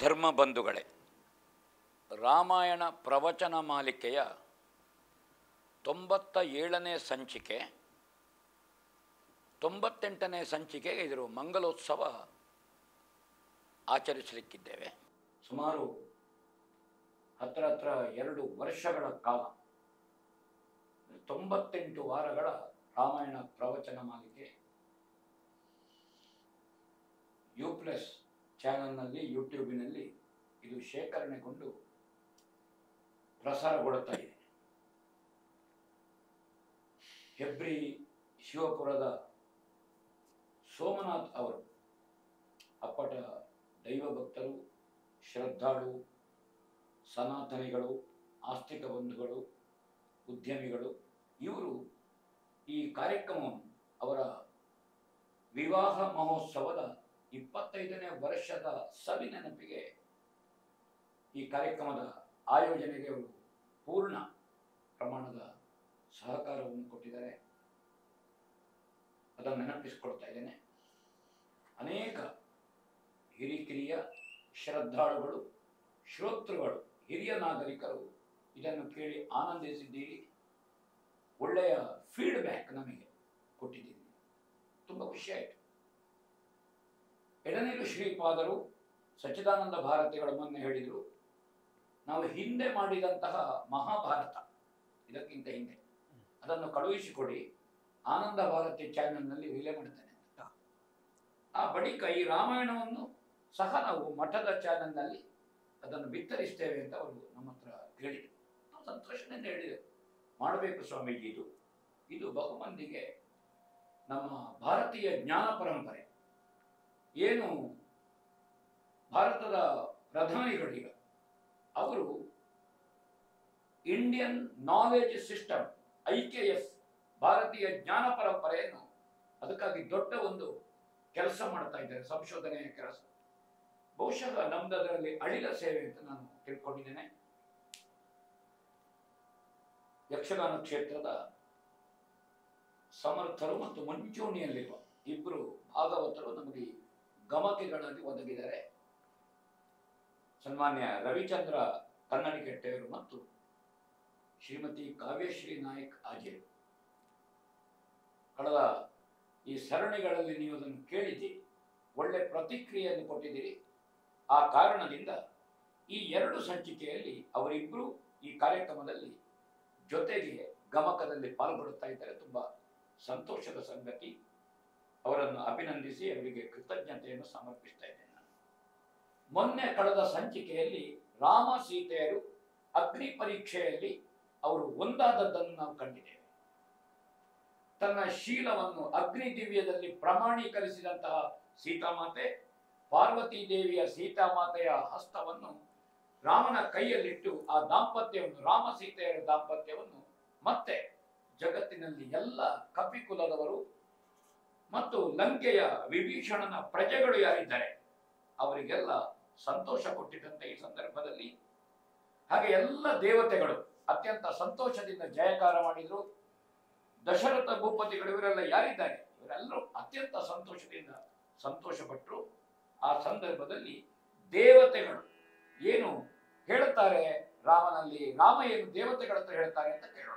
ಧರ್ಮ ಬಂಧುಗಳೇ, ರಾಮಾಯಣ ಪ್ರವಚನ ಮಾಲಿಕೆಯ 97ನೇ ಸಂಚಿಕೆ 98ನೇ ಸಂಚಿಕೆಗೆ ಇದರ ಮಂಗಲೋತ್ಸವ ಆಚರಿಸಲಿಕ್ಕಿದ್ದೇವೆ. ಸುಮಾರು ಹತ್ರ 2 ವರ್ಷಗಳ ಕಾಲ 98 ವಾರಗಳ ರಾಮಾಯಣ ಪ್ರವಚನ ಮಾಲಿಕೆ ಯು ಪ್ಲಸ್ ಚಾನಲ್ನಲ್ಲಿ ಯೂಟ್ಯೂಬಿನಲ್ಲಿ ಇದು ಶೇಖರಣೆಗೊಂಡು ಪ್ರಸಾರಗೊಳ್ಳುತ್ತಾ ಇದೆ. ಹೆಬ್ರಿ ಶಿವಪುರದ ಸೋಮನಾಥ್ ಅವರು ಅಪ್ಪಟ ದೈವಭಕ್ತರು, ಶ್ರದ್ಧಾಳು, ಸನಾತನಿಗಳು, ಆಸ್ತಿಕ ಬಂಧುಗಳು, ಉದ್ಯಮಿಗಳು. ಇವರು ಈ ಕಾರ್ಯಕ್ರಮವನ್ನು ಅವರ ವಿವಾಹ ಮಹೋತ್ಸವದ 25ನೇ ವರ್ಷದ ಸವಿನೆನಪಿಗೆ ಈ ಕಾರ್ಯಕ್ರಮದ ಆಯೋಜನೆಗೆ ಅವರು ಪೂರ್ಣ ಪ್ರಮಾಣದ ಸಹಕಾರವನ್ನು ಕೊಟ್ಟಿದ್ದಾರೆ. ಅದನ್ನು ನೆನಪಿಸಿಕೊಳ್ತಾ ಇದ್ದೇನೆ. ಅನೇಕ ಹಿರಿಕಿರಿಯ ಶ್ರದ್ಧಾಳುಗಳು, ಶ್ರೋತೃಗಳು, ಹಿರಿಯ ನಾಗರಿಕರು ಇದನ್ನು ಕೇಳಿ ಆನಂದಿಸಿದ್ದೀರಿ. ಒಳ್ಳೆಯ ಫೀಡ್ಬ್ಯಾಕ್ ನಮಗೆ ಕೊಟ್ಟಿದ್ದೀರಿ. ತುಂಬ ಖುಷಿಯಾಯಿತು. ಎಡನೀರು ಶ್ರೀಪಾದರು ಸಚ್ಚಿದಾನಂದ ಭಾರತಿಗಳು ಮೊನ್ನೆ ಹೇಳಿದರು, ನಾವು ಹಿಂದೆ ಮಾಡಿದಂತಹ ಮಹಾಭಾರತ, ಇದಕ್ಕಿಂತ ಹಿಂದೆ ಅದನ್ನು ಕಳುಹಿಸಿಕೊಡಿ, ಆನಂದ ಭಾರತಿ ಚಾನೆಲ್ನಲ್ಲಿ ವಿಲೆ ಮಾಡ್ತೇನೆ ಅಂತ. ಆ ಬಳಿಕ ಈ ರಾಮಾಯಣವನ್ನು ಸಹ ನಾವು ಮಠದ ಚಾನೆಲ್ನಲ್ಲಿ ಅದನ್ನು ಬಿತ್ತರಿಸ್ತೇವೆ ಅಂತ ಅವರು ನಮ್ಮ ಹತ್ರ ಹೇಳಿದರು. ನಾವು ಸಂತೋಷದಿಂದ ಹೇಳಿದೆವು, ಮಾಡಬೇಕು ಸ್ವಾಮೀಜಿ. ಇದು ಬಹುಮಂದಿಗೆ ನಮ್ಮ ಭಾರತೀಯ ಜ್ಞಾನ ಪರಂಪರೆ ಏನು ಭಾರತದ ಪ್ರಧಾನಿಗಳೀಗ ಅವರು ಇಂಡಿಯನ್ ನಾಲೆಜ್ ಸಿಸ್ಟಮ್ IKS ಭಾರತೀಯ ಜ್ಞಾನ ಪರಂಪರೆಯನ್ನು ಅದಕ್ಕಾಗಿ ದೊಡ್ಡ ಒಂದು ಕೆಲಸ ಮಾಡ್ತಾ ಇದ್ದಾರೆ, ಸಂಶೋಧನೆಯ ಕೆಲಸ. ಬಹುಶಃ ನಮ್ದು ಅದರಲ್ಲಿ ಅಳಿಲ ಸೇವೆ ಅಂತ ನಾನು ತಿಳ್ಕೊಂಡಿದ್ದೇನೆ. ಯಕ್ಷಗಾನ ಕ್ಷೇತ್ರದ ಸಮರ್ಥರು ಮತ್ತು ಮುಂಚೂಣಿಯಲ್ಲಿರುವ ಇಬ್ಬರು ಭಾಗವತರು ನಮಗೆ ಗಮಕೆಗಳಲ್ಲಿ ಒದಗಿದ್ದಾರೆ. ಸನ್ಮಾನ್ಯ ರವಿಚಂದ್ರ ಕನ್ನಡಿಗೆಟ್ಟೆಯವರು ಮತ್ತು ಶ್ರೀಮತಿ ಕಾವ್ಯಶ್ರೀ ನಾಯಕ್ ಆಜೇರು. ಕಳೆದ ಈ ಸರಣಿಗಳಲ್ಲಿ ನೀವು ಅದನ್ನು ಕೇಳಿದ್ದೀರಿ, ಒಳ್ಳೆ ಪ್ರತಿಕ್ರಿಯೆಯನ್ನು ಕೊಟ್ಟಿದ್ದೀರಿ. ಆ ಕಾರಣದಿಂದ ಈ 2 ಸಂಚಿಕೆಯಲ್ಲಿ ಅವರಿಬ್ಬರು ಈ ಕಾರ್ಯಕ್ರಮದಲ್ಲಿ ಜೊತೆಗೆ ಗಮಕದಲ್ಲಿ ಪಾಲ್ಗೊಳ್ಳುತ್ತಾ ಇದ್ದಾರೆ. ತುಂಬ ಸಂತೋಷದ ಸಂಗತಿ. ಅವರನ್ನು ಅಭಿನಂದಿಸಿ ಅವರಿಗೆ ಕೃತಜ್ಞತೆಯನ್ನು ಸಮರ್ಪಿಸ್ತಾ ಇದ್ದೇನೆ ನಾನು. ಮೊನ್ನೆ ಕಳೆದ ಸಂಚಿಕೆಯಲ್ಲಿ ರಾಮ ಸೀತೆಯರು ಅಗ್ನಿ ಪರೀಕ್ಷೆಯಲ್ಲಿ ಅವರು ಒಂದಾದದ್ದನ್ನು ನಾವು ಕಂಡಿದ್ದೇವೆ. ತನ್ನ ಶೀಲವನ್ನು ಅಗ್ನಿ ದಿವ್ಯದಲ್ಲಿ ಪ್ರಮಾಣೀಕರಿಸಿದಂತಹ ಸೀತಾಮಾತೆ ಪಾರ್ವತಿ ದೇವಿಯ ಸೀತಾಮಾತೆಯ ಹಸ್ತವನ್ನು ರಾಮನ ಕೈಯಲ್ಲಿಟ್ಟು ಆ ದಾಂಪತ್ಯವನ್ನು, ರಾಮ ಸೀತೆಯರ ದಾಂಪತ್ಯವನ್ನು ಮತ್ತೆ ಜಗತ್ತಿನಲ್ಲಿ ಎಲ್ಲ ಕಪಿಕುಲದವರು ಮತ್ತು ಲಂಕೆಯ ವಿಭೀಷಣನ ಪ್ರಜೆಗಳು ಯಾರಿದ್ದಾರೆ ಅವರಿಗೆಲ್ಲ ಸಂತೋಷ ಕೊಟ್ಟಿದ್ದಂತೆ ಈ ಸಂದರ್ಭದಲ್ಲಿ. ಹಾಗೆ ಎಲ್ಲ ದೇವತೆಗಳು ಅತ್ಯಂತ ಸಂತೋಷದಿಂದ ಜಯಕಾರ ಮಾಡಿದರು. ದಶರಥ ಭೂಪತಿಗಳು ಇವರೆಲ್ಲ ಯಾರಿದ್ದಾರೆ ಇವರೆಲ್ಲರೂ ಅತ್ಯಂತ ಸಂತೋಷದಿಂದ ಸಂತೋಷಪಟ್ಟರು. ಆ ಸಂದರ್ಭದಲ್ಲಿ ದೇವತೆಗಳು ಏನು ಹೇಳುತ್ತಾರೆ ರಾಮನಲ್ಲಿ, ರಾಮ ಏನು ದೇವತೆಗಳ ಹತ್ರ ಹೇಳ್ತಾರೆ ಅಂತ ಕೇಳೋಣ.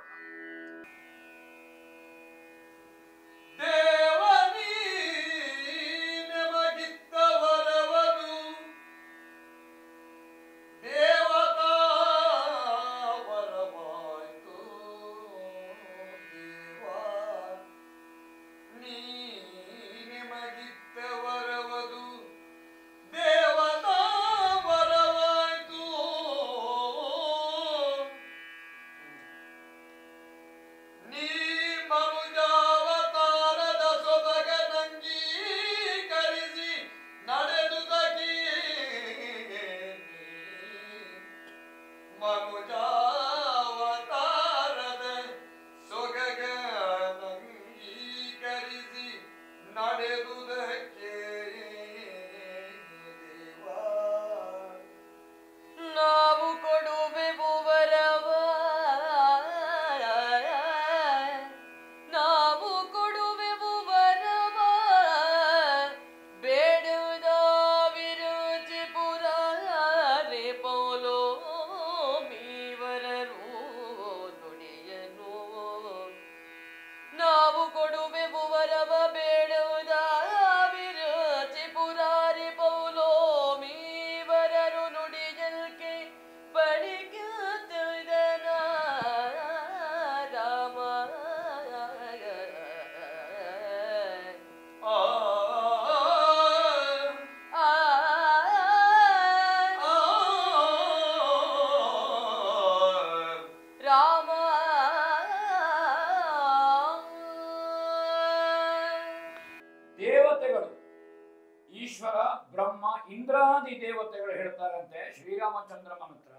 ಹೇಳ್ತಾರಂತೆ ಶ್ರೀರಾಮಚಂದ್ರನ ಹತ್ರ,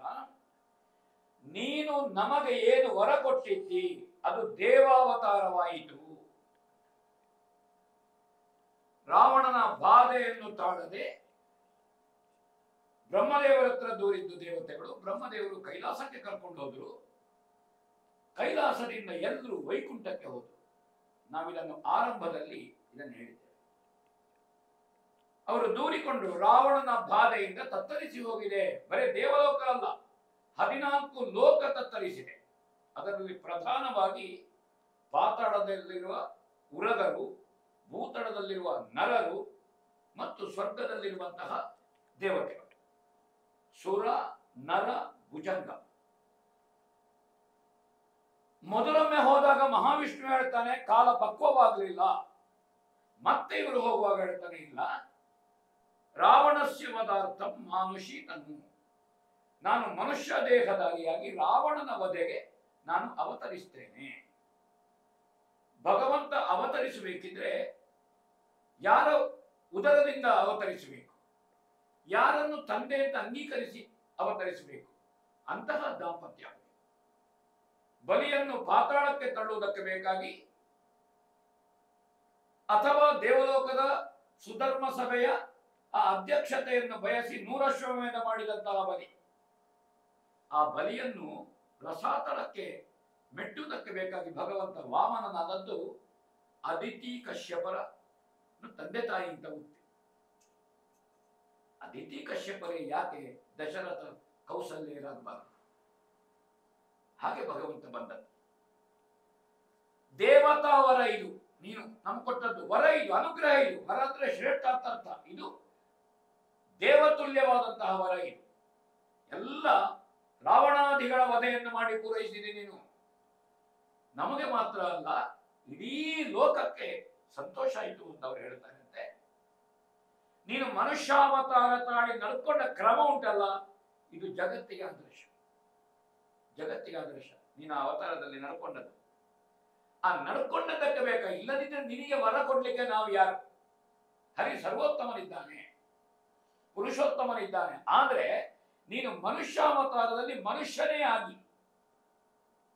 ನೀನು ನಮಗೆ ಏನು ವರ ಕೊಟ್ಟಿದ್ದಿ ಅದು ದೇವಾವತಾರವಾಯಿತು. ರಾವಣನ ಬಾಧೆಯನ್ನು ತಾಳದೆ ಬ್ರಹ್ಮದೇವರ ಹತ್ರ ದೂರಿದ್ದು ದೇವತೆಗಳು. ಬ್ರಹ್ಮದೇವರು ಕೈಲಾಸಕ್ಕೆ ಕರ್ಕೊಂಡು ಹೋದ್ರು. ಕೈಲಾಸದಿಂದ ಎಲ್ಲರೂ ವೈಕುಂಠಕ್ಕೆ ಹೋದರು. ನಾವಿದನ್ನು ಆರಂಭದಲ್ಲಿ ಇದನ್ನು ಹೇಳಿದ್ದೇವೆ. ಅವರು ದೂರಿಕೊಂಡು ರಾವಣನ ಬಾಧೆಯಿಂದ ತತ್ತರಿಸಿ ಹೋಗಿದೆ. ಬರೇ ದೇವಲೋಕ ಅಲ್ಲ, 14 ಲೋಕ ತತ್ತರಿಸಿದೆ. ಅದರಲ್ಲಿ ಪ್ರಧಾನವಾಗಿ ಪಾತಾಳದಲ್ಲಿರುವ ಉರಗರು, ಭೂತಳದಲ್ಲಿರುವ ನರರು ಮತ್ತು ಸ್ವರ್ಗದಲ್ಲಿರುವಂತಹ ದೇವತೆಗಳು, ಸುರ ನರ ಭುಜಂಗ. ಮೊದಲೊಮ್ಮೆ ಹೋದಾಗ ಮಹಾವಿಷ್ಣು ಹೇಳ್ತಾನೆ ಕಾಲ ಪಕ್ವವಾಗಲಿಲ್ಲ. ಮತ್ತೆ ಇವರು ಹೋಗುವಾಗ ಹೇಳ್ತಾನೆ, ಇಲ್ಲ, ರಾವಣಸ್ಯ ವಧಾರ್ಥಂ ಮಾನುಷಿ ತನ್ನು, ನಾನು ಮನುಷ್ಯ ದೇಹಧಾರಿಯಾಗಿ ರಾವಣನ ವಧೆಗೆ ನಾನು ಅವತರಿಸ್ತೇನೆ. ಭಗವಂತ ಅವತರಿಸಬೇಕಿದ್ರೆ ಯಾರ ಉದರದಿಂದ ಅವತರಿಸಬೇಕು, ಯಾರನ್ನು ತಂದೆ ಅಂತ ಅಂಗೀಕರಿಸಿ ಅವತರಿಸಬೇಕು. ಅಂತಹ ದಾಂಪತ್ಯ. ಬಲಿಯನ್ನು ಪಾತಾಳಕ್ಕೆ ತಳ್ಳುವುದಕ್ಕೆ ಬೇಕಾಗಿ ಅಥವಾ ದೇವಲೋಕದ ಸುಧರ್ಮ ಸಭೆಯ ಆ ಅಧ್ಯಕ್ಷತೆಯನ್ನು ಬಯಸಿ 100 ಅಶ್ವಮೇಧ ಮಾಡಿದಂತಹ ಬಲಿ, ಆ ಬಲಿಯನ್ನು ರಸಾತಳಕ್ಕೆ ಮೆಟ್ಟುವುದಕ್ಕೆ ಬೇಕಾಗಿ ಭಗವಂತ ವಾಮನನಾದದ್ದು ಅದಿತಿ ಕಶ್ಯಪರ ತಂದೆ ತಾಯಿ ಅಂತ ಉತ್ತಿ. ಅದಿತಿ ಕಶ್ಯಪರೇ ಯಾಕೆ ದಶರಥ ಕೌಸಲ್ಯರಾಗಬಾರದು? ಹಾಗೆ ಭಗವಂತ ಬಂದದ್ದು. ದೇವತಾ ವರ ಇದು, ನೀನು ನಮ್ಗೆ ಕೊಟ್ಟದ್ದು ವರ ಇದು, ಅನುಗ್ರಹ ಇದು. ವರ ಅಂದ್ರೆ ಶ್ರೇಷ್ಠಾರ್ಥ, ಇದು ದೇವತುಲ್ಯವಾದಂತಹ ವರ ಇದು. ಎಲ್ಲ ರಾವಣಾದಿಗಳ ವಧೆಯನ್ನು ಮಾಡಿ ಪೂರೈಸಿದೆ ನೀನು. ನಮಗೆ ಮಾತ್ರ ಅಲ್ಲ, ಇಡೀ ಲೋಕಕ್ಕೆ ಸಂತೋಷ ಆಯಿತು ಅಂತ ಅವರು ಹೇಳ್ತಾರಂತೆ. ನೀನು ಮನುಷ್ಯಾವತಾರ ತಾಳಿ ನಡ್ಕೊಂಡ ಕ್ರಮ ಉಂಟಲ್ಲ, ಇದು ಜಗತ್ತಿಗೆ ಆದರ್ಶ. ಜಗತ್ತಿಗೆ ಆದರ್ಶ ನೀನು ಅವತಾರದಲ್ಲಿ ನಡ್ಕೊಂಡದ್ದು. ಆ ನಡ್ಕೊಂಡದ್ದಕ್ಕೆ ಬೇಕಾ, ಇಲ್ಲದಿದ್ದರೆ ನಿನಗೆ ವರ ಕೊಡ್ಲಿಕ್ಕೆ ನಾವು ಯಾರು? ಹರಿ ಸರ್ವೋತ್ತಮನಿದ್ದಾನೆ, ಪುರುಷೋತ್ತಮನಿದ್ದಾನೆ. ಆದ್ರೆ ನೀನು ಮನುಷ್ಯಾವತಾರದಲ್ಲಿ ಮನುಷ್ಯನೇ ಆಗಿ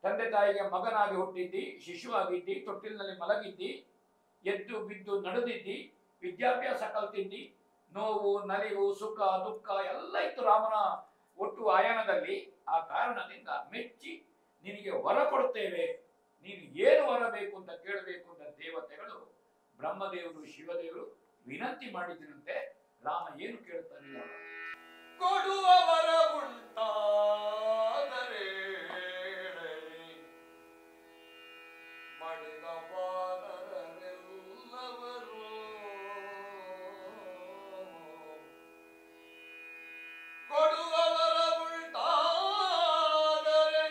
ತಂದೆ ತಾಯಿಗೆ ಮಗನಾಗಿ ಹುಟ್ಟಿದ್ದಿ, ಶಿಶುವಾಗಿದ್ದಿ, ತೊಟ್ಟಿಲಿನಲ್ಲಿ ಮಲಗಿದ್ದಿ, ಎದ್ದು ಬಿದ್ದು ನಡೆದಿದ್ದಿ, ವಿದ್ಯಾಭ್ಯಾಸ ಕಲ್ತಿದ್ದಿ, ನೋವು ನಲಿವು ಸುಖ ದುಃಖ ಎಲ್ಲ ಇತ್ತು ರಾಮನ ಒಟ್ಟು ಆಯಾನದಲ್ಲಿ. ಆ ಕಾರಣದಿಂದ ಮೆಚ್ಚಿ ನಿನಗೆ ವರ ಕೊಡ್ತೇವೆ, ನೀನು ಏನು ವರ ಬೇಕು ಅಂತ ಕೇಳಬೇಕು ಅಂತ ದೇವತೆಗಳು, ಬ್ರಹ್ಮದೇವರು ಶಿವದೇವರು ವಿನಂತಿ ಮಾಡಿದನಂತೆ. ರಾಮ ಏನು ಕೇಳ್ತಾನೆ? ಕೊಡುವ ವರ ಉಂಟಾದರೆ ಮಡಿದ ವಾನರರೆಲ್ಲವರು ಕೊಡುವ ವರ ಉಂಟಾದರೆ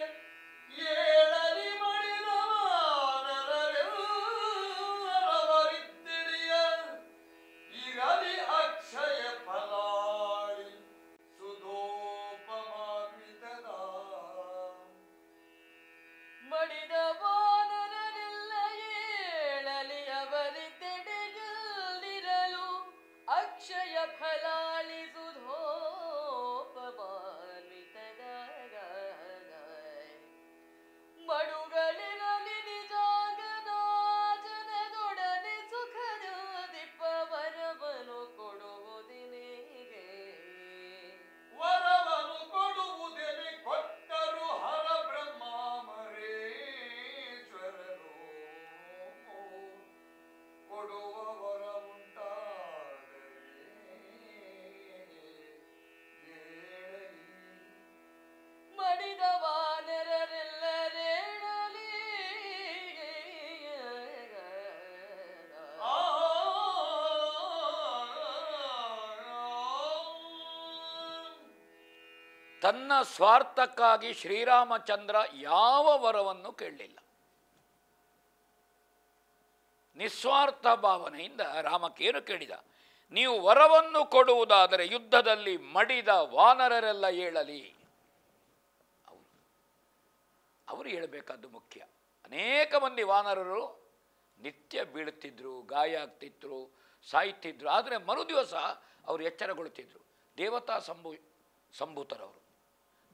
ಏಳಲಿ ಮಡಿದ ವಾನರರೆಲ್ಲರವರಿದ್ದಿಡಿಯ ಇರಲಿ ಅಕ್ಷಯ ಫಲಾಳಿ ಸುಧೋಪಮಾನ್ವಿತದ ಮಡಿದ ವಾನರರೆಲ್ಲ ಏಳಲಿ ಅವರಿದ್ದೆಡೆಯಲ್ಲಿರಲು ಅಕ್ಷಯ ಫಲಾಳಿ ಸುಧೋಪಮಾನ್ವಿತದ ಮಡುಗಳಿರಲಿ ನಿಜಾಗನಾಜನದೊಡನೆ ಸುಖದೋದಿಪ್ಪ ವರವನು ಕೊಡುವುದಿನಿಗೆ ವರವನು ಕೊಡುವುದೆನೆ ಕೊಟ್ಟರು ಹರ ಬ್ರಹ್ಮಾಮರೇಶ್ವರರು ಕೊಡುವ ವರ ಉಂಟಾದರೆ ಏಳಲಿ ಮಡಿದ ವಾನರರೆಲ್ಲರೇಳಲಿ ತನ್ನ ಸ್ವಾರ್ಥಕ್ಕಾಗಿ ಶ್ರೀರಾಮಚಂದ್ರ ಯಾವ ವರವನ್ನು ಕೇಳಲಿಲ್ಲ. ನಿಸ್ವಾರ್ಥ ಭಾವನೆಯಿಂದ ರಾಮಕೇನು ಕೇಳಿದ? ನೀವು ವರವನ್ನು ಕೊಡುವುದಾದರೆ ಯುದ್ಧದಲ್ಲಿ ಮಡಿದ ವಾನರರೆಲ್ಲ ಏಳಲಿ. ಅವರು ಹೇಳಬೇಕಾದ್ದು ಮುಖ್ಯ. ಅನೇಕ ಮಂದಿ ವಾನರರು ನಿತ್ಯ ಬೀಳುತ್ತಿದ್ರು, ಗಾಯ ಆಗ್ತಿದ್ರು, ಸಾಯ್ತಿದ್ರು. ಆದರೆ ಮರುದಿವಸ ಅವರು ಎಚ್ಚರಗೊಳ್ಳುತ್ತಿದ್ರು. ದೇವತಾ ಸಂಭೂತರವರು,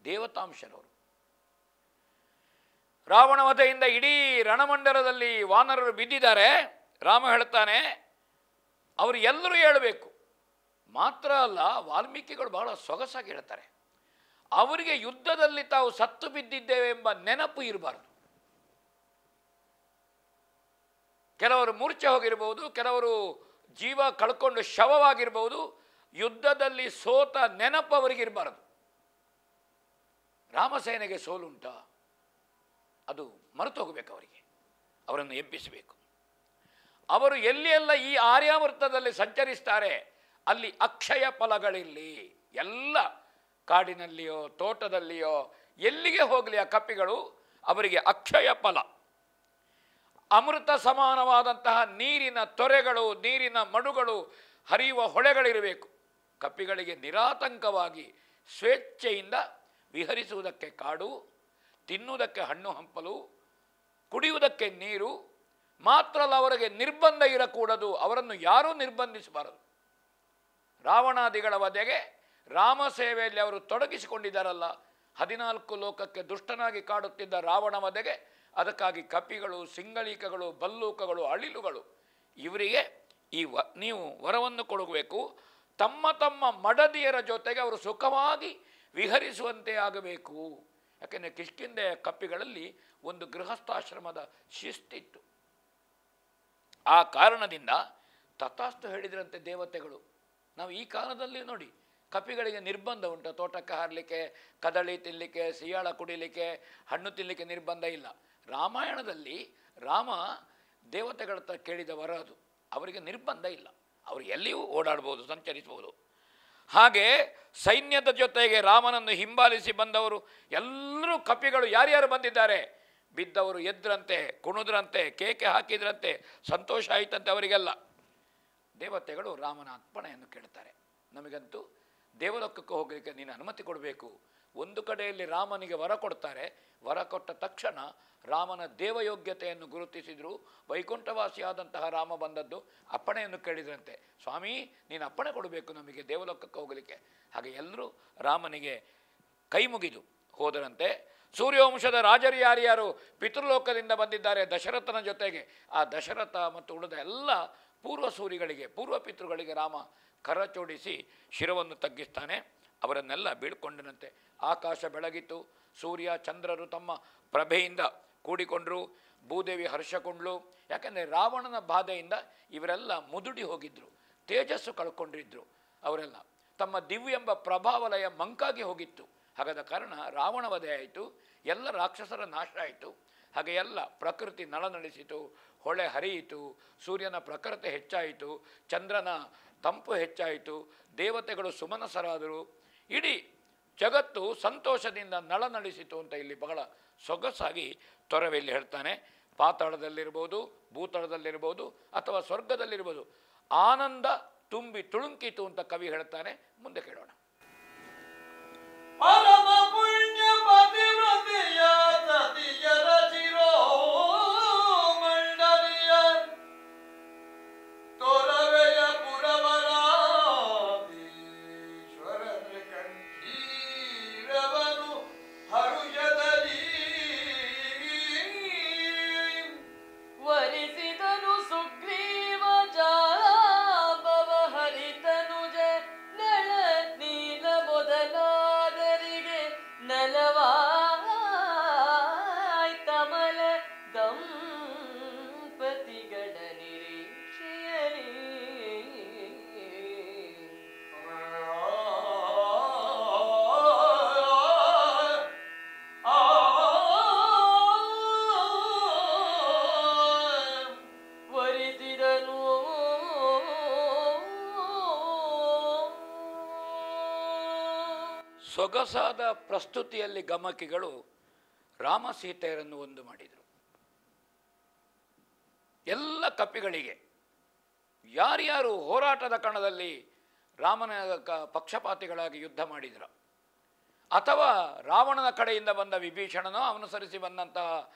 ದೇವತಾಂಶರವರು. ರಾವಣ ವಧೆಯಿಂದ ಇಡೀ ರಣಮಂಡಲದಲ್ಲಿ ವಾನರರು ಬಿದ್ದಿದ್ದಾರೆ. ರಾಮ ಹೇಳ್ತಾನೆ ಅವರು ಎಲ್ಲರೂ ಹೇಳಬೇಕು. ಮಾತ್ರ ಅಲ್ಲ, ವಾಲ್ಮೀಕಿಗಳು ಬಹಳ ಸೊಗಸಾಗಿ ಹೇಳ್ತಾರೆ, ಅವರಿಗೆ ಯುದ್ಧದಲ್ಲಿ ತಾವು ಸತ್ತು ಬಿದ್ದಿದ್ದೇವೆ ಎಂಬ ನೆನಪು ಇರಬಾರ್ದು. ಕೆಲವರು ಮೂರ್ಛೆ ಹೋಗಿರ್ಬೋದು, ಕೆಲವರು ಜೀವ ಕಳ್ಕೊಂಡು ಶವವಾಗಿರ್ಬೋದು. ಯುದ್ಧದಲ್ಲಿ ಸೋತ ನೆನಪು ಅವರಿಗಿರಬಾರದು. ರಾಮಸೇನೆಗೆ ಸೋಲುಂಟ, ಅದು ಮರೆತು ಹೋಗಬೇಕು. ಅವರನ್ನು ಎಬ್ಬಿಸಬೇಕು. ಅವರು ಎಲ್ಲಿ ಎಲ್ಲ ಈ ಆರ್ಯಾವರ್ತದಲ್ಲಿ ಸಂಚರಿಸ್ತಾರೆ ಅಲ್ಲಿ ಅಕ್ಷಯ ಫಲಗಳಿರಲಿ. ಎಲ್ಲ ಕಾಡಿನಲ್ಲಿಯೋ ತೋಟದಲ್ಲಿಯೋ ಎಲ್ಲಿಗೆ ಹೋಗಲಿ ಆ ಕಪಿಗಳು, ಅವರಿಗೆ ಅಕ್ಷಯ ಫಲ, ಅಮೃತ ಸಮಾನವಾದಂತಹ ನೀರಿನ ತೊರೆಗಳು, ನೀರಿನ ಮಡುಗಳು, ಹರಿಯುವ ಹೊಳೆಗಳಿರಬೇಕು. ಕಪಿಗಳಿಗೆ ನಿರಾತಂಕವಾಗಿ ಸ್ವೇಚ್ಛೆಯಿಂದ ವಿಹರಿಸುವುದಕ್ಕೆ ಕಾಡು, ತಿನ್ನುವುದಕ್ಕೆ ಹಣ್ಣು ಹಂಪಲು, ಕುಡಿಯುವುದಕ್ಕೆ ನೀರು. ಮಾತ್ರ ಅಲ್ಲ, ಅವರಿಗೆ ನಿರ್ಬಂಧ ಇರಕೂಡದು. ಅವರನ್ನು ಯಾರೂ ನಿರ್ಬಂಧಿಸಬಾರದು. ರಾವಣಾದಿಗಳ ವಧೆಗೆ ರಾಮ ಸೇವೆಯಲ್ಲಿ ಅವರು ತೊಡಗಿಸಿಕೊಂಡಿದ್ದಾರಲ್ಲ, 14 ಲೋಕಕ್ಕೆ ದುಷ್ಟನಾಗಿ ಕಾಡುತ್ತಿದ್ದ ರಾವಣ ವಧೆಗೆ ಅದಕ್ಕಾಗಿ ಕಪಿಗಳು, ಸಿಂಗಳೀಕಗಳು, ಬಲ್ಲೂಕಗಳು, ಅಳಿಲುಗಳು ಇವರಿಗೆ ನೀವು ವರವನ್ನು ಕೊಡಬೇಕು. ತಮ್ಮ ತಮ್ಮ ಮಡದಿಯರ ಜೊತೆಗೆ ಅವರು ಸುಖವಾಗಿ ವಿಹರಿಸುವಂತೆ ಆಗಬೇಕು. ಯಾಕೆಂದರೆ ಕಿಷ್ಕಿಂಧೆಯ ಕಪಿಗಳಲ್ಲಿ ಒಂದು ಗೃಹಸ್ಥಾಶ್ರಮದ ಶಿಸ್ತಿತ್ತು. ಆ ಕಾರಣದಿಂದ ತಥಾಸ್ತು ಹೇಳಿದ್ರಂತೆ ದೇವತೆಗಳು. ನಾವು ಈ ಕಾಲದಲ್ಲಿ ನೋಡಿ, ಕಪಿಗಳಿಗೆ ನಿರ್ಬಂಧ ಉಂಟು. ತೋಟಕ್ಕೆ ಹಾರಲಿಕ್ಕೆ, ಕದಳಿ ತಿನ್ನಲಿಕ್ಕೆ, ಸಿಯಾಳ ಕುಡಿಲಿಕ್ಕೆ, ಹಣ್ಣು ತಿನ್ನಲಿಕ್ಕೆ ನಿರ್ಬಂಧ ಇಲ್ಲ. ರಾಮಾಯಣದಲ್ಲಿ ರಾಮ ದೇವತೆಗಳ ಹತ್ರ ಕೇಳಿದ ವರ ಅದು. ಅವರಿಗೆ ನಿರ್ಬಂಧ ಇಲ್ಲ, ಅವರು ಎಲ್ಲಿಯೂ ಓಡಾಡ್ಬೋದು, ಸಂಚರಿಸ್ಬೋದು. ಹಾಗೆ ಸೈನ್ಯದ ಜೊತೆಗೆ ರಾಮನನ್ನು ಹಿಂಬಾಲಿಸಿ ಬಂದವರು ಎಲ್ಲರೂ ಕಪಿಗಳು ಯಾರ್ಯಾರು ಬಂದಿದ್ದಾರೆ, ಬಿದ್ದವರು ಎದ್ರಂತೆ, ಕುಣಿದ್ರಂತೆ, ಕೇಕೆ ಹಾಕಿದ್ರಂತೆ, ಸಂತೋಷ ಆಯಿತಂತೆ ಅವರಿಗೆಲ್ಲ. ದೇವತೆಗಳು ರಾಮನ ಅರ್ಪಣೆಯನ್ನು ಕೇಳ್ತಾರೆ. ನಮಗಂತೂ ದೇವಲೋಕಕ್ಕೆ ಹೋಗಲಿಕ್ಕೆ ನೀನು ಅನುಮತಿ ಕೊಡಬೇಕು. ಒಂದು ಕಡೆಯಲ್ಲಿ ರಾಮನಿಗೆ ವರ ಕೊಡ್ತಾರೆ. ವರ ಕೊಟ್ಟ ತಕ್ಷಣ ರಾಮನ ದೇವಯೋಗ್ಯತೆಯನ್ನು ಗುರುತಿಸಿದ್ರು. ವೈಕುಂಠವಾಸಿಯಾದಂತಹ ರಾಮ ಬಂದದ್ದು ಅಪ್ಪಣೆಯನ್ನು ಕೇಳಿದ್ರಂತೆ. ಸ್ವಾಮಿ, ನೀನು ಅಪ್ಪಣೆ ಕೊಡಬೇಕು ನಮಗೆ ದೇವಲೋಕಕ್ಕೆ ಹೋಗಲಿಕ್ಕೆ. ಹಾಗೆ ಎಲ್ಲರೂ ರಾಮನಿಗೆ ಕೈ ಮುಗಿದು ಹೋದರಂತೆ. ಸೂರ್ಯವಂಶದ ರಾಜರು ಯಾರ್ಯಾರು ಪಿತೃಲೋಕದಿಂದ ಬಂದಿದ್ದಾರೆ ದಶರಥನ ಜೊತೆಗೆ, ಆ ದಶರಥ ಮತ್ತು ಉಳಿದ ಎಲ್ಲ ಪೂರ್ವ ಸೂರಿಗಳಿಗೆ, ಪೂರ್ವ ಪಿತೃಗಳಿಗೆ ರಾಮ ಕರಚೋಡಿಸಿ ಶಿರವನ್ನು ತಗ್ಗಿಸ್ತಾನೆ. ಅವರನ್ನೆಲ್ಲ ಬೀಳ್ಕೊಂಡನಂತೆ. ಆಕಾಶ ಬೆಳಗಿತು. ಸೂರ್ಯ ಚಂದ್ರರು ತಮ್ಮ ಪ್ರಭೆಯಿಂದ ಕೂಡಿಕೊಂಡರು. ಭೂದೇವಿ ಹರ್ಷಕೊಂಡ್ಳು. ಯಾಕೆಂದರೆ ರಾವಣನ ಬಾಧೆಯಿಂದ ಇವರೆಲ್ಲ ಮುದುಡಿ ಹೋಗಿದ್ರು, ತೇಜಸ್ಸು ಕಳ್ಕೊಂಡಿದ್ರು. ಅವರೆಲ್ಲ ತಮ್ಮ ದಿವ್ಯ ಎಂಬ ಪ್ರಭಾವಲಯ ಮಂಕಾಗಿ ಹೋಗಿತ್ತು. ಹಾಗಾದ ಕಾರಣ ರಾವಣ ವಧೆ ಆಯಿತು, ಎಲ್ಲ ರಾಕ್ಷಸರ ನಾಶ ಆಯಿತು. ಹಾಗೆ ಎಲ್ಲ ಪ್ರಕೃತಿ ನಳನಳಿಸಿತು, ಹೊಳೆ ಹರಿಯಿತು, ಸೂರ್ಯನ ಪ್ರಖರತೆ ಹೆಚ್ಚಾಯಿತು, ಚಂದ್ರನ ತಂಪು ಹೆಚ್ಚಾಯಿತು, ದೇವತೆಗಳು ಸುಮನಸರಾದರು, ಇಡೀ ಜಗತ್ತು ಸಂತೋಷದಿಂದ ನಳನಳಿಸಿತು ಅಂತ ಇಲ್ಲಿ ಬಹಳ ಸೊಗಸಾಗಿ ತೊರವೆಯಲ್ಲಿ ಹೇಳ್ತಾನೆ. ಪಾತಾಳದಲ್ಲಿರ್ಬೋದು, ಭೂತಳದಲ್ಲಿರ್ಬೋದು, ಅಥವಾ ಸ್ವರ್ಗದಲ್ಲಿರ್ಬೋದು, ಆನಂದ ತುಂಬಿ ತುಳುಂಕಿತು ಅಂತ ಕವಿ ಹೇಳ್ತಾನೆ. ಮುಂದೆ ಕೇಳೋಣ. ಪರಮ ಪುಣ್ಯ ಪತಿವ್ರತೆಯ ಸತಿಯರ ಶಿರೋಮಂಡಲಿಯ ತೊರವೆಯ ಪುರವರಾಧೀಶ್ವರನ ಕಂಠೀರವನು ಹರುಷದಲ್ಲಿ ವರಿಸಿದನು ಸುಗ್ರೀವ ಜಾಬವ ಹರಿತನುಜ ನಳ ನೀಲ ಮೊದಲಾದರಿಗೆ ನಲವಾಯ್ ಕಮಲ ದಂಪತಿಗಳ ನಿರೀಕ್ಷೆಯಲಿ ವರಿಸಿದನು. ಸೊಗಸಾದ ಪ್ರಸ್ತುತಿಯಲ್ಲಿ ಗಮಕಿಗಳು ರಾಮ ಸೀತೆಯರನ್ನು ಒಂದು ಮಾಡಿದರು. ಎಲ್ಲ ಕಪಿಗಳಿಗೆ ಯಾರ್ಯಾರು ಹೋರಾಟದ ಕಣದಲ್ಲಿ ರಾಮನ ಪಕ್ಷಪಾತಿಗಳಾಗಿ ಯುದ್ಧ ಮಾಡಿದರು, ಅಥವಾ ರಾವಣನ ಕಡೆಯಿಂದ ಬಂದ ವಿಭೀಷಣನೋ ಅನುಸರಿಸಿ ಬಂದಂತಹ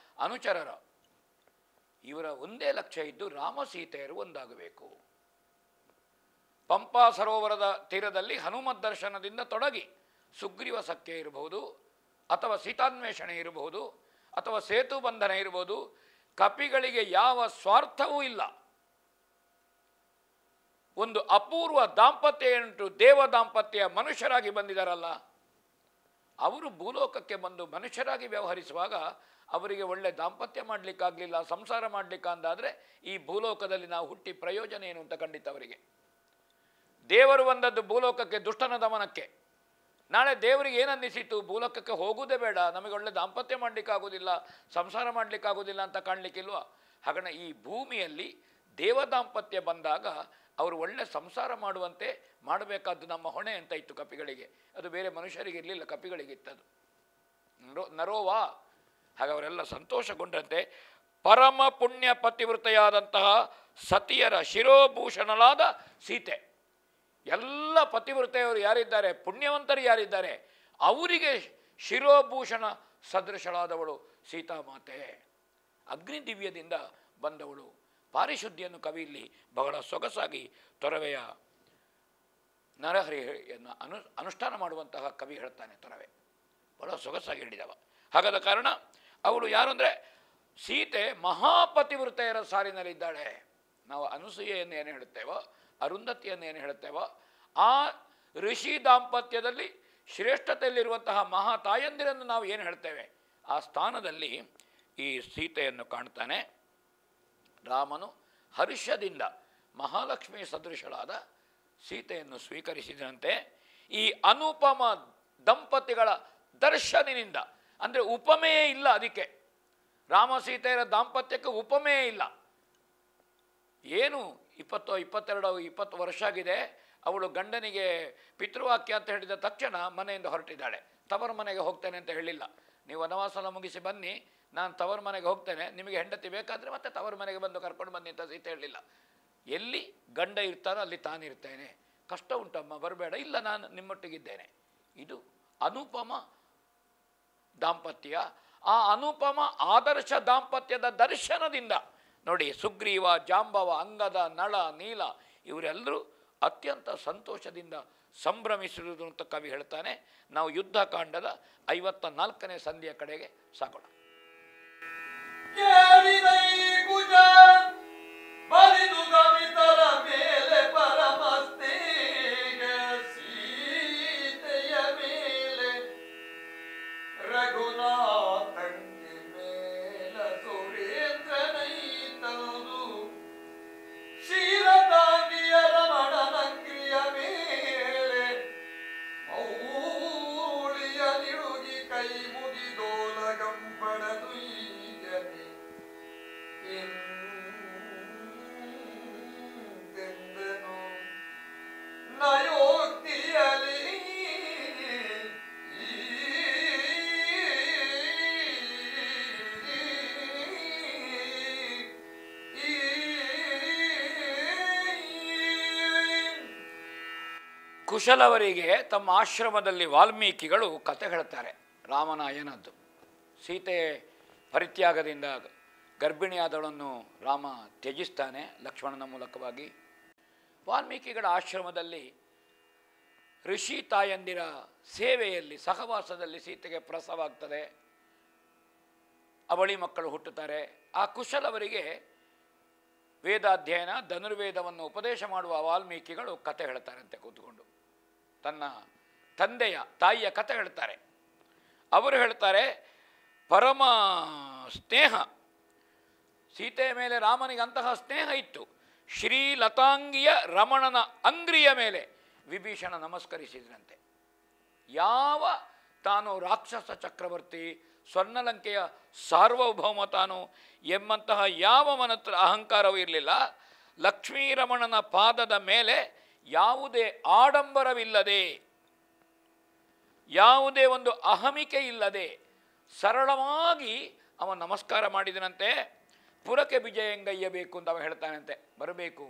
ಅನುಚರರ, ಇವರ ಒಂದೇ ಲಕ್ಷ್ಯ ಇದ್ದು ರಾಮ ಸೀತೆಯರು ಒಂದಾಗಬೇಕು. ಪಂಪಾ ಸರೋವರದ ತೀರದಲ್ಲಿ ಹನುಮತ್ ದರ್ಶನದಿಂದ ತೊಡಗಿ ಸುಗ್ರೀವ ಸಖ್ಯ ಇರಬಹುದು, ಅಥವಾ ಸೀತಾನ್ವೇಷಣೆ ಇರಬಹುದು, ಅಥವಾ ಸೇತು ಬಂಧನ ಇರಬಹುದು. ಕಪಿಗಳಿಗೆ ಯಾವ ಸ್ವಾರ್ಥವೂ ಇಲ್ಲ. ಒಂದು ಅಪೂರ್ವ ದಾಂಪತ್ಯ ಉಂಟು, ದೇವ ದಾಂಪತ್ಯ. ಮನುಷ್ಯರಾಗಿ ಬಂದಿದ್ದಾರಲ್ಲ, ಅವರು ಭೂಲೋಕಕ್ಕೆ ಬಂದು ಮನುಷ್ಯರಾಗಿ ವ್ಯವಹರಿಸುವಾಗ ಅವರಿಗೆ ಒಳ್ಳೆ ದಾಂಪತ್ಯ ಮಾಡಲಿಕ್ಕಾಗಲಿಲ್ಲ, ಸಂಸಾರ ಮಾಡಲಿಕ್ಕೆ ಅಂದಾದರೆ ಈ ಭೂಲೋಕದಲ್ಲಿ ನಾವು ಹುಟ್ಟಿ ಪ್ರಯೋಜನ ಏನು ಅಂತ ಖಂಡಿತ ಅವರಿಗೆ. ದೇವರು ಬಂದದ್ದು ಭೂಲೋಕಕ್ಕೆ ದುಷ್ಟನ ದಮನಕ್ಕೆ. ನಾಳೆ ದೇವರಿಗೆ ಏನನ್ನಿಸಿತು, ಭೂಲೋಕಕ್ಕೆ ಹೋಗುವುದೇ ಬೇಡ, ನಮಗೆ ಒಳ್ಳೆ ದಾಂಪತ್ಯ ಮಾಡಲಿಕ್ಕಾಗೋದಿಲ್ಲ, ಸಂಸಾರ ಮಾಡಲಿಕ್ಕಾಗೋದಿಲ್ಲ ಅಂತ ಕಾಣಲಿಕ್ಕಿಲ್ವ? ಹಾಗಣ ಈ ಭೂಮಿಯಲ್ಲಿ ದೇವ ದಾಂಪತ್ಯ ಬಂದಾಗ ಅವರು ಒಳ್ಳೆ ಸಂಸಾರ ಮಾಡುವಂತೆ ಮಾಡಬೇಕಾದ್ದು ನಮ್ಮ ಹೊಣೆ ಅಂತ ಇತ್ತು ಕಪಿಗಳಿಗೆ. ಅದು ಬೇರೆ ಮನುಷ್ಯರಿಗೆ ಇರಲಿಲ್ಲ, ಕಪಿಗಳಿಗೆ ಇತ್ತದು. ನರೋವಾ. ಹಾಗೆ ಅವರೆಲ್ಲ ಸಂತೋಷಗೊಂಡಂತೆ ಪರಮ ಪುಣ್ಯ ಪತಿವೃತೆಯಾದಂತಹ ಸತಿಯರ ಶಿರೋಭೂಷಣಲಾದ ಸೀತೆ. ಎಲ್ಲ ಪತಿವೃತೆಯವರು ಯಾರಿದ್ದಾರೆ, ಪುಣ್ಯವಂತರು ಯಾರಿದ್ದಾರೆ, ಅವರಿಗೆ ಶಿರೋಭೂಷಣ ಸದೃಶಳಾದವಳು ಸೀತಾಮಾತೆ. ಅಗ್ನಿ ದಿವ್ಯದಿಂದ ಬಂದವಳು. ಪಾರಿಶುದ್ಧಿಯನ್ನು ಕವಿಯಲ್ಲಿ ಬಹಳ ಸೊಗಸಾಗಿ ತೊರವೆಯ ನರಹರಿಯನ್ನು ಅನುಷ್ಠಾನ ಮಾಡುವಂತಹ ಕವಿ ಹೇಳ್ತಾನೆ. ತೊರವೆ ಬಹಳ ಸೊಗಸಾಗಿ ಹೇಳಿದವ. ಹಾಗಾದ ಕಾರಣ ಅವಳು ಯಾರು ಅಂದರೆ ಸೀತೆ ಮಹಾಪತಿವೃತೆಯರ ಸಾಲಿನಲ್ಲಿದ್ದಾಳೆ. ನಾವು ಅನುಸೂಯೆಯನ್ನು ಏನು ಹೇಳುತ್ತೇವೋ, ಅರುಂಧತಿಯನ್ನು ಏನು ಹೇಳುತ್ತೇವೋ, ಆ ಋಷಿ ದಾಂಪತ್ಯದಲ್ಲಿ ಶ್ರೇಷ್ಠತೆಯಲ್ಲಿರುವಂತಹ ಮಹಾ ತಾಯಂದಿರನ್ನು ನಾವು ಏನು ಹೇಳ್ತೇವೆ, ಆ ಸ್ಥಾನದಲ್ಲಿ ಈ ಸೀತೆಯನ್ನು ಕಾಣ್ತಾನೆ. ರಾಮನು ಹರ್ಷದಿಂದ ಮಹಾಲಕ್ಷ್ಮಿ ಸದೃಶಳಾದ ಸೀತೆಯನ್ನು ಸ್ವೀಕರಿಸಿದಂತೆ ಈ ಅನುಪಮ ದಂಪತಿಗಳ ದರ್ಶನಿನಿಂದ, ಅಂದರೆ ಉಪಮೆಯೇ ಇಲ್ಲ, ಅದಕ್ಕೆ ರಾಮ ಸೀತೆಯರ ದಾಂಪತ್ಯಕ್ಕೆ ಉಪಮೆಯೇ ಇಲ್ಲ. ಏನು 20 ವರ್ಷ ಆಗಿದೆ. ಅವಳು ಗಂಡನಿಗೆ ಪಿತೃವಾಕ್ಯ ಅಂತ ಹೇಳಿದ ತಕ್ಷಣ ಮನೆಯಿಂದ ಹೊರಟಿದ್ದಾಳೆ. ತವರು ಮನೆಗೆ ಹೋಗ್ತೇನೆ ಅಂತ ಹೇಳಿಲ್ಲ. ನೀವು ವನವಾಸ ಮುಗಿಸಿ ಬನ್ನಿ, ನಾನು ತವರು ಮನೆಗೆ ಹೋಗ್ತೇನೆ, ನಿಮಗೆ ಹೆಂಡತಿ ಬೇಕಾದರೆ ಮತ್ತೆ ತವರು ಮನೆಗೆ ಬಂದು ಕರ್ಕೊಂಡು ಬನ್ನಿ ಅಂತ ಸೀತೆ ಹೇಳಲಿಲ್ಲ. ಎಲ್ಲಿ ಗಂಡ ಇರ್ತಾರೋ ಅಲ್ಲಿ ತಾನಿರ್ತೇನೆ, ಕಷ್ಟ ಉಂಟಮ್ಮ ಬರಬೇಡ, ಇಲ್ಲ ನಾನು ನಿಮ್ಮೊಟ್ಟಿಗಿದ್ದೇನೆ. ಇದು ಅನುಪಮ ದಾಂಪತ್ಯ. ಆ ಅನುಪಮ ಆದರ್ಶ ದಾಂಪತ್ಯದ ದರ್ಶನದಿಂದ ನೋಡಿ, ಸುಗ್ರೀವ, ಜಾಂಬವ, ಅಂಗದ, ನಳ, ನೀಲ ಇವರೆಲ್ಲರೂ ಅತ್ಯಂತ ಸಂತೋಷದಿಂದ ಸಂಭ್ರಮಿಸಿರುವುದು ಅಂತ ಕವಿ ಹೇಳ್ತಾನೆ. ನಾವು ಯುದ್ಧಕಾಂಡದ 54ನೇ ಸಂಧಿಯ ಕಡೆಗೆ ಸಾಗೋಣ. ಬಲಿದು ಗಮಿತರ ಮೇಲೆ ಪರಮಸ್ತೇಗೆ ಸೀತೆಯ ಮೇಲೆ ರಘುನಾಥಂಗೆ ಮೇಲ ಸುರೇಂದ್ರನೈತದು ಕ್ಷೀರದಾಗಿಯ ರಮಣನಂಗ್ರಿಯ ಮೇಲೆ ಮೌಳಿಯ ನಿಡುಗಿ ಕೈ ಮುಗಿದೋಲಗಂಪಡದು ಈಗನೆ ನಯೋಕ್ತಿಯಲಿ ಕುಶಲವರಿಗೆ ತಮ್ಮ ಆಶ್ರಮದಲ್ಲಿ ವಾಲ್ಮೀಕಿಗಳು ಕತೆ ಹೇಳ್ತಾರೆ ರಾಮನಾಯನದ್ದು. ಸೀತೆ ಪರಿತ್ಯಾಗದಿಂದ ಗರ್ಭಿಣಿಯಾದವಳನ್ನು ರಾಮ ತ್ಯಜಿಸ್ತಾನೆ ಲಕ್ಷ್ಮಣನ ಮೂಲಕವಾಗಿ. ವಾಲ್ಮೀಕಿಗಳ ಆಶ್ರಮದಲ್ಲಿ ಋಷಿ ತಾಯಂದಿರ ಸೇವೆಯಲ್ಲಿ ಸಹವಾಸದಲ್ಲಿ ಸೀತೆಗೆ ಪ್ರಸವ ಆಗ್ತದೆ, ಅವಳಿ ಮಕ್ಕಳು ಹುಟ್ಟುತ್ತಾರೆ. ಆ ಕುಶಲವರಿಗೆ ವೇದಾಧ್ಯಯನ ಧನುರ್ವೇದವನ್ನು ಉಪದೇಶ ಮಾಡುವ ವಾಲ್ಮೀಕಿಗಳು ಕತೆ ಹೇಳ್ತಾರಂತೆ ಕೂತ್ಕೊಂಡು. ತನ್ನ ತಂದೆಯ ತಾಯಿಯ ಕತೆ ಹೇಳ್ತಾರೆ. ಅವರು ಹೇಳ್ತಾರೆ, ಪರಮ ಸ್ನೇಹ, ಸೀತೆಯ ಮೇಲೆ ರಾಮನಿಗೆ ಅಂತಹ ಸ್ನೇಹ ಇತ್ತು. ಶ್ರೀಲತಾಂಗಿಯ ರಮಣನ ಅಂಗ್ರಿಯ ಮೇಲೆ ವಿಭೀಷಣ ನಮಸ್ಕರಿಸಿದಂತೆ. ಯಾವ ತಾನು ರಾಕ್ಷಸ ಚಕ್ರವರ್ತಿ, ಸ್ವರ್ಣಲಂಕೆಯ ಸಾರ್ವಭೌಮ ತಾನು ಎಂಬಂತಹ ಯಾವ ಮನತ್ರ ಅಹಂಕಾರವೂ ಇರಲಿಲ್ಲ. ಲಕ್ಷ್ಮೀರಮಣನ ಪಾದದ ಮೇಲೆ ಯಾವುದೇ ಆಡಂಬರವಿಲ್ಲದೆ, ಯಾವುದೇ ಒಂದು ಅಹಮಿಕೆ ಇಲ್ಲದೆ ಸರಳವಾಗಿ ಅವ ನಮಸ್ಕಾರ ಮಾಡಿದನಂತೆ. ಪುರಕ್ಕೆ ವಿಜಯಂಗಯ್ಯಬೇಕು ಅಂತ ಅವ ಹೇಳ್ತಾನಂತೆ. ಬರಬೇಕು,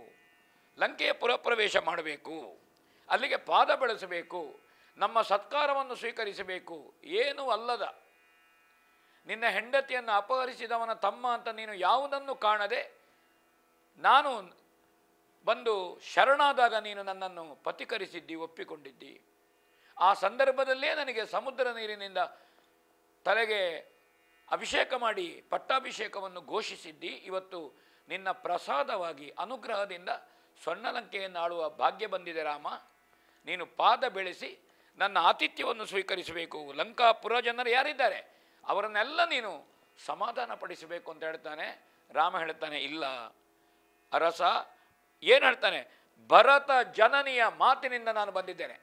ಲಂಕೆಯ ಪುರಪ್ರವೇಶ ಮಾಡಬೇಕು, ಅಲ್ಲಿಗೆ ಪಾದ ಬೆಳೆಸಬೇಕು, ನಮ್ಮ ಸತ್ಕಾರವನ್ನು ಸ್ವೀಕರಿಸಬೇಕು. ಏನೂ ಅಲ್ಲದ ನಿನ್ನ ಹೆಂಡತಿಯನ್ನು ಅಪಹರಿಸಿದವನ ತಮ್ಮ ಅಂತ ನೀನು ಯಾವುದನ್ನು ಕಾಣದೆ ನಾನು ಬಂದು ಶರಣಾದಾಗ ನೀನು ನನ್ನನ್ನು ಪತಿಕರಿಸಿದ್ದಿ, ಒಪ್ಪಿಕೊಂಡಿದ್ದಿ. ಆ ಸಂದರ್ಭದಲ್ಲೇ ನನಗೆ ಸಮುದ್ರ ನೀರಿನಿಂದ ತಲೆಗೆ ಅಭಿಷೇಕ ಮಾಡಿ ಪಟ್ಟಾಭಿಷೇಕವನ್ನು ಘೋಷಿಸಿದ್ದಿ. ಇವತ್ತು ನಿನ್ನ ಪ್ರಸಾದವಾಗಿ ಅನುಗ್ರಹದಿಂದ ಸ್ವರ್ಣಲಂಕೆಯನ್ನು ಆಳುವ ಭಾಗ್ಯ ಬಂದಿದೆ ರಾಮ. ನೀನು ಪಾದ ಬೆಳೆಸಿ ನನ್ನ ಆತಿಥ್ಯವನ್ನು ಸ್ವೀಕರಿಸಬೇಕು. ಲಂಕಾಪುರ ಜನರು ಯಾರಿದ್ದಾರೆ ಅವರನ್ನೆಲ್ಲ ನೀನು ಸಮಾಧಾನ ಪಡಿಸಬೇಕು ಅಂತ ಹೇಳ್ತಾನೆ. ರಾಮ ಹೇಳ್ತಾನೆ, ಇಲ್ಲ ಅರಸ. ಏನು ಹೇಳ್ತಾನೆ? ಭರತ ಜನನಿಯ ಮಾತಿನಿಂದ ನಾನು ಬಂದಿದ್ದೇನೆ,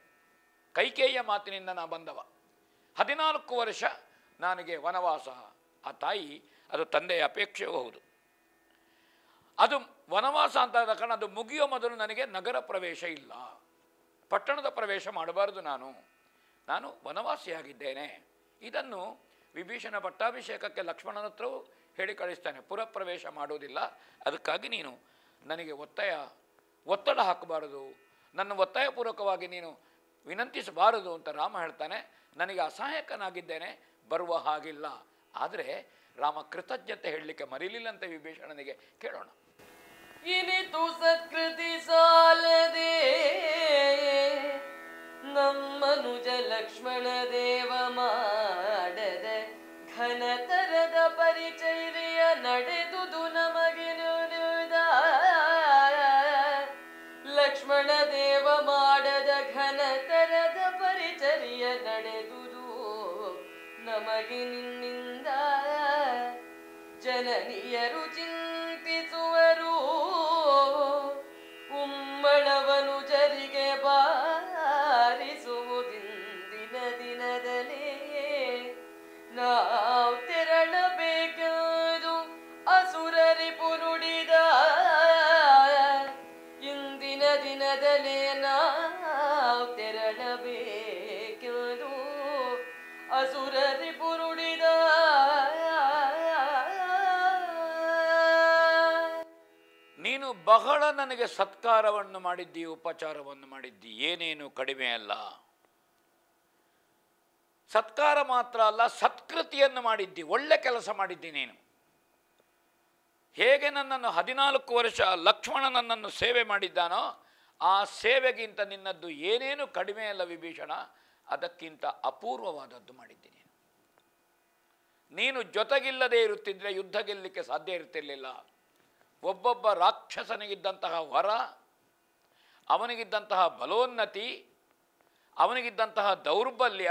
ಕೈಕೇಯಿಯ ಮಾತಿನಿಂದ ನಾನು ಬಂದವ. 14 ವರ್ಷ ನನಗೆ ವನವಾಸ. ಆ ತಾಯಿ ಅದು ತಂದೆಯ ಅಪೇಕ್ಷೆಯೂ ಹೌದು. ಅದು ವನವಾಸ ಅಂತ ಆದ ಕಾರಣ ಅದು ಮುಗಿಯೋ ಮೊದಲು ನನಗೆ ನಗರ ಪ್ರವೇಶ ಇಲ್ಲ, ಪಟ್ಟಣದ ಪ್ರವೇಶ ಮಾಡಬಾರದು. ನಾನು ವನವಾಸಿಯಾಗಿದ್ದೇನೆ. ಇದನ್ನು ವಿಭೀಷಣ ಪಟ್ಟಾಭಿಷೇಕಕ್ಕೆ ಲಕ್ಷ್ಮಣನ ಹತ್ರವೂ ಹೇಳಿ ಕಳಿಸ್ತಾನೆ, ಪುರಪ್ರವೇಶ ಮಾಡುವುದಿಲ್ಲ. ಅದಕ್ಕಾಗಿ ನೀನು ನನಗೆ ಒತ್ತಡ ಹಾಕಬಾರದು, ನನ್ನ ಒತ್ತಾಯಪೂರ್ವಕವಾಗಿ ನೀನು ವಿನಂತಿಸಬಾರದು ಅಂತ ರಾಮ ಹೇಳ್ತಾನೆ. ನನಗೆ ಅಸಹಾಯಕನಾಗಿದ್ದೇನೆ, ಬರುವ ಹಾಗಿಲ್ಲ. ಆದರೆ ರಾಮ ಕೃತಜ್ಞತೆ ಹೇಳಲಿಕ್ಕೆ ಮರಿಲಿಲ್ಲಂತೆ ವಿಭೀಷಣನಿಗೆ. ಕೇಳೋಣ. ಇನಿತು ಸತ್ಕೃತಿ ಸಾಲದೆ ನಮ್ಮನುಜ ಲಕ್ಷ್ಮಣ ದೇವ ಮಾಡದ ಘನತರದ ಪರಿಚರ್ಯ ನಡೆದುದು ನಮಗೆ ನುಡಿದ. ಲಕ್ಷ್ಮಣ ದೇವ ಮಾಡದ ಘನತರದ ಪರಿಚರ್ಯ ನಡೆದುದು ನಮಗೆ ನಿನ್ನಿಂದ. ಜನನಿಯರು ಚಿಂತಿಸುವರು ಉಮ್ಮಳವನು ಜರಿಗೆ ಬಾರಿಸುವುದಿಂದಿನ ದಿನದಲೇ. ನಾವು ತೆರಳಬೇಕೆಂದು ಅಸುರರಿ ಪುರುಡಿದ ಇಂದಿನ ದಿನದಲೇ. ನಾವು ತೆರಳಬೇಕೆಂದು ಅಸುರರಿ ಪುರುಡಿದ. ನೀನು ಬಹಳ ನನಗೆ ಸತ್ಕಾರವನ್ನು ಮಾಡಿದ್ದಿ, ಉಪಚಾರವನ್ನು ಮಾಡಿದ್ದಿ, ಏನೇನು ಕಡಿಮೆ ಅಲ್ಲ. ಸತ್ಕಾರ ಮಾತ್ರ ಅಲ್ಲ, ಸತ್ಕೃತಿಯನ್ನು ಮಾಡಿದ್ದಿ, ಒಳ್ಳೆ ಕೆಲಸ ಮಾಡಿದ್ದಿ ನೀನು. ಹೇಗೆ ನನ್ನನ್ನು 14 ವರ್ಷ ಲಕ್ಷ್ಮಣ ನನ್ನನ್ನು ಸೇವೆ ಮಾಡಿದ್ದಾನೋ ಆ ಸೇವೆಗಿಂತ ನಿನ್ನದ್ದು ಏನೇನು ಕಡಿಮೆ ಅಲ್ಲ ವಿಭೀಷಣ, ಅದಕ್ಕಿಂತ ಅಪೂರ್ವವಾದದ್ದು ಮಾಡಿದ್ದೀನಿ. ನೀನು ಜೊತೆಗಿಲ್ಲದೆ ಇರುತ್ತಿದ್ದರೆ ಯುದ್ಧ ಗೆಲ್ಲಲಿಕ್ಕೆ ಸಾಧ್ಯ ಇರ್ತಿರಲಿಲ್ಲ. ಒಬ್ಬೊಬ್ಬ ರಾಕ್ಷಸನಿಗಿದ್ದಂತಹ ವರ, ಅವನಿಗಿದ್ದಂತಹ ಬಲೋನ್ನತಿ, ಅವನಿಗಿದ್ದಂತಹ ದೌರ್ಬಲ್ಯ,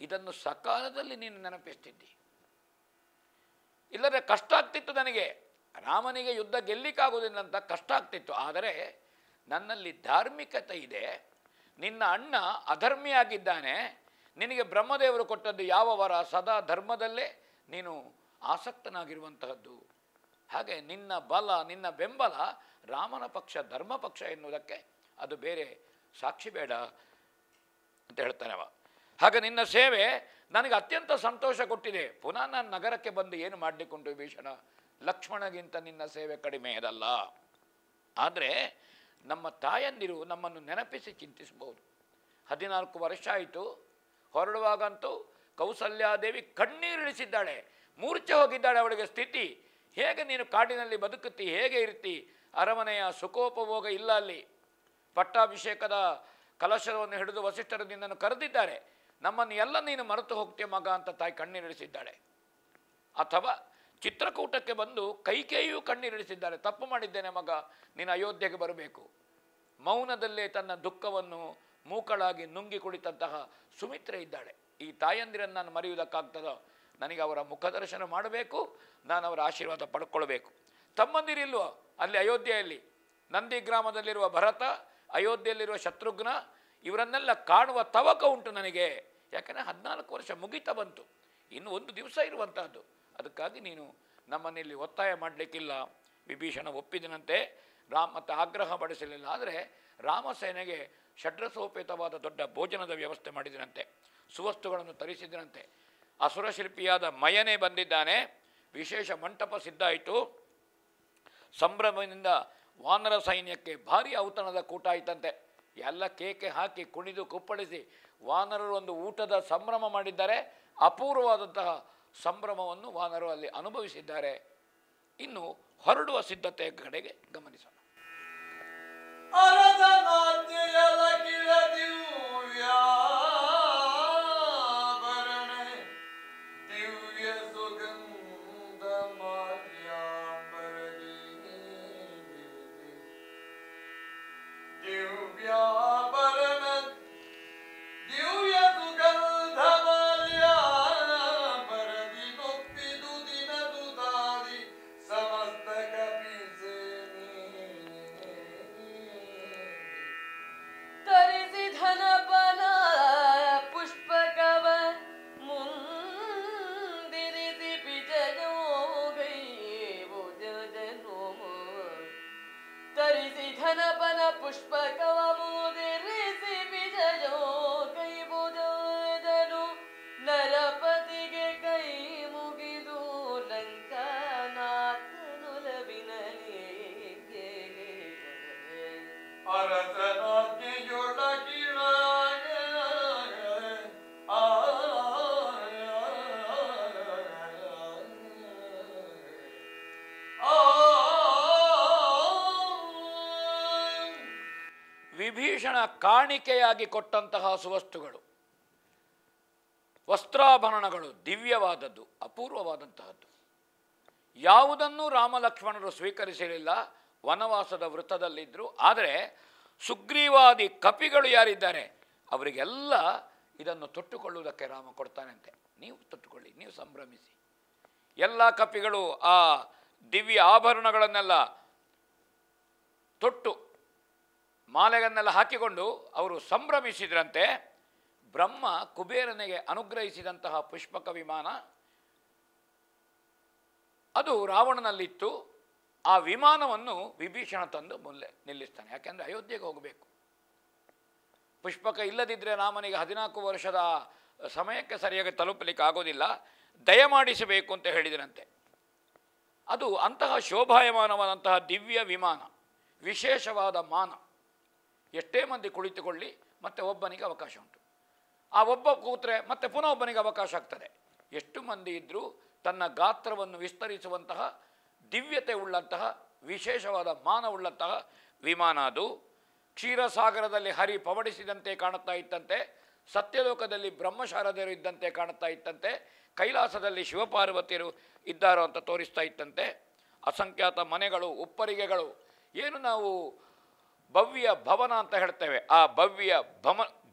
ಇದನ್ನು ಸಕಾಲದಲ್ಲಿ ನೀನು ನೆನಪಿಸ್ತಿದ್ದಿ. ಇಲ್ಲದೆ ಕಷ್ಟ ಆಗ್ತಿತ್ತು ನನಗೆ. ರಾಮನಿಗೆ ಯುದ್ಧ ಗೆಲ್ಲಿಕ್ಕಾಗೋದಿಲ್ಲ ಅಂತ ಕಷ್ಟ ಆಗ್ತಿತ್ತು. ಆದರೆ ನನ್ನಲ್ಲಿ ಧಾರ್ಮಿಕತೆ ಇದೆ. ನಿನ್ನ ಅಣ್ಣ ಅಧರ್ಮಿಯಾಗಿದ್ದಾನೆ. ನಿನಗೆ ಬ್ರಹ್ಮದೇವರು ಕೊಟ್ಟದ್ದು ಯಾವ ವರ? ಸದಾ ಧರ್ಮದಲ್ಲೇ ನೀನು ಆಸಕ್ತನಾಗಿರುವಂತಹದ್ದು. ಹಾಗೆ ನಿನ್ನ ಬಲ, ನಿನ್ನ ಬೆಂಬಲ ರಾಮನ ಪಕ್ಷ, ಧರ್ಮ ಪಕ್ಷ ಎನ್ನುವುದಕ್ಕೆ ಅದು ಬೇರೆ ಸಾಕ್ಷಿ ಬೇಡ ಅಂತ ಹೇಳ್ತಾನೆ ಅವ. ಹಾಗೆ ನಿನ್ನ ಸೇವೆ ನನಗೆ ಅತ್ಯಂತ ಸಂತೋಷ ಕೊಟ್ಟಿದೆ. ಪುನಃ ನಾನು ನಗರಕ್ಕೆ ಬಂದು ಏನು ಮಾಡಲಿಕ್ಕುಂಟು ವಿಭೀಷಣ? ಲಕ್ಷ್ಮಣಗಿಂತ ನಿನ್ನ ಸೇವೆ ಕಡಿಮೆ ಅದಲ್ಲ. ಆದರೆ ನಮ್ಮ ತಾಯಂದಿರು ನಮ್ಮನ್ನು ನೆನಪಿಸಿ ಚಿಂತಿಸಬಹುದು. 14 ವರ್ಷ ಆಯಿತು. ಹೊರಡುವಾಗಂತೂ ಕೌಸಲ್ಯಾದೇವಿ ಕಣ್ಣೀರಿಳಿಸಿದ್ದಾಳೆ, ಮೂರ್ಛೆ ಹೋಗಿದ್ದಾಳೆ. ಅವಳಿಗೆ ಸ್ಥಿತಿ ಹೇಗೆ? ನೀನು ಕಾಡಿನಲ್ಲಿ ಬದುಕುತ್ತಿ, ಹೇಗೆ ಇರ್ತಿ? ಅರಮನೆಯ ಸುಖೋಪಭೋಗ ಇಲ್ಲ ಅಲ್ಲಿ. ಪಟ್ಟಾಭಿಷೇಕದ ಕಲಶವನ್ನು ಹಿಡಿದು ವಸಿಷ್ಠರು ನಿನ್ನನ್ನು ಕರೆದಿದ್ದಾರೆ. ನಮ್ಮನ್ನು ಎಲ್ಲ ನೀನು ಮರೆತು ಹೋಗ್ತೀಯ ಮಗ ಅಂತ ತಾಯಿ ಕಣ್ಣೀರಿಳಿಸಿದ್ದಾಳೆ. ಅಥವಾ ಚಿತ್ರಕೂಟಕ್ಕೆ ಬಂದು ಕೈಕೇಯಿಯೂ ಕಣ್ಣೀರಿಳಿಸಿದ್ದಾರೆ. ತಪ್ಪು ಮಾಡಿದ್ದೇನೆ ಮಗ, ನೀನು ಅಯೋಧ್ಯೆಗೆ ಬರಬೇಕು. ಮೌನದಲ್ಲೇ ತನ್ನ ದುಃಖವನ್ನು ಮೂಕಳಾಗಿ ನುಂಗಿ ಕುಳಿತಂತಹ ಸುಮಿತ್ರೆ ಇದ್ದಾಳೆ. ಈ ತಾಯಂದಿರನ್ನು ನಾನು ಮರೆಯುವುದಕ್ಕಾಗ್ತದೋ? ನನಗೆ ಅವರ ಮುಖದರ್ಶನ ಮಾಡಬೇಕು, ನಾನು ಅವರ ಆಶೀರ್ವಾದ ಪಡ್ಕೊಳ್ಬೇಕು. ತಮ್ಮಂದಿರಿಲ್ವೋ ಅಲ್ಲಿ ಅಯೋಧ್ಯೆಯಲ್ಲಿ? ನಂದಿ ಗ್ರಾಮದಲ್ಲಿರುವ ಭರತ, ಅಯೋಧ್ಯೆಯಲ್ಲಿರುವ ಶತ್ರುಘ್ನ, ಇವರನ್ನೆಲ್ಲ ಕಾಣುವ ತವಕ ಉಂಟು ನನಗೆ. ಯಾಕಂದರೆ 14 ವರ್ಷ ಮುಗಿತಾ ಬಂತು, ಇನ್ನು 1 ದಿವಸ ಇರುವಂತಹದ್ದು. ಅದಕ್ಕಾಗಿ ನೀನು ನಮ್ಮನ್ನಿಲ್ಲಿ ಒತ್ತಾಯ ಮಾಡಲಿಕ್ಕಿಲ್ಲ. ವಿಭೀಷಣ ಒಪ್ಪಿದನಂತೆ. ಮತ್ತು ಆಗ್ರಹ ಪಡಿಸಲಿಲ್ಲ. ಆದರೆ ರಾಮಸೇನೆಗೆ ಷಡ್ರಸೋಪೇತವಾದ ದೊಡ್ಡ ಭೋಜನದ ವ್ಯವಸ್ಥೆ ಮಾಡಿದನಂತೆ, ಸುವಸ್ತುಗಳನ್ನು ತರಿಸಿದನಂತೆ. ಅಸುರ ಶಿಲ್ಪಿಯಾದ ಮಯನೇ ಬಂದಿದ್ದಾನೆ. ವಿಶೇಷ ಮಂಟಪ ಸಿದ್ಧ ಆಯಿತು. ಸಂಭ್ರಮದಿಂದ ವಾನರ ಸೈನ್ಯಕ್ಕೆ ಭಾರಿ ಔತಣದ ಕೂಟ ಆಯಿತಂತೆ. ಎಲ್ಲ ಕೇಕೆ ಹಾಕಿ ಕುಣಿದು ಕುಪ್ಪಳಿಸಿ ವಾನರರು ಒಂದು ಊಟದ ಸಂಭ್ರಮ ಮಾಡಿದ್ದಾರೆ. ಅಪೂರ್ವವಾದಂತಹ ಸಂಭ್ರಮವನ್ನು ವಾನರು ಅಲ್ಲಿ ಅನುಭವಿಸಿದ್ದಾರೆ. ಇನ್ನು ಹೊರಡುವ ಸಿದ್ಧತೆಯ ಕಡೆಗೆ ಗಮನಿಸೋಣ. ಅರಸನಾಜ್ಞೆಯಲ ಕಿಳದಿವ್ಯಾ ವಿಭೀಷಣ ಕಾಣಿಕೆಯಾಗಿ ಕೊಟ್ಟಂತಹ ಸುವಸ್ತುಗಳು, ವಸ್ತ್ರಾಭರಣಗಳು ದಿವ್ಯವಾದದ್ದು, ಅಪೂರ್ವವಾದಂತಹದ್ದು. ಯಾವುದನ್ನೂ ರಾಮ ಲಕ್ಷ್ಮಣರು ಸ್ವೀಕರಿಸಲಿಲ್ಲ, ವನವಾಸದ ವೃತ್ತದಲ್ಲಿದ್ದರು. ಆದರೆ ಸುಗ್ರೀವಾದಿ ಕಪಿಗಳು ಯಾರಿದ್ದಾರೆ ಅವರಿಗೆಲ್ಲ ಇದನ್ನು ತೊಟ್ಟುಕೊಳ್ಳುವುದಕ್ಕೆ ರಾಮ ಕೊಡ್ತಾನಂತೆ. ನೀವು ತೊಟ್ಟುಕೊಳ್ಳಿ, ನೀವು ಸಂಭ್ರಮಿಸಿ. ಎಲ್ಲ ಕಪಿಗಳು ಆ ದಿವ್ಯ ಆಭರಣಗಳನ್ನೆಲ್ಲ ತೊಟ್ಟು ಮಾಲೆಗಳನ್ನೆಲ್ಲ ಹಾಕಿಕೊಂಡು ಅವರು ಸಂಭ್ರಮಿಸಿದ್ರಂತೆ. ಬ್ರಹ್ಮ ಕುಬೇರನಿಗೆ ಅನುಗ್ರಹಿಸಿದಂತಹ ಪುಷ್ಪಕ ವಿಮಾನ ಅದು ರಾವಣನಲ್ಲಿತ್ತು. ಆ ವಿಮಾನವನ್ನು ವಿಭೀಷಣ ತಂದು ಮುಂದೆ ನಿಲ್ಲಿಸ್ತಾನೆ. ಯಾಕೆಂದರೆ ಅಯೋಧ್ಯೆಗೆ ಹೋಗಬೇಕು. ಪುಷ್ಪಕ ಇಲ್ಲದಿದ್ದರೆ ರಾಮನಿಗೆ 14 ವರ್ಷದ ಸಮಯಕ್ಕೆ ಸರಿಯಾಗಿ ತಲುಪಲಿಕ್ಕೆ ಆಗೋದಿಲ್ಲ, ದಯಮಾಡಿಸಬೇಕು ಅಂತ ಹೇಳಿದರಂತೆ. ಅದು ಅಂತಹ ಶೋಭಾಯಮಾನವಾದಂತಹ ದಿವ್ಯ ವಿಮಾನ, ವಿಶೇಷವಾದ ಮಾನ. ಎಷ್ಟೇ ಮಂದಿ ಕುಳಿತುಕೊಳ್ಳಿ ಮತ್ತೆ ಒಬ್ಬನಿಗೆ ಅವಕಾಶ ಉಂಟು. ಆ ಒಬ್ಬ ಕೂತ್ರೆ ಮತ್ತೆ ಪುನಃ ಒಬ್ಬನಿಗೆ ಅವಕಾಶ ಆಗ್ತದೆ. ಎಷ್ಟು ಮಂದಿ ಇದ್ದರೂ ತನ್ನ ಗಾತ್ರವನ್ನು ವಿಸ್ತರಿಸುವಂತಹ ದಿವ್ಯತೆ ಉಳ್ಳಂತಹ ವಿಶೇಷವಾದ ಮಾನ ಉಳ್ಳಂತಹ ವಿಮಾನ ಅದು. ಕ್ಷೀರಸಾಗರದಲ್ಲಿ ಹರಿ ಪವಡಿಸಿದಂತೆ ಕಾಣುತ್ತಾ ಇತ್ತಂತೆ, ಸತ್ಯಲೋಕದಲ್ಲಿ ಬ್ರಹ್ಮಶಾರದರು ಇದ್ದಂತೆ ಕಾಣುತ್ತಾ ಇತ್ತಂತೆ, ಕೈಲಾಸದಲ್ಲಿ ಶಿವಪಾರ್ವತಿಯರು ಇದ್ದಾರೋ ಅಂತ ತೋರಿಸ್ತಾ ಇತ್ತಂತೆ. ಅಸಂಖ್ಯಾತ ಮನೆಗಳು, ಉಪ್ಪರಿಗೆಗಳು, ಏನು ನಾವು ಭವ್ಯ ಭವನ ಅಂತ ಹೇಳ್ತೇವೆ, ಆ ಭವ್ಯ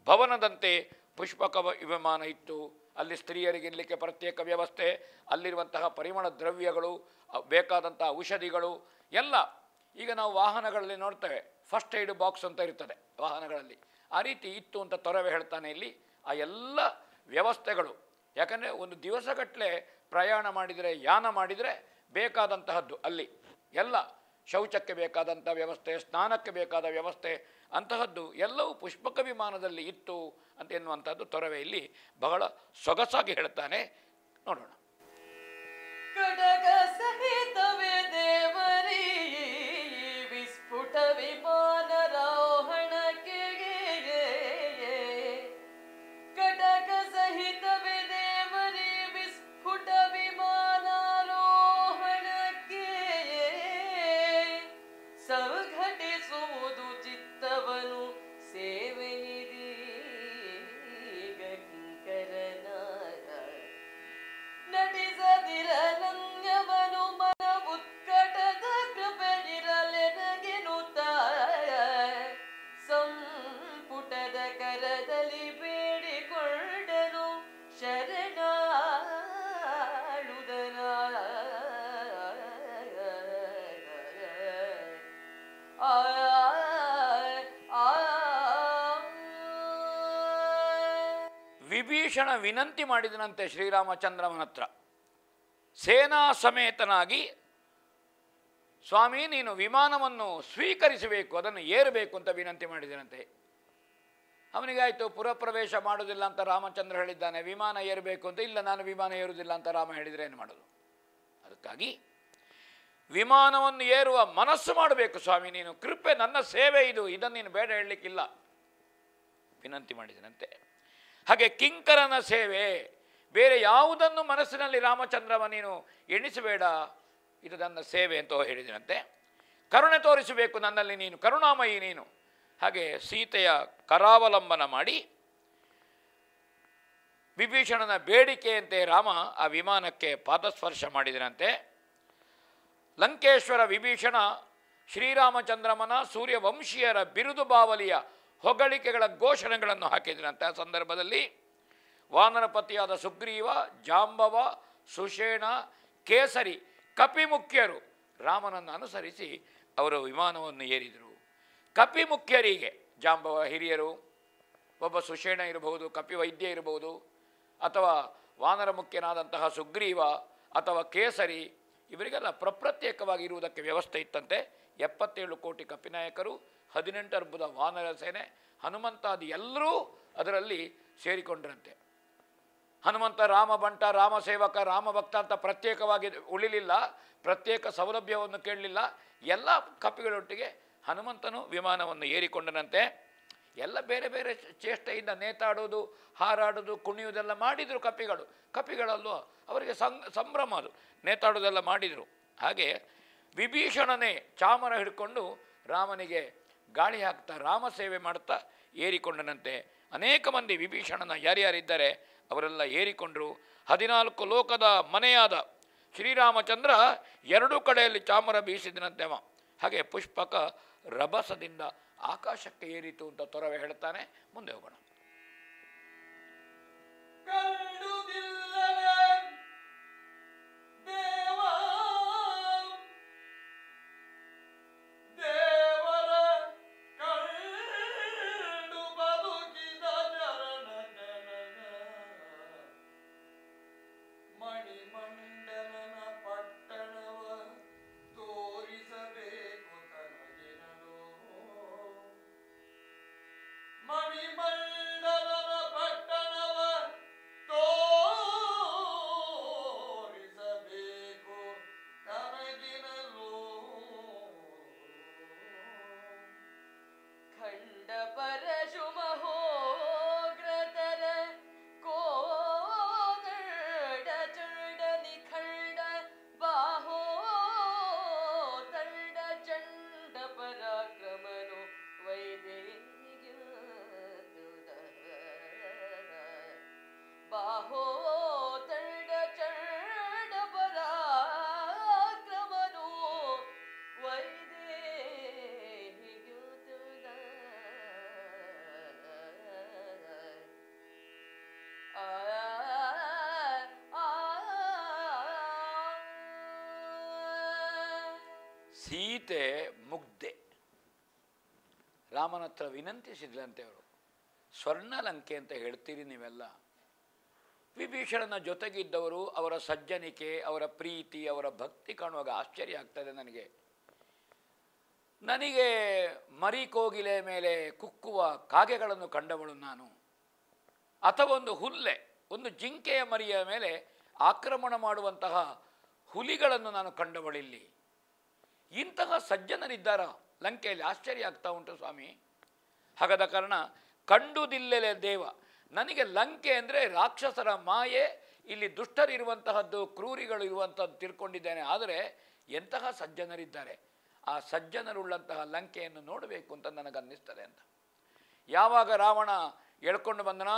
ಭವನದಂತೆ ಪುಷ್ಪಕ ವಿಮಾನ ಇತ್ತು. ಅಲ್ಲಿ ಸ್ತ್ರೀಯರಿಗೆ ಇರಲಿಕ್ಕೆ ಪ್ರತ್ಯೇಕ ವ್ಯವಸ್ಥೆ, ಅಲ್ಲಿರುವಂತಹ ಪರಿಮಳ ದ್ರವ್ಯಗಳು, ಬೇಕಾದಂತಹ ಔಷಧಿಗಳು ಎಲ್ಲ. ಈಗ ನಾವು ವಾಹನಗಳಲ್ಲಿ ನೋಡ್ತೇವೆ, ಫಸ್ಟ್ ಏಡ್ ಬಾಕ್ಸ್ ಅಂತ ಇರ್ತದೆ ವಾಹನಗಳಲ್ಲಿ, ಆ ರೀತಿ ಇತ್ತು ಅಂತ ತೊರವೆ ಹೇಳ್ತಾನೆ ಇಲ್ಲಿ. ಆ ಎಲ್ಲ ವ್ಯವಸ್ಥೆಗಳು, ಯಾಕಂದರೆ ಒಂದು ದಿವಸಗಟ್ಟಲೆ ಪ್ರಯಾಣ ಮಾಡಿದರೆ, ಯಾನ ಮಾಡಿದರೆ ಬೇಕಾದಂತಹದ್ದು ಅಲ್ಲಿ ಎಲ್ಲ. ಶೌಚಕ್ಕೆ ಬೇಕಾದಂಥ ವ್ಯವಸ್ಥೆ, ಸ್ನಾನಕ್ಕೆ ಬೇಕಾದ ವ್ಯವಸ್ಥೆ, ಅಂತಹದ್ದು ಎಲ್ಲವೂ ಪುಷ್ಪಕ ವಿಮಾನದಲ್ಲಿ ಇತ್ತು ಅಂತ ಎನ್ನುವಂಥದ್ದು ತೊರವೆ ಇಲ್ಲಿ ಬಹಳ ಸೊಗಸಾಗಿ ಹೇಳ್ತಾನೆ. ನೋಡೋಣ. ಕಡಗ ಸಹಿತವೇ ದೇವರೀ ವಿಸ್ಫುಟ ವಿಮಾನರೋಹಣಕ್ಕೆ, ಕಡಗ ಸಹಿತವೇ ದೇವರೀ ವಿಸ್ಫುಟ ವಿಮಾನಾರೋಹಣಕ್ಕೆ, ಸಂಘಟಿಸುವುದು ಚಿತ್ತವನು ಸೇವೆಯಿದೀಗ ಕಿಂಕರನ, ನಟಿಸದಿರಲನ್ಯವನು ಮನ ಉತ್ಕಟದ ಕೃಪೆಯಿರಲೆನಗೆನುತ, ಸಂಪುಟದ ಕರದಲ್ಲಿ ಬೇಡಿಕೊಂಡನು ಶರಣಾಳುದನ. ವಿಭೀಷಣ ವಿನಂತಿ ಮಾಡಿದನಂತೆ ಶ್ರೀರಾಮಚಂದ್ರನ ಹತ್ರ, ಸೇನಾ ಸಮೇತನಾಗಿ ಸ್ವಾಮಿ ನೀನು ವಿಮಾನವನ್ನು ಸ್ವೀಕರಿಸಬೇಕು, ಅದನ್ನು ಏರಬೇಕು ಅಂತ ವಿನಂತಿ ಮಾಡಿದನಂತೆ. ಅವನಿಗಾಯಿತು, ಪುರಪ್ರವೇಶ ಮಾಡೋದಿಲ್ಲ ಅಂತ ರಾಮಚಂದ್ರ ಹೇಳಿದ್ದಾನೆ, ವಿಮಾನ ಏರಬೇಕು ಅಂತ. ಇಲ್ಲ, ನಾನು ವಿಮಾನ ಏರುವುದಿಲ್ಲ ಅಂತ ರಾಮ ಹೇಳಿದರೆ ಏನು ಮಾಡೋದು? ಅದಕ್ಕಾಗಿ ವಿಮಾನವನ್ನು ಏರುವ ಮನಸ್ಸು ಮಾಡಬೇಕು ಸ್ವಾಮಿ, ನೀನು ಕೃಪೆ, ನನ್ನ ಸೇವೆ ಇದು, ಇದನ್ನು ನೀನು ಬೇಡ ಹೇಳಲಿಕ್ಕಿಲ್ಲ ವಿನಂತಿ ಮಾಡಿದನಂತೆ. ಹಾಗೆ ಕಿಂಕರನ ಸೇವೆ, ಬೇರೆ ಯಾವುದನ್ನು ಮನಸ್ಸಿನಲ್ಲಿ ರಾಮಚಂದ್ರವ ನೀನು ಎಣಿಸಬೇಡ, ಇದು ನನ್ನ ಸೇವೆ ಅಂತ ಹೇಳಿದನಂತೆ. ಕರುಣೆ ತೋರಿಸಬೇಕು ನನ್ನಲ್ಲಿ ನೀನು, ಕರುಣಾಮಯಿ ನೀನು. ಹಾಗೆ ಸೀತೆಯ ಕರಾವಲಂಬನ ಮಾಡಿ ವಿಭೀಷಣನ ಬೇಡಿಕೆಯಂತೆ ರಾಮ ಆ ವಿಮಾನಕ್ಕೆ ಪಾದಸ್ಪರ್ಶ ಮಾಡಿದನಂತೆ. ಲಂಕೇಶ್ವರ ವಿಭೀಷಣ ಶ್ರೀರಾಮಚಂದ್ರಮನ ಸೂರ್ಯವಂಶೀಯರ ಬಿರುದು ಬಾವಲಿಯ ಹೊಗಳಿಕೆಗಳ ಘೋಷಣೆಗಳನ್ನು ಹಾಕಿದನಂತೆ. ಆ ಸಂದರ್ಭದಲ್ಲಿ ವಾನರಪತಿಯಾದ ಸುಗ್ರೀವ, ಜಾಂಬವ, ಸುಷೇಣ, ಕೇಸರಿ ಕಪಿಮುಖ್ಯರು ರಾಮನನ್ನು ಅನುಸರಿಸಿ ಅವರು ವಿಮಾನವನ್ನು ಏರಿದರು. ಕಪಿಮುಖ್ಯರಿಗೆ ಜಾಂಬವ ಹಿರಿಯರು, ಒಬ್ಬ ಸುಷೇಣ ಇರಬಹುದು, ಕಪಿ ವೈದ್ಯ ಇರಬಹುದು, ಅಥವಾ ವಾನರ ಮುಖ್ಯನಾದಂತಹ ಸುಗ್ರೀವ ಅಥವಾ ಕೇಸರಿ, ಇವರಿಗೆಲ್ಲ ಪ್ರತ್ಯೇಕವಾಗಿ ಇರುವುದಕ್ಕೆ ವ್ಯವಸ್ಥೆ ಇತ್ತಂತೆ. 77 ಕೋಟಿ ಕಪಿನಾಯಕರು, 18 ಅರ್ಬುದ ವಾನರ ಸೇನೆ, ಹನುಮಂತಾದಿ ಎಲ್ಲರೂ ಅದರಲ್ಲಿ ಸೇರಿಕೊಂಡ್ರಂತೆ. ಹನುಮಂತ ರಾಮ ಬಂಟ, ರಾಮ ಸೇವಕ, ರಾಮ ಭಕ್ತ ಅಂತ ಪ್ರತ್ಯೇಕವಾಗಿ ಉಳಿಲಿಲ್ಲ, ಪ್ರತ್ಯೇಕ ಸೌಲಭ್ಯವನ್ನು ಕೇಳಲಿಲ್ಲ. ಎಲ್ಲ ಕಪಿಗಳೊಟ್ಟಿಗೆ ಹನುಮಂತನು ವಿಮಾನವನ್ನು ಏರಿಕೊಂಡನಂತೆ. ಎಲ್ಲ ಬೇರೆ ಬೇರೆ ಚೇಷ್ಟೆಯಿಂದ ನೇತಾಡೋದು, ಹಾರಾಡೋದು, ಕುಣಿಯೋದೆಲ್ಲ ಮಾಡಿದರು ಕಪಿಗಳಲ್ಲೂ ಅವರಿಗೆ ಸಂಭ್ರಮ, ಅದು ನೇತಾಡೋದೆಲ್ಲ ಮಾಡಿದರು. ಹಾಗೆ ವಿಭೀಷಣನೇ ಚಾಮರ ಹಿಡ್ಕೊಂಡು ರಾಮನಿಗೆ ಗಾಳಿ ಹಾಕ್ತಾ ರಾಮ ಸೇವೆ ಮಾಡ್ತಾ ಏರಿಕೊಂಡನಂತೆ. ಅನೇಕ ಮಂದಿ ವಿಭೀಷಣನ ಯಾರ್ಯಾರಿದ್ದಾರೆ ಅವರೆಲ್ಲ ಏರಿಕೊಂಡರು. 14 ಲೋಕದ ಮನೆಯಾದ ಶ್ರೀರಾಮಚಂದ್ರ 2 ಕಡೆಯಲ್ಲಿ ಚಾಮರ ಬೀಸಿದನಂತೆ ಅವ. ಹಾಗೆ ಪುಷ್ಪಕ ರಭಸದಿಂದ ಆಕಾಶಕ್ಕೆ ಏರಿತು ಅಂತ ತೊರವೆ ಹೇಳ್ತಾನೆ. ಮುಂದೆ ಹೋಗೋಣ. ಸೀತೆ ಮುಗ್ಧೆ ರಾಮನ ಹತ್ರ ವಿನಂತಿಸಿದ್ರಂತೆ. ಅವರು ಸ್ವರ್ಣಲಂಕೆ ಅಂತ ಹೇಳ್ತೀರಿ ನೀವೆಲ್ಲ. ವಿಭೀಷಣನ ಜೊತೆಗಿದ್ದವರು, ಅವರ ಸಜ್ಜನಿಕೆ, ಅವರ ಪ್ರೀತಿ, ಅವರ ಭಕ್ತಿ ಕಾಣುವಾಗ ಆಶ್ಚರ್ಯ ಆಗ್ತದೆ ನನಗೆ ಮರಿಕೋಗಿಲೆ ಮೇಲೆ ಕುಕ್ಕುವ ಕಾಗೆಗಳನ್ನು ಕಂಡವಳು ನಾನು, ಅಥವಾ ಒಂದು ಹುಲ್ಲೆ, ಒಂದು ಜಿಂಕೆಯ ಮರಿಯ ಮೇಲೆ ಆಕ್ರಮಣ ಮಾಡುವಂತಹ ಹುಲಿಗಳನ್ನು ನಾನು ಕಂಡವಳಿಲ್ಲಿ. ಇಂತಹ ಸಜ್ಜನರಿದ್ದಾರ ಲಂಕೆಯಲ್ಲಿ? ಆಶ್ಚರ್ಯ ಆಗ್ತಾ ಉಂಟು ಸ್ವಾಮಿ. ಹಾಗಾದ ಕಾರಣ ಕಂಡುದಿಲ್ಲೆಲೆ ದೇವ. ನನಗೆ ಲಂಕೆ ಅಂದರೆ ರಾಕ್ಷಸರ ಮಾಯೆ, ಇಲ್ಲಿ ದುಷ್ಟರಿರುವಂತಹದ್ದು, ಕ್ರೂರಿಗಳು ಇರುವಂಥದ್ದು ತಿಳ್ಕೊಂಡಿದ್ದೇನೆ. ಆದರೆ ಎಂತಹ ಸಜ್ಜನರಿದ್ದಾರೆ, ಆ ಸಜ್ಜನರುಳ್ಳಂತಹ ಲಂಕೆಯನ್ನು ನೋಡಬೇಕು ಅಂತ ನನಗನ್ನಿಸ್ತದೆ ಅಂತ. ಯಾವಾಗ ರಾವಣ ಎಳ್ಕೊಂಡು ಬಂದನ,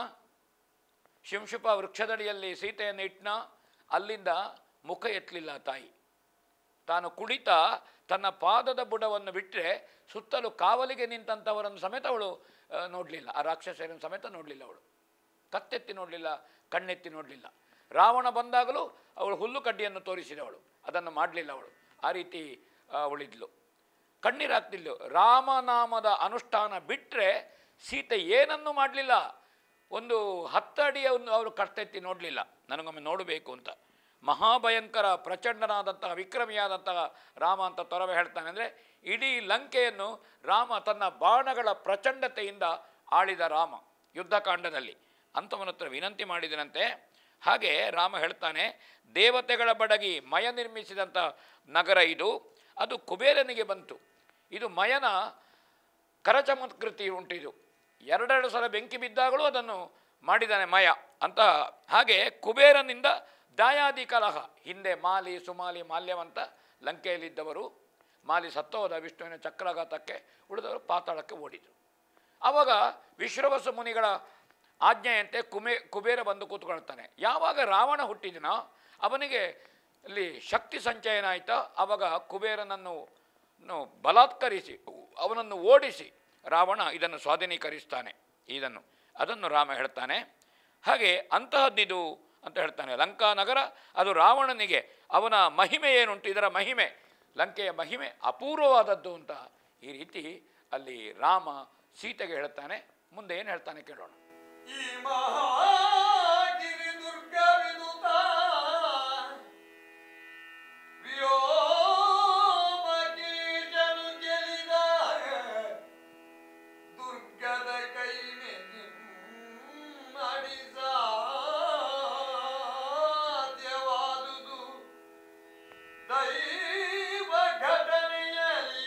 ಶಿಂಶುಪ ವೃಕ್ಷದಡಿಯಲ್ಲಿ ಸೀತೆಯನ್ನು ಇಟ್ಟನ, ಅಲ್ಲಿಂದ ಮುಖ ಎತ್ತಲಿಲ್ಲ ತಾಯಿ. ತಾನು ಕುಡಿತಾ ತನ್ನ ಪಾದದ ಬುಡವನ್ನು ಬಿಟ್ಟರೆ ಸುತ್ತಲೂ ಕಾವಲಿಗೆ ನಿಂತಂಥವರನ್ನು ಸಮೇತ ಅವಳು ನೋಡಲಿಲ್ಲ. ಆ ರಾಕ್ಷಸರನ್ನು ಸಮೇತ ನೋಡಲಿಲ್ಲ. ಅವಳು ಕತ್ತೆತ್ತಿ ನೋಡಲಿಲ್ಲ, ಕಣ್ಣೆತ್ತಿ ನೋಡಲಿಲ್ಲ. ರಾವಣ ಬಂದಾಗಲೂ ಅವಳು ಹುಲ್ಲು ಕಡ್ಡಿಯನ್ನು ತೋರಿಸಿದವಳು, ಅದನ್ನು ಮಾಡಲಿಲ್ಲ ಅವಳು. ಆ ರೀತಿ ಅವಳಿದ್ಲು, ಕಣ್ಣೀರಾಗ್ತಿದ್ಲು. ರಾಮನಾಮದ ಅನುಷ್ಠಾನ ಬಿಟ್ಟರೆ ಸೀತೆ ಏನನ್ನೂ ಮಾಡಲಿಲ್ಲ. ಒಂದು 10 ಅಡಿಯನ್ನು ಅವರು ಕತ್ತೆತ್ತಿ ನೋಡಲಿಲ್ಲ. ನನಗೊಮ್ಮೆ ನೋಡಬೇಕು ಅಂತ. ಮಹಾಭಯಂಕರ ಪ್ರಚಂಡನಾದಂತಹ ವಿಕ್ರಮಿಯಾದಂತಹ ರಾಮ ಅಂತ ತೊರವೆ ಹೇಳ್ತಾನೆ. ಅಂದರೆ ಇಡೀ ಲಂಕೆಯನ್ನು ರಾಮ ತನ್ನ ಬಾಣಗಳ ಪ್ರಚಂಡತೆಯಿಂದ ಆಳಿದ ರಾಮ ಯುದ್ಧಕಾಂಡದಲ್ಲಿ. ಅಂಥವನ ಹತ್ರ ವಿನಂತಿ ಮಾಡಿದನಂತೆ. ಹಾಗೆ ರಾಮ ಹೇಳ್ತಾನೆ, ದೇವತೆಗಳ ಬಡಗಿ ಮಯ ನಿರ್ಮಿಸಿದಂಥ ನಗರ ಇದು, ಅದು ಕುಬೇರನಿಗೆ ಬಂತು. ಇದು ಮಯನ ಕರಚಮತ್ಕೃತಿ ಉಂಟಿದು. 2 ಸಲ ಬೆಂಕಿ ಬಿದ್ದಾಗಲೂ ಅದನ್ನು ಮಾಡಿದ್ದಾನೆ ಮಯ ಅಂತ. ಹಾಗೆ ಕುಬೇರನಿಂದ ದಾಯಾದಿ ಕಲಹ. ಹಿಂದೆ ಮಾಲಿ, ಸುಮಾಲಿ, ಮಾಲ್ಯವಂತ ಲಂಕೆಯಲ್ಲಿದ್ದವರು. ಮಾಲಿ ಸತ್ತೋದ ವಿಷ್ಣುವಿನ ಚಕ್ರಾಘಾತಕ್ಕೆ, ಉಳಿದವರು ಪಾತಾಳಕ್ಕೆ ಓಡಿದರು. ಆವಾಗ ವಿಶ್ರವಸು ಮುನಿಗಳ ಆಜ್ಞೆಯಂತೆ ಕುಬೇರ ಬಂದು ಕೂತ್ಕೊಳ್ತಾನೆ. ಯಾವಾಗ ರಾವಣ ಹುಟ್ಟಿದನೋ ಅವನಿಗೆ ಅಲ್ಲಿ ಶಕ್ತಿ ಸಂಚಯನ ಆಯಿತಾ, ಆವಾಗ ಕುಬೇರನನ್ನು ಬಲಾತ್ಕರಿಸಿ ಅವನನ್ನು ಓಡಿಸಿ ರಾವಣ ಇದನ್ನು ಸ್ವಾಧೀನೀಕರಿಸ್ತಾನೆ. ಅದನ್ನು ರಾಮ ಹೇಳ್ತಾನೆ. ಹಾಗೆ ಅಂತಹದ್ದಿದು ಅಂತ ಹೇಳ್ತಾನೆ. ಲಂಕಾ ನಗರ ಅದು ರಾವಣನಿಗೆ ಅವನ ಮಹಿಮೆ ಏನುಂಟು, ಇದರ ಮಹಿಮೆ, ಲಂಕೆಯ ಮಹಿಮೆ ಅಪೂರ್ವವಾದದ್ದು ಅಂತ ಈ ರೀತಿ ಅಲ್ಲಿ ರಾಮ ಸೀತೆಗೆ ಹೇಳ್ತಾನೆ. ಮುಂದೆ ಏನು ಹೇಳ್ತಾನೆ ಕೇಳೋಣ. ಈ ಮಹಾಗಿರಿ ದುರ್ಗವಿದುತ ವ್ಯೋಮಕೀಟನು ಗೆಲಿದ ದುರ್ಗದ ಕೈ ಅಡಿಸಾಧ್ಯವಾದುದು ದೈವ ಘಟನೆಯಲ್ಲಿ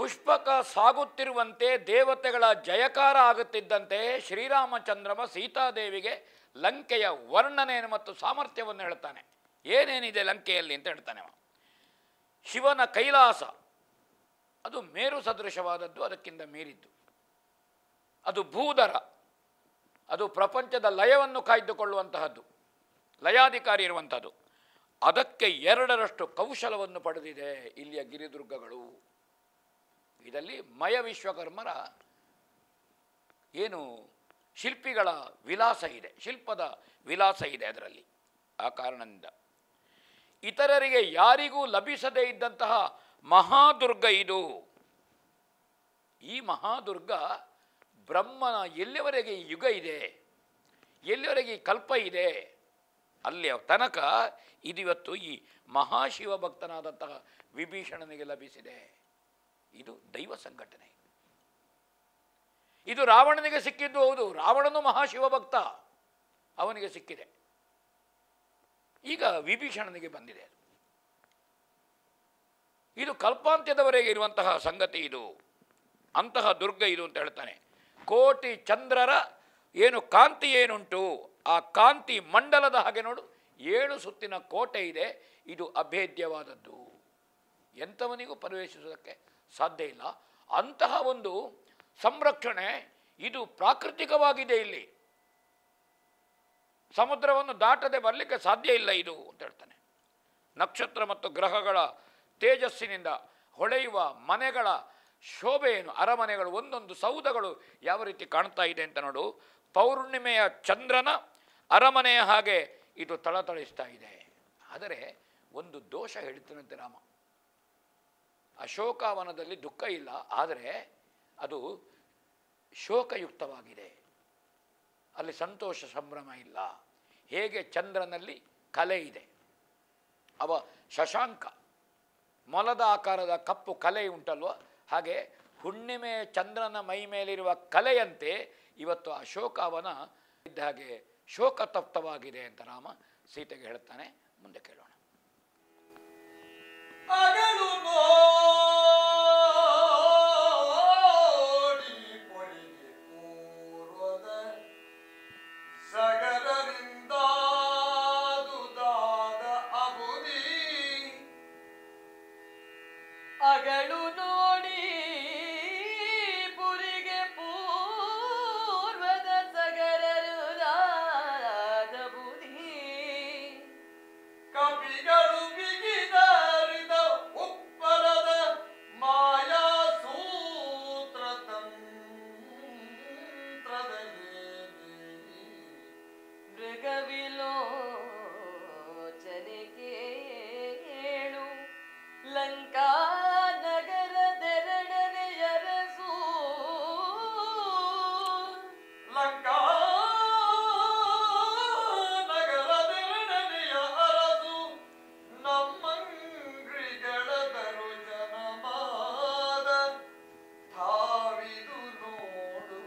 ಪುಷ್ಪಕ ಸಾಗುತ್ತಿರುವಂತೆ ದೇವತೆಗಳ ಜಯಕಾರ ಆಗುತ್ತಿದ್ದಂತೆ ಶ್ರೀರಾಮಚಂದ್ರಮ ಸೀತಾದೇವಿಗೆ ಲಂಕೆಯ ವರ್ಣನೆಯನ್ನು ಮತ್ತು ಸಾಮರ್ಥ್ಯವನ್ನು ಹೇಳ್ತಾನೆ. ಏನೇನಿದೆ ಲಂಕೆಯಲ್ಲಿ ಅಂತ ಹೇಳ್ತಾನೆ ಅವ. ಶಿವನ ಕೈಲಾಸ ಅದು ಮೇರು ಸದೃಶವಾದದ್ದು, ಅದಕ್ಕಿಂತ ಮೀರಿದ್ದು. ಅದು ಭೂಧರ, ಅದು ಪ್ರಪಂಚದ ಲಯವನ್ನು ಕಾಯ್ದುಕೊಳ್ಳುವಂತಹದ್ದು, ಲಯಾಧಿಕಾರಿ ಇರುವಂಥದ್ದು. ಅದಕ್ಕೆ 2ರಷ್ಟು ಕೌಶಲವನ್ನು ಪಡೆದಿದೆ ಇಲ್ಲಿಯ ಗಿರಿದುರ್ಗಗಳು. ಇದರಲ್ಲಿ ಮಯ ವಿಶ್ವಕರ್ಮರ ಏನು ಶಿಲ್ಪಿಗಳ ವಿಲಾಸ ಇದೆ, ಶಿಲ್ಪದ ವಿಲಾಸ ಇದೆ ಅದರಲ್ಲಿ. ಆ ಕಾರಣದಿಂದ ಇತರರಿಗೆ ಯಾರಿಗೂ ಲಭಿಸದೇ ಇದ್ದಂತಹ ಮಹಾದುರ್ಗ ಇದು. ಈ ಮಹಾದುರ್ಗ ಬ್ರಹ್ಮನ ಎಲ್ಲಿವರೆಗೆ ಈ ಯುಗ ಇದೆ, ಎಲ್ಲಿವರೆಗೆ ಈ ಕಲ್ಪ ಇದೆ, ಅಲ್ಲಿಯ ತನಕ ಇದಿವತ್ತು ಈ ಮಹಾಶಿವ ಭಕ್ತನಾದಂತಹ ವಿಭೀಷಣನಿಗೆ ಲಭಿಸಿದೆ. ಇದು ದೈವ ಸಂಘಟನೆ. ಇದು ರಾವಣನಿಗೆ ಸಿಕ್ಕಿದ್ದು ಹೌದು, ರಾವಣನು ಮಹಾಶಿವ ಭಕ್ತ, ಅವನಿಗೆ ಸಿಕ್ಕಿದೆ. ಈಗ ವಿಭೀಷಣನಿಗೆ ಬಂದಿದೆ. ಇದು ಕಲ್ಪಾಂತ್ಯದವರೆಗೆ ಇರುವಂತಹ ಸಂಗತಿ ಇದು. ಅಂತಹ ದುರ್ಗ ಇದು ಅಂತ ಹೇಳ್ತಾನೆ. ಕೋಟಿ ಚಂದ್ರರ ಏನು ಕಾಂತಿ ಏನುಂಟು, ಆ ಕಾಂತಿ ಮಂಡಲದ ಹಾಗೆ ನೋಡು 7 ಸುತ್ತಿನ ಕೋಟೆ ಇದೆ. ಇದು ಅಭೇದ್ಯವಾದದ್ದು, ಎಂಥವನಿಗೂ ಪ್ರವೇಶಿಸುವುದಕ್ಕೆ ಸಾಧ್ಯ ಇಲ್ಲ. ಅಂತಹ ಒಂದು ಸಂರಕ್ಷಣೆ ಇದು ಪ್ರಾಕೃತಿಕವಾಗಿದೆ. ಇಲ್ಲಿ ಸಮುದ್ರವನ್ನು ದಾಟದೆ ಬರಲಿಕ್ಕೆ ಸಾಧ್ಯ ಇಲ್ಲ ಇದು ಅಂತ ಹೇಳ್ತಾನೆ. ನಕ್ಷತ್ರ ಮತ್ತು ಗ್ರಹಗಳ ತೇಜಸ್ಸಿನಿಂದ ಹೊಳೆಯುವ ಮನೆಗಳ ಶೋಭೆಯನ್ನು, ಅರಮನೆಗಳು, ಒಂದೊಂದು ಸೌಧಗಳು ಯಾವ ರೀತಿ ಕಾಣ್ತಾ ಇದೆ ಅಂತ ನೋಡು. ಪೌರ್ಣಿಮೆಯ ಚಂದ್ರನ ಅರಮನೆಯ ಹಾಗೆ ಇದು ಥಳಥಳಿಸ್ತಾ ಇದೆ. ಆದರೆ ಒಂದು ದೋಷ ಹೇಳ್ತಾನಂತೆ ರಾಮ. ಅಶೋಕವನದಲ್ಲಿ ದುಃಖ ಇಲ್ಲ, ಆದರೆ ಅದು ಶೋಕಯುಕ್ತವಾಗಿದೆ. ಅಲ್ಲಿ ಸಂತೋಷ ಸಂಭ್ರಮ ಇಲ್ಲ. ಹೇಗೆ ಚಂದ್ರನಲ್ಲಿ ಕಲೆ ಇದೆ, ಅವ ಶಶಾಂಕ ಮೊಲದ ಆಕಾರದ ಕಪ್ಪು ಕಲೆ ಉಂಟಲ್ವ, ಹಾಗೆ ಹುಣ್ಣಿಮೆ ಚಂದ್ರನ ಮೈ ಮೇಲಿರುವ ಕಲೆಯಂತೆ ಇವತ್ತು ಅಶೋಕವನ ಇದ್ದ ಹಾಗೆ ಶೋಕತಪ್ತವಾಗಿದೆ ಅಂತ ರಾಮ ಸೀತೆಗೆ ಹೇಳ್ತಾನೆ. ಮುಂದೆ ಕೇಳೋಣ. ಅಗಲು ನೋಡಿ ಪೊಲಿಗೆ ಪೂರ್ವದ ಸಗರರಿಂದಾದುದಾದ ಅಬುದಿ ಅಗಳು ನೋಡಿ ಪುರಿಗೆ ಪೂರ್ವದ ಸಗರರುದಾದ ಬುಧಿ ಕಪಿಗಳು ಬಿಗಿದಾರಿದ ಉಪ್ಪರದ ಮಾಯಾ ಸೂತ್ರ ತಂತ್ರದಲ್ಲಿ ಮೃಗವಿಲೋಚನೆ ಕೇಳು ಲಂಕಾ ನಗರದೆರಡನೆಯರಸು ಲಂಕಾ ನಗರದೆರಡನೆಯ ಅರಸು ನಮ್ಮಂಗ್ರಿಗಳದರು ಜನಮಾದ ಧಾವಿದು ನೋಡು.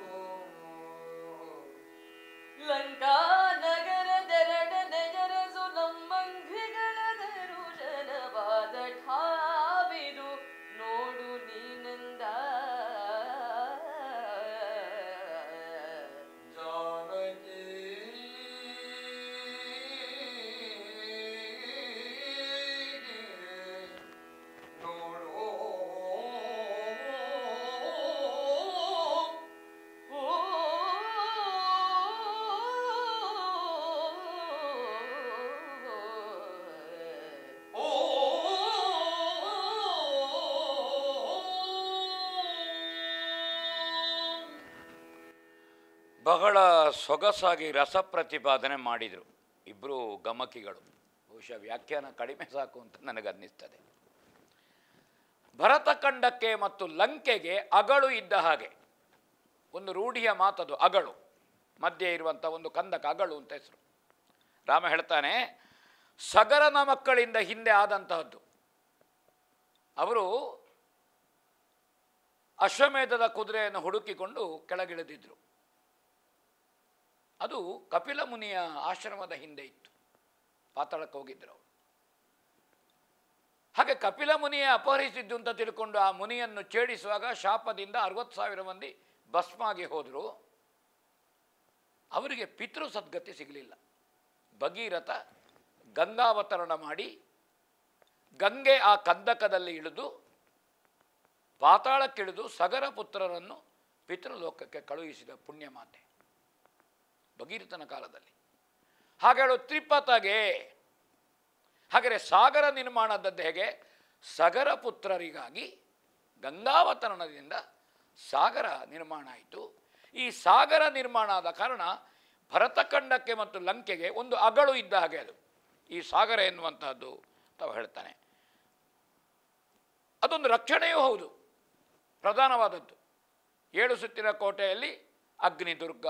ಲಂಕಾ ನಗರದೆರಡನೆಯರಸು ನಮ್ಮಂಘ್ರಿಗಳದರು ಜನವಾದ ಠಾವಿದು ನೋಡು ನೀನಂದ. ಜಾನಕಿ ನೋಡು. ಓ ಓ ಬಹಳ ಸೊಗಸಾಗಿ ರಸ ಪ್ರತಿಪಾದನೆ ಮಾಡಿದರು ಇಬ್ಬರು ಗಮಕಿಗಳು. ಬಹುಶಃ ವ್ಯಾಖ್ಯಾನ ಕಡಿಮೆ ಸಾಕು ಅಂತ ನನಗನ್ನಿಸ್ತದೆ. ಭರತಖಂಡಕ್ಕೆ ಮತ್ತು ಲಂಕೆಗೆ ಅಗಳು ಇದ್ದ ಹಾಗೆ ಒಂದು ರೂಢಿಯ ಮಾತದು. ಅಗಳು ಮಧ್ಯೆ ಇರುವಂಥ ಒಂದು ಕಂದಕ ಅಗಳು ಅಂತ ಹೆಸರು. ರಾಮ ಹೇಳ್ತಾನೆ, ಸಗರನ ಮಕ್ಕಳಿಂದ ಹಿಂದೆ ಆದಂತಹದ್ದು. ಅವರು ಅಶ್ವಮೇಧದ ಕುದುರೆಯನ್ನು ಹುಡುಕಿಕೊಂಡು ಕೆಳಗಿಳಿದಿದ್ರು. ಅದು ಕಪಿಲ ಮುನಿಯ ಆಶ್ರಮದ ಹಿಂದೆ ಇತ್ತು. ಪಾತಾಳಕ್ಕೆ ಹೋಗಿದ್ರು ಅವರು. ಹಾಗೆ ಕಪಿಲ ಮುನಿಯೇ ಅಪಹರಿಸಿದ್ದು ಅಂತ ತಿಳ್ಕೊಂಡು ಆ ಮುನಿಯನ್ನು ಛೇಡಿಸುವಾಗ ಶಾಪದಿಂದ 60,000 ಮಂದಿ ಭಸ್ಮಾಗಿ ಹೋದರು. ಅವರಿಗೆ ಪಿತೃ ಸದ್ಗತಿ ಸಿಗಲಿಲ್ಲ. ಭಗೀರಥ ಗಂಗಾವತರಣ ಮಾಡಿ ಗಂಗೆ ಆ ಕಂದಕದಲ್ಲಿ ಇಳಿದು ಪಾತಾಳಕ್ಕಿಳಿದು ಸಗರ ಪುತ್ರರನ್ನು ಪಿತೃಲೋಕಕ್ಕೆ ಕಳುಹಿಸಿದ ಪುಣ್ಯಮಾತೆ ಭಗೀರಥನ ಕಾಲದಲ್ಲಿ. ಹಾಗೇಳು ತ್ರಿಪತಗೆ. ಹಾಗೆಯೇ ಸಾಗರ ನಿರ್ಮಾಣದದ್ದು ಹೇಗೆ? ಸಗರ ಪುತ್ರರಿಗಾಗಿ ಗಂಗಾವತರಣದಿಂದ ಸಾಗರ ನಿರ್ಮಾಣ ಆಯಿತು. ಈ ಸಾಗರ ನಿರ್ಮಾಣ ಆದ ಕಾರಣ ಭರತಖಂಡಕ್ಕೆ ಮತ್ತು ಲಂಕೆಗೆ ಒಂದು ಅಗಳು ಇದ್ದ ಹಾಗೆ ಅದು ಈ ಸಾಗರ ಎನ್ನುವಂತಹದ್ದು ತಾವು ಹೇಳ್ತಾನೆ. ಅದೊಂದು ರಕ್ಷಣೆಯೂ ಹೌದು, ಪ್ರಧಾನವಾದದ್ದು. 7 ಸುತ್ತಿನ ಕೋಟೆಯಲ್ಲಿ ಅಗ್ನಿದುರ್ಗ,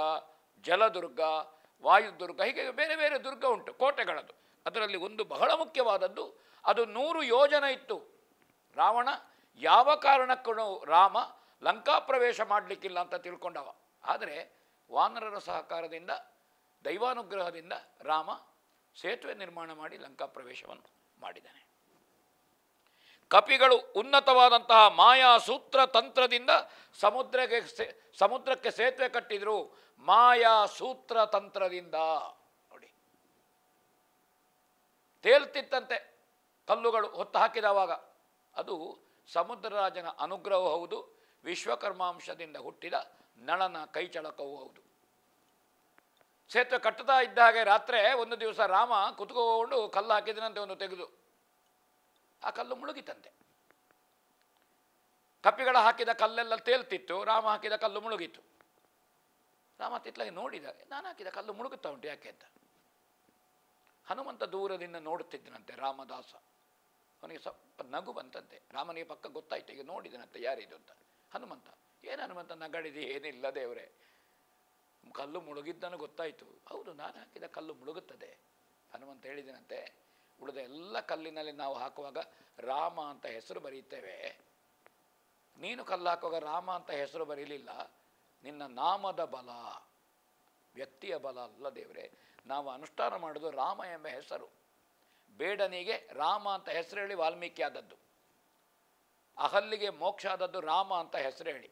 ಜಲದುರ್ಗ, ವಾಯುದುರ್ಗ, ಹೀಗೆ ಬೇರೆ ಬೇರೆ ದುರ್ಗ ಉಂಟು ಕೋಟೆಗಳದ್ದು. ಅದರಲ್ಲಿ ಒಂದು ಬಹಳ ಮುಖ್ಯವಾದದ್ದು, ಅದು 100 ಯೋಜನೆ ಇತ್ತು. ರಾವಣ ಯಾವ ಕಾರಣಕ್ಕೂ ರಾಮ ಲಂಕಾ ಪ್ರವೇಶ ಮಾಡಲಿಕ್ಕಿಲ್ಲ ಅಂತ ತಿಳ್ಕೊಂಡವ. ಆದರೆ ವಾನರರ ಸಹಕಾರದಿಂದ ದೈವಾನುಗ್ರಹದಿಂದ ರಾಮ ಸೇತುವೆ ನಿರ್ಮಾಣ ಮಾಡಿ ಲಂಕಾ ಪ್ರವೇಶವನ್ನು ಮಾಡಿದ್ದಾನೆ. ಕಪಿಗಳು ಉನ್ನತವಾದಂತಹ ಮಾಯಾ ಸೂತ್ರ ತಂತ್ರದಿಂದ ಸಮುದ್ರಕ್ಕೆ ಸೇತುವೆ ಕಟ್ಟಿದ್ರು. ಮಾಯಾ ಸೂತ್ರ ತಂತ್ರದಿಂದ ನೋಡಿ, ತೇಲ್ತಿತ್ತಂತೆ ಕಲ್ಲುಗಳು ಹೊತ್ತು ಹಾಕಿದವಾಗ. ಅದು ಸಮುದ್ರರಾಜನ ಅನುಗ್ರಹವೂ ಹೌದು, ವಿಶ್ವಕರ್ಮಾಂಶದಿಂದ ಹುಟ್ಟಿದ ನಳನ ಕೈಚಳಕವೂ ಹೌದು. ಸೇತುವೆ ಕಟ್ಟುತ್ತಾ ಇದ್ದ ಹಾಗೆ ರಾತ್ರಿ ಒಂದು ದಿವಸ ರಾಮ ಕುತ್ಕೊಂಡು ಕಲ್ಲು ಹಾಕಿದನಂತೆ, ಒಂದು ತೆಗೆದು ಆ ಕಲ್ಲು ಮುಳುಗಿತಂತೆ. ಕಪಿಗಳ ಹಾಕಿದ ಕಲ್ಲೆಲ್ಲ ತೇಲ್ತಿತ್ತು, ರಾಮ ಹಾಕಿದ ಕಲ್ಲು ಮುಳುಗಿತ್ತು. ರಾಮ ತಿತ್ಲಾಗಿ ನೋಡಿದಾಗ, ನಾನು ಹಾಕಿದ ಕಲ್ಲು ಮುಳುಗುತ್ತಾ ಉಂಟು ಯಾಕೆ ಅಂತ. ಹನುಮಂತ ದೂರದಿಂದ ನೋಡುತ್ತಿದ್ದನಂತೆ ರಾಮದಾಸ. ಅವನಿಗೆ ಸ್ವಲ್ಪ ನಗು ಬಂತಂತೆ. ರಾಮನಿಗೆ ಪಕ್ಕ ಗೊತ್ತಾಯ್ತು, ಈಗ ನೋಡಿದನಂತೆ ಯಾರಿದು ಅಂತ. ಹನುಮಂತ, ಏನು ಹನುಮಂತ ನಗಡಿದಿ? ಏನಿಲ್ಲ ದೇವರೇ, ಕಲ್ಲು ಮುಳುಗಿದ್ದನು ಗೊತ್ತಾಯಿತು. ಹೌದು, ನಾನು ಹಾಕಿದ ಕಲ್ಲು ಮುಳುಗುತ್ತದೆ. ಹನುಮಂತ ಹೇಳಿದನಂತೆ, ಉಳಿದ ಎಲ್ಲ ಕಲ್ಲಿನಲ್ಲಿ ನಾವು ಹಾಕುವಾಗ ರಾಮ ಅಂತ ಹೆಸರು ಬರೀತೇವೆ, ನೀನು ಕಲ್ಲು ಹಾಕುವಾಗ ರಾಮ ಅಂತ ಹೆಸರು ಬರೀಲಿಲ್ಲ. ನಿನ್ನ ನಾಮದ ಬಲ, ವ್ಯಕ್ತಿಯ ಬಲ ಅಲ್ಲ ದೇವರೇ. ನಾವು ಅನುಷ್ಠಾನ ಮಾಡೋದು ರಾಮ ಎಂಬ ಹೆಸರು. ಬೇಡನಿಗೆ ರಾಮ ಅಂತ ಹೆಸರು ಹೇಳಿ ವಾಲ್ಮೀಕಿ ಆದದ್ದು. ಅಹಲ್ಲಿಗೆ ಮೋಕ್ಷ ಆದದ್ದು ರಾಮ ಅಂತ ಹೆಸರು ಹೇಳಿ.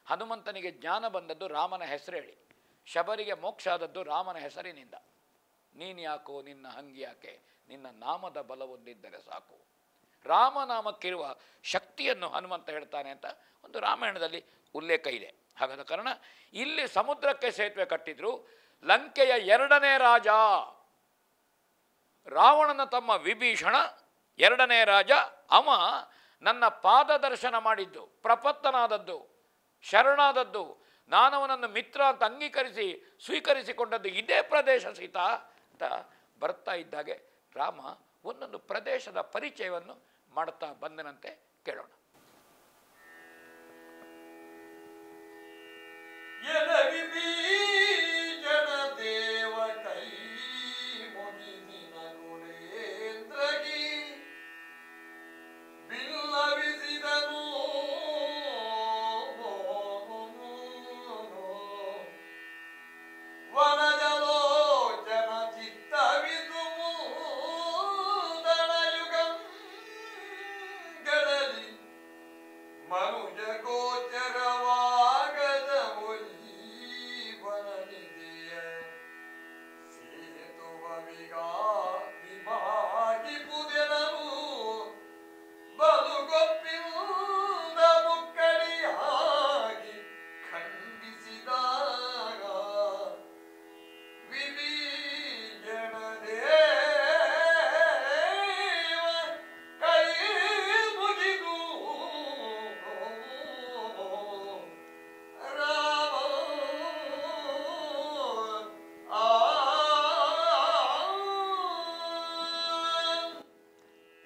ಹನುಮಂತನಿಗೆ ಜ್ಞಾನ ಬಂದದ್ದು ರಾಮನ ಹೆಸರು ಹೇಳಿ. ಶಬರಿಗೆ ಮೋಕ್ಷ ಆದದ್ದು ರಾಮನ ಹೆಸರಿನಿಂದ. ನೀನು ಯಾಕೋ ನಿನ್ನ ಹಂಗಿ ಯಾಕೆ, ನಿನ್ನ ನಾಮದ ಬಲವೊಂದಿದ್ದರೆ ಸಾಕು. ರಾಮನಾಮಕ್ಕಿರುವ ಶಕ್ತಿಯನ್ನು ಹನುಮಂತ ಹೇಳ್ತಾನೆ ಅಂತ ಒಂದು ರಾಮಾಯಣದಲ್ಲಿ ಉಲ್ಲೇಖ ಇದೆ. ಹಾಗಾದ ಕಾರಣ ಇಲ್ಲಿ ಸಮುದ್ರಕ್ಕೆ ಸೇತುವೆ ಕಟ್ಟಿದ್ರು. ಲಂಕೆಯ 2ನೇ ರಾಜ ರಾವಣನ ತಮ್ಮ ವಿಭೀಷಣ 2ನೇ ರಾಜ. ಅವ ನನ್ನ ಪಾದ ದರ್ಶನ ಮಾಡಿದ್ದು, ಪ್ರಪತ್ತನಾದದ್ದು, ಶರಣಾದದ್ದು, ನಾನವನನ್ನು ಮಿತ್ರ ಅಂತ ಅಂಗೀಕರಿಸಿ ಸ್ವೀಕರಿಸಿಕೊಂಡದ್ದು ಇದೇ ಪ್ರದೇಶ ಸೀತಾ ಅಂತ ಬರ್ತಾ ಇದ್ದಾಗೆ ರಾಮ ಒಂದೊಂದು ಪ್ರದೇಶದ ಪರಿಚಯವನ್ನು ಮಾಡುತ್ತಾ ಬಂದನಂತೆ. ಕೇಳೋಣ.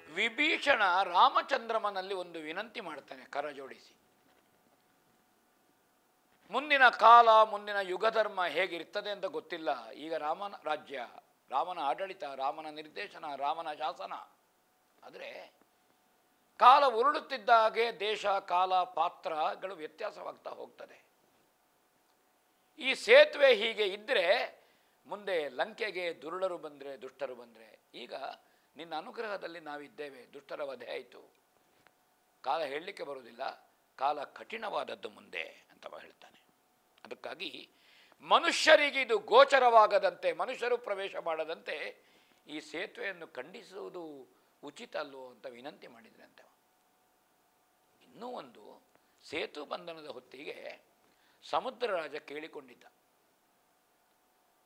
ವಿಭೀಷಣ ರಾಮಚಂದ್ರಮನಲ್ಲಿ ಒಂದು ವಿನಂತಿ ಮಾಡ್ತಾನೆ ಕರ ಜೋಡಿಸಿ. ಮುಂದಿನ ಕಾಲ, ಮುಂದಿನ ಯುಗಧರ್ಮ ಹೇಗಿರ್ತದೆ ಅಂತ ಗೊತ್ತಿಲ್ಲ. ಈಗ ರಾಮನ ರಾಜ್ಯ, ರಾಮನ ಆಡಳಿತ, ರಾಮನ ನಿರ್ದೇಶನ, ರಾಮನ ಶಾಸನ. ಆದರೆ ಕಾಲ ಉರುಳುತ್ತಿದ್ದ ಹಾಗೆ ದೇಶ, ಕಾಲ, ಪಾತ್ರಗಳು ವ್ಯತ್ಯಾಸವಾಗ್ತಾ ಹೋಗ್ತದೆ. ಈ ಸೇತುವೆ ಹೀಗೆ ಇದ್ದರೆ ಮುಂದೆ ಲಂಕೆಗೆ ದುರುಳರು ಬಂದರೆ, ದುಷ್ಟರು ಬಂದರೆ, ಈಗ ನಿನ್ನ ಅನುಗ್ರಹದಲ್ಲಿ ನಾವಿದ್ದೇವೆ, ದುಷ್ಟರ ವಧೆ ಆಯಿತು, ಕಾಲ ಹೇಳಲಿಕ್ಕೆ ಬರುವುದಿಲ್ಲ, ಕಾಲ ಕಠಿಣವಾದದ್ದು ಮುಂದೆ ಅಂತವ ಹೇಳ್ತಾನೆ. ಅದಕ್ಕಾಗಿ ಮನುಷ್ಯರಿಗೆ ಇದು ಗೋಚರವಾಗದಂತೆ, ಮನುಷ್ಯರು ಪ್ರವೇಶ ಮಾಡದಂತೆ ಈ ಸೇತುವೆಯನ್ನು ಖಂಡಿಸುವುದು ಉಚಿತ ಅಲ್ಲೋ ಅಂತ ವಿನಂತಿ ಮಾಡಿದ್ರಂತೆ. ಇನ್ನೂ ಒಂದು, ಸೇತು ಬಂಧನದ ಹೊತ್ತಿಗೆ ಸಮುದ್ರ ರಾಜ ಕೇಳಿಕೊಂಡಿದ್ದ,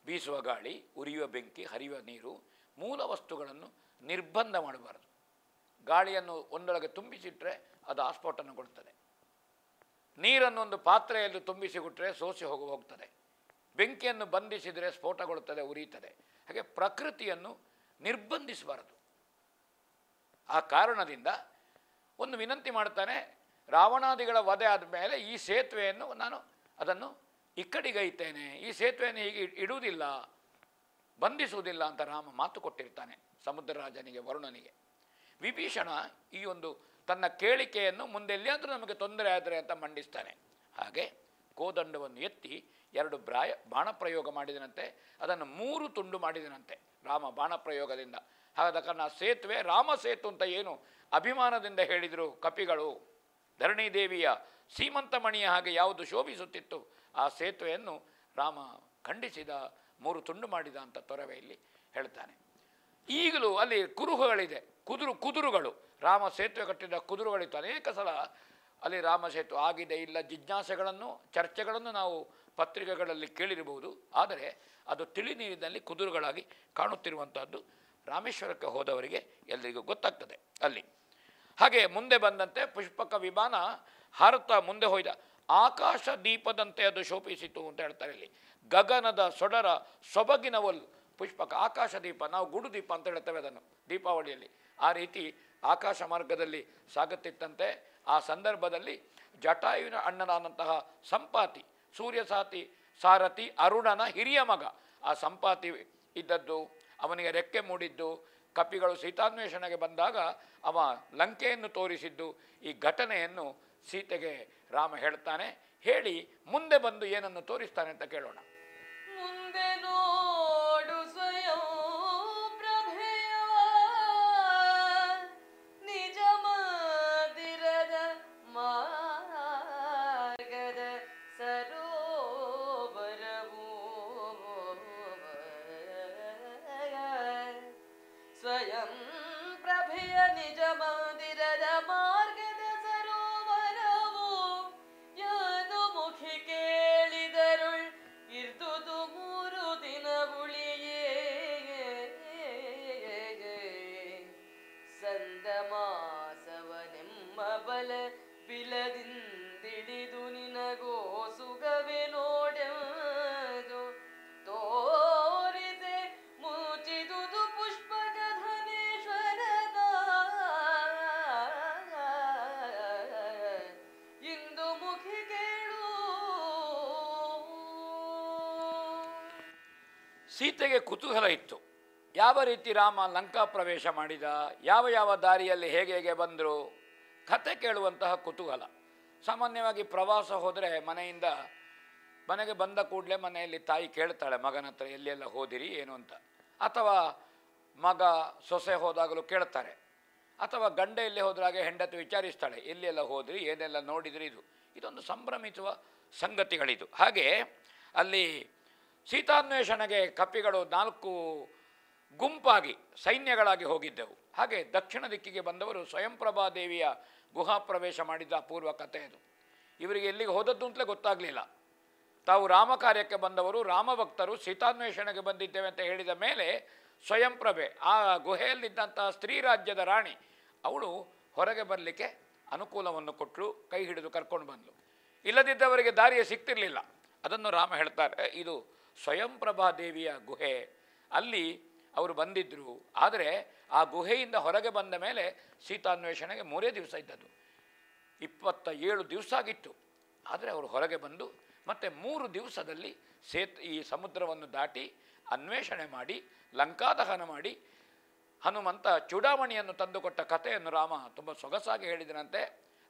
ಬೀಸುವ ಗಾಳಿ, ಉರಿಯುವ ಬೆಂಕಿ, ಹರಿಯುವ ನೀರು, ಮೂಲ ವಸ್ತುಗಳನ್ನು ನಿರ್ಬಂಧ ಮಾಡಬಾರದು. ಗಾಳಿಯನ್ನು ಒಂದೊಳಗೆ ತುಂಬಿಸಿಟ್ರೆ ಅದು ಆಸ್ಫೋಟನಗೊಳ್ತದೆ, ನೀರನ್ನು ಒಂದು ಪಾತ್ರೆಯಲ್ಲಿ ತುಂಬಿಸಿಬಿಟ್ರೆ ಸೋಸಿ ಹೋಗ್ತದೆ, ಬೆಂಕಿಯನ್ನು ಬಂಧಿಸಿದರೆ ಸ್ಫೋಟಗೊಳ್ಳುತ್ತದೆ, ಉರಿಯುತ್ತದೆ. ಹಾಗೆ ಪ್ರಕೃತಿಯನ್ನು ನಿರ್ಬಂಧಿಸಬಾರದು. ಆ ಕಾರಣದಿಂದ ಒಂದು ವಿನಂತಿ ಮಾಡ್ತಾನೆ, ರಾವಣಾದಿಗಳ ವಧೆ ಆದ ಮೇಲೆ ಈ ಸೇತುವೆಯನ್ನು ನಾನು ಅದನ್ನು ಇಕ್ಕಡಿಗೈತೇನೆ, ಈ ಸೇತುವೆಯನ್ನು ಹೀಗೆ ಇಡುವುದಿಲ್ಲ, ಬಂಧಿಸುವುದಿಲ್ಲ ಅಂತ ರಾಮ ಮಾತು ಕೊಟ್ಟಿರ್ತಾನೆ ಸಮುದ್ರ ರಾಜನಿಗೆ, ವರುಣನಿಗೆ. ವಿಭೀಷಣ ಈ ಒಂದು ತನ್ನ ಕೇಳಿಕೆಯನ್ನು ಮುಂದೆ ಎಲ್ಲಿಯಾದರೂ ನಮಗೆ ತೊಂದರೆ ಆದರೆ ಅಂತ ಮಂಡಿಸ್ತಾನೆ. ಹಾಗೆ ಕೋದಂಡವನ್ನು ಎತ್ತಿ 2 ಬಾಣ ಪ್ರಯೋಗ ಮಾಡಿದನಂತೆ, ಅದನ್ನು 3 ತುಂಡು ಮಾಡಿದನಂತೆ ರಾಮ ಬಾಣಪ್ರಯೋಗದಿಂದ. ಹಾಗಾದ ಕಾರಣ ಸೇತುವೆ ರಾಮ ಸೇತು ಅಂತ ಏನು ಅಭಿಮಾನದಿಂದ ಹೇಳಿದರು ಕಪಿಗಳು, ಧರಣಿದೇವಿಯ ಸೀಮಂತಮಣಿಯ ಹಾಗೆ ಯಾವುದು ಶೋಭಿಸುತ್ತಿತ್ತು ಆ ಸೇತುವೆಯನ್ನು ರಾಮ ಖಂಡಿಸಿದ, 3 ತುಂಡು ಮಾಡಿದ ಅಂತ ತೊರವೆಯಲ್ಲಿ ಹೇಳ್ತಾನೆ. ಈಗಲೂ ಅಲ್ಲಿ ಕುರುಹುಗಳಿದೆ, ಕುದುರುಗಳು, ರಾಮ ಸೇತುವೆ ಕಟ್ಟಿದ ಕುದುರುಗಳಿತ್ತು. ಅನೇಕ ಸಲ ಅಲ್ಲಿ ರಾಮ ಸೇತು ಆಗಿದೆ ಇಲ್ಲ ಜಿಜ್ಞಾಸೆಗಳನ್ನು, ಚರ್ಚೆಗಳನ್ನು ನಾವು ಪತ್ರಿಕೆಗಳಲ್ಲಿ ಕೇಳಿರಬಹುದು. ಆದರೆ ಅದು ತಿಳಿ ನೀರಿನಲ್ಲಿ ಕುದುರುಗಳಾಗಿ ಕಾಣುತ್ತಿರುವಂಥದ್ದು ರಾಮೇಶ್ವರಕ್ಕೆ ಹೋದವರಿಗೆ ಎಲ್ಲರಿಗೂ ಗೊತ್ತಾಗ್ತದೆ ಅಲ್ಲಿ. ಹಾಗೆ ಮುಂದೆ ಬಂದಂತೆ ಪುಷ್ಪಕ ವಿಮಾನ ಹಾರುತ್ತಾ ಮುಂದೆ ಹೋಯ್ದ, ಆಕಾಶ ದೀಪದಂತೆ ಅದು ಶೋಭಿಸಿತು ಅಂತ ಹೇಳ್ತಾರೆ ಇಲ್ಲಿ. ಗಗನದ ಸೊಡರ ಸೊಬಗಿನವಲ್ ಪುಷ್ಪಕ, ಆಕಾಶ ದೀಪ, ನಾವು ಗುಡು ದೀಪ ಅಂತ ಹೇಳ್ತೇವೆ ಅದನ್ನು ದೀಪಾವಳಿಯಲ್ಲಿ. ಆ ರೀತಿ ಆಕಾಶ ಮಾರ್ಗದಲ್ಲಿ ಸಾಗುತ್ತಿತ್ತಂತೆ. ಆ ಸಂದರ್ಭದಲ್ಲಿ ಜಟಾಯುವಿನ ಅಣ್ಣನಾದಂತಹ ಸಂಪಾತಿ, ಸೂರ್ಯ ಸಾರಥಿ ಅರುಣನ ಹಿರಿಯ ಮಗ ಆ ಸಂಪಾತಿ ಇದ್ದದ್ದು, ಅವನಿಗೆ ರೆಕ್ಕೆ ಮೂಡಿದ್ದು, ಕಪಿಗಳು ಸೀತಾನ್ವೇಷಣೆಗೆ ಬಂದಾಗ ಅವ ಲಂಕೆಯನ್ನು ತೋರಿಸಿದ್ದು, ಈ ಘಟನೆಯನ್ನು ಸೀತೆಗೆ ರಾಮ ಹೇಳ್ತಾನೆ. ಹೇಳಿ ಮುಂದೆ ಬಂದು ಏನನ್ನು ತೋರಿಸ್ತಾನೆ ಅಂತ ಕೇಳೋಣ. ಮುಂದೆ ನೋಡು ಸ್ವಯಂ ಪ್ರಭೆಯ ನಿಜ ಮಂದಿರದ ಮಾರ್ಗದ ಸರೋವರವು, ಸ್ವಯಂ ಪ್ರಭೆಯ ನಿಜ ಮಂದಿರದ ಮಾರ್ಗದ ಸರೋವರವು, ಯಾನು ಮುಖಿ ಕೇಳಿದರುಳ್ ಇರ್ದುದು 3 ದಿನ ಉಳಿಯೇ, ಸಂದಮಾಸವನೆಮ್ಮ ಬಲ ಬಿಲದಿಂದಿಳಿದು ನಿನಗೋ ಸುಗವೆ ನೋಡೆದು ತೋರಿದೆ ಮುಚಿದುದು ಪುಷ್ಪಕ ಧನೇಶ್ವರನ, ಇಂದು ಮುಖಿ ಕೇಳು. ಸೀತೆಗೆ ಕುತೂಹಲ ಇತ್ತು, ಯಾವ ರೀತಿ ರಾಮ ಲಂಕಾ ಪ್ರವೇಶ ಮಾಡಿದ, ಯಾವ ದಾರಿಯಲ್ಲಿ ಹೇಗೆ ಬಂದರು, ಕತೆ ಕೇಳುವಂತಹ ಕುತೂಹಲ. ಸಾಮಾನ್ಯವಾಗಿ ಪ್ರವಾಸ ಹೋದರೆ ಮನೆಗೆ ಬಂದ ಕೂಡಲೇ ಮನೆಯಲ್ಲಿ ತಾಯಿ ಕೇಳ್ತಾಳೆ ಮಗನ ಹತ್ರ ಎಲ್ಲೆಲ್ಲ ಹೋದಿರಿ ಏನು ಅಂತ, ಅಥವಾ ಮಗ ಸೊಸೆ ಹೋದಾಗಲೂ ಕೇಳ್ತಾರೆ, ಅಥವಾ ಗಂಡ ಎಲ್ಲಿ ಹೋದ್ರಾಗೆ ಹೆಂಡತಿ ವಿಚಾರಿಸ್ತಾಳೆ ಎಲ್ಲೆಲ್ಲ ಹೋದ್ರಿ ಏನೆಲ್ಲ ನೋಡಿದ್ರಿ. ಇದೊಂದು ಸಂಭ್ರಮಿಸುವ ಸಂಗತಿಗಳಿದು. ಹಾಗೆ ಅಲ್ಲಿ ಸೀತಾನ್ವೇಷಣೆಗೆ ಕಪಿಗಳು 4 ಗುಂಪಾಗಿ ಸೈನ್ಯಗಳಾಗಿ ಹೋಗಿದ್ದೆವು. ಹಾಗೆ ದಕ್ಷಿಣ ದಿಕ್ಕಿಗೆ ಬಂದವರು ಸ್ವಯಂಪ್ರಭಾ ದೇವಿಯ ಗುಹಾ ಪ್ರವೇಶ ಮಾಡಿದ್ದ ಅಪೂರ್ವ ಕಥೆ ಅದು. ಇವರಿಗೆ ಎಲ್ಲಿಗೆ ಹೋದದ್ದು ಅಂತಲೇ ಗೊತ್ತಾಗಲಿಲ್ಲ. ತಾವು ರಾಮ ಕಾರ್ಯಕ್ಕೆ ಬಂದವರು, ರಾಮಭಕ್ತರು, ಸೀತಾನ್ವೇಷಣೆಗೆ ಬಂದಿದ್ದೇವೆ ಅಂತ ಹೇಳಿದ ಮೇಲೆ ಸ್ವಯಂಪ್ರಭೆ ಆ ಗುಹೆಯಲ್ಲಿದ್ದಂತಹ ಸ್ತ್ರೀ ರಾಜ್ಯದ ರಾಣಿ ಅವಳು ಹೊರಗೆ ಬರಲಿಕ್ಕೆ ಅನುಕೂಲವನ್ನು ಕೊಟ್ಟಳು, ಕೈ ಹಿಡಿದು ಕರ್ಕೊಂಡು ಬಂದಳು. ಇಲ್ಲದಿದ್ದವರಿಗೆ ದಾರಿಯೇ ಸಿಗ್ತಿರಲಿಲ್ಲ. ಅದನ್ನು ರಾಮ ಹೇಳ್ತಾರೆ, ಇದು ಸ್ವಯಂಪ್ರಭಾ ದೇವಿಯ ಗುಹೆ, ಅಲ್ಲಿ ಅವರು ಬಂದಿದ್ದರು. ಆದರೆ ಆ ಗುಹೆಯಿಂದ ಹೊರಗೆ ಬಂದ ಮೇಲೆ ಸೀತಾನ್ವೇಷಣೆಗೆ 3 ದಿವಸ ಇದ್ದದ್ದು, 27 ದಿವಸ ಆಗಿತ್ತು. ಆದರೆ ಅವರು ಹೊರಗೆ ಬಂದು ಮತ್ತೆ 3 ದಿವಸದಲ್ಲಿ ಈ ಸಮುದ್ರವನ್ನು ದಾಟಿ ಅನ್ವೇಷಣೆ ಮಾಡಿ ಲಂಕಾದಹನ ಮಾಡಿ ಹನುಮಂತ ಚೂಡಾಮಣಿಯನ್ನು ತಂದುಕೊಟ್ಟ ಕಥೆಯನ್ನು ರಾಮ ತುಂಬ ಸೊಗಸಾಗಿ ಹೇಳಿದನಂತೆ.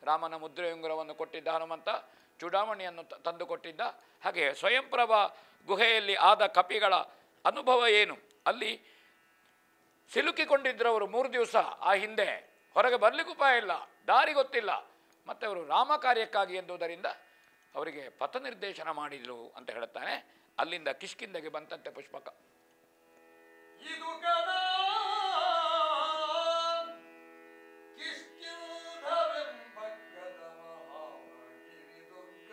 ರಾಮನ ಮುದ್ರೆಯುಂಗುರವನ್ನು ಕೊಟ್ಟಿದ್ದ ಹನುಮಂತ, ಚೂಡಾಮಣಿಯನ್ನು ತಂದುಕೊಟ್ಟಿದ್ದ. ಹಾಗೆ ಸ್ವಯಂಪ್ರಭಾ ಗುಹೆಯಲ್ಲಿ ಆದ ಕಪಿಗಳ ಅನುಭವ ಏನು, ಅಲ್ಲಿ ಸಿಲುಕಿಕೊಂಡಿದ್ದರು ಅವರು 3 ದಿವಸ ಆ ಹಿಂದೆ. ಹೊರಗೆ ಬರಲಿಕ್ಕೆ ಉಪಾಯ ಇಲ್ಲ, ದಾರಿ ಗೊತ್ತಿಲ್ಲ. ಮತ್ತು ಅವರು ರಾಮ ಕಾರ್ಯಕ್ಕಾಗಿ ಎಂದುದರಿಂದ ಅವರಿಗೆ ಪಥ ನಿರ್ದೇಶನ ಮಾಡಿದರು ಅಂತ ಹೇಳುತ್ತಾನೆ. ಅಲ್ಲಿಂದ ಕಿಷ್ಕಿಂಧೆಗೆ ಬಂತಂತೆ ಪುಷ್ಪಕ. ಇದು ಗಣ ಕಿಷ್ಕಿಂಧವೆಂಬ ಗದಮಹಾಗಿರಿದುರ್ಗ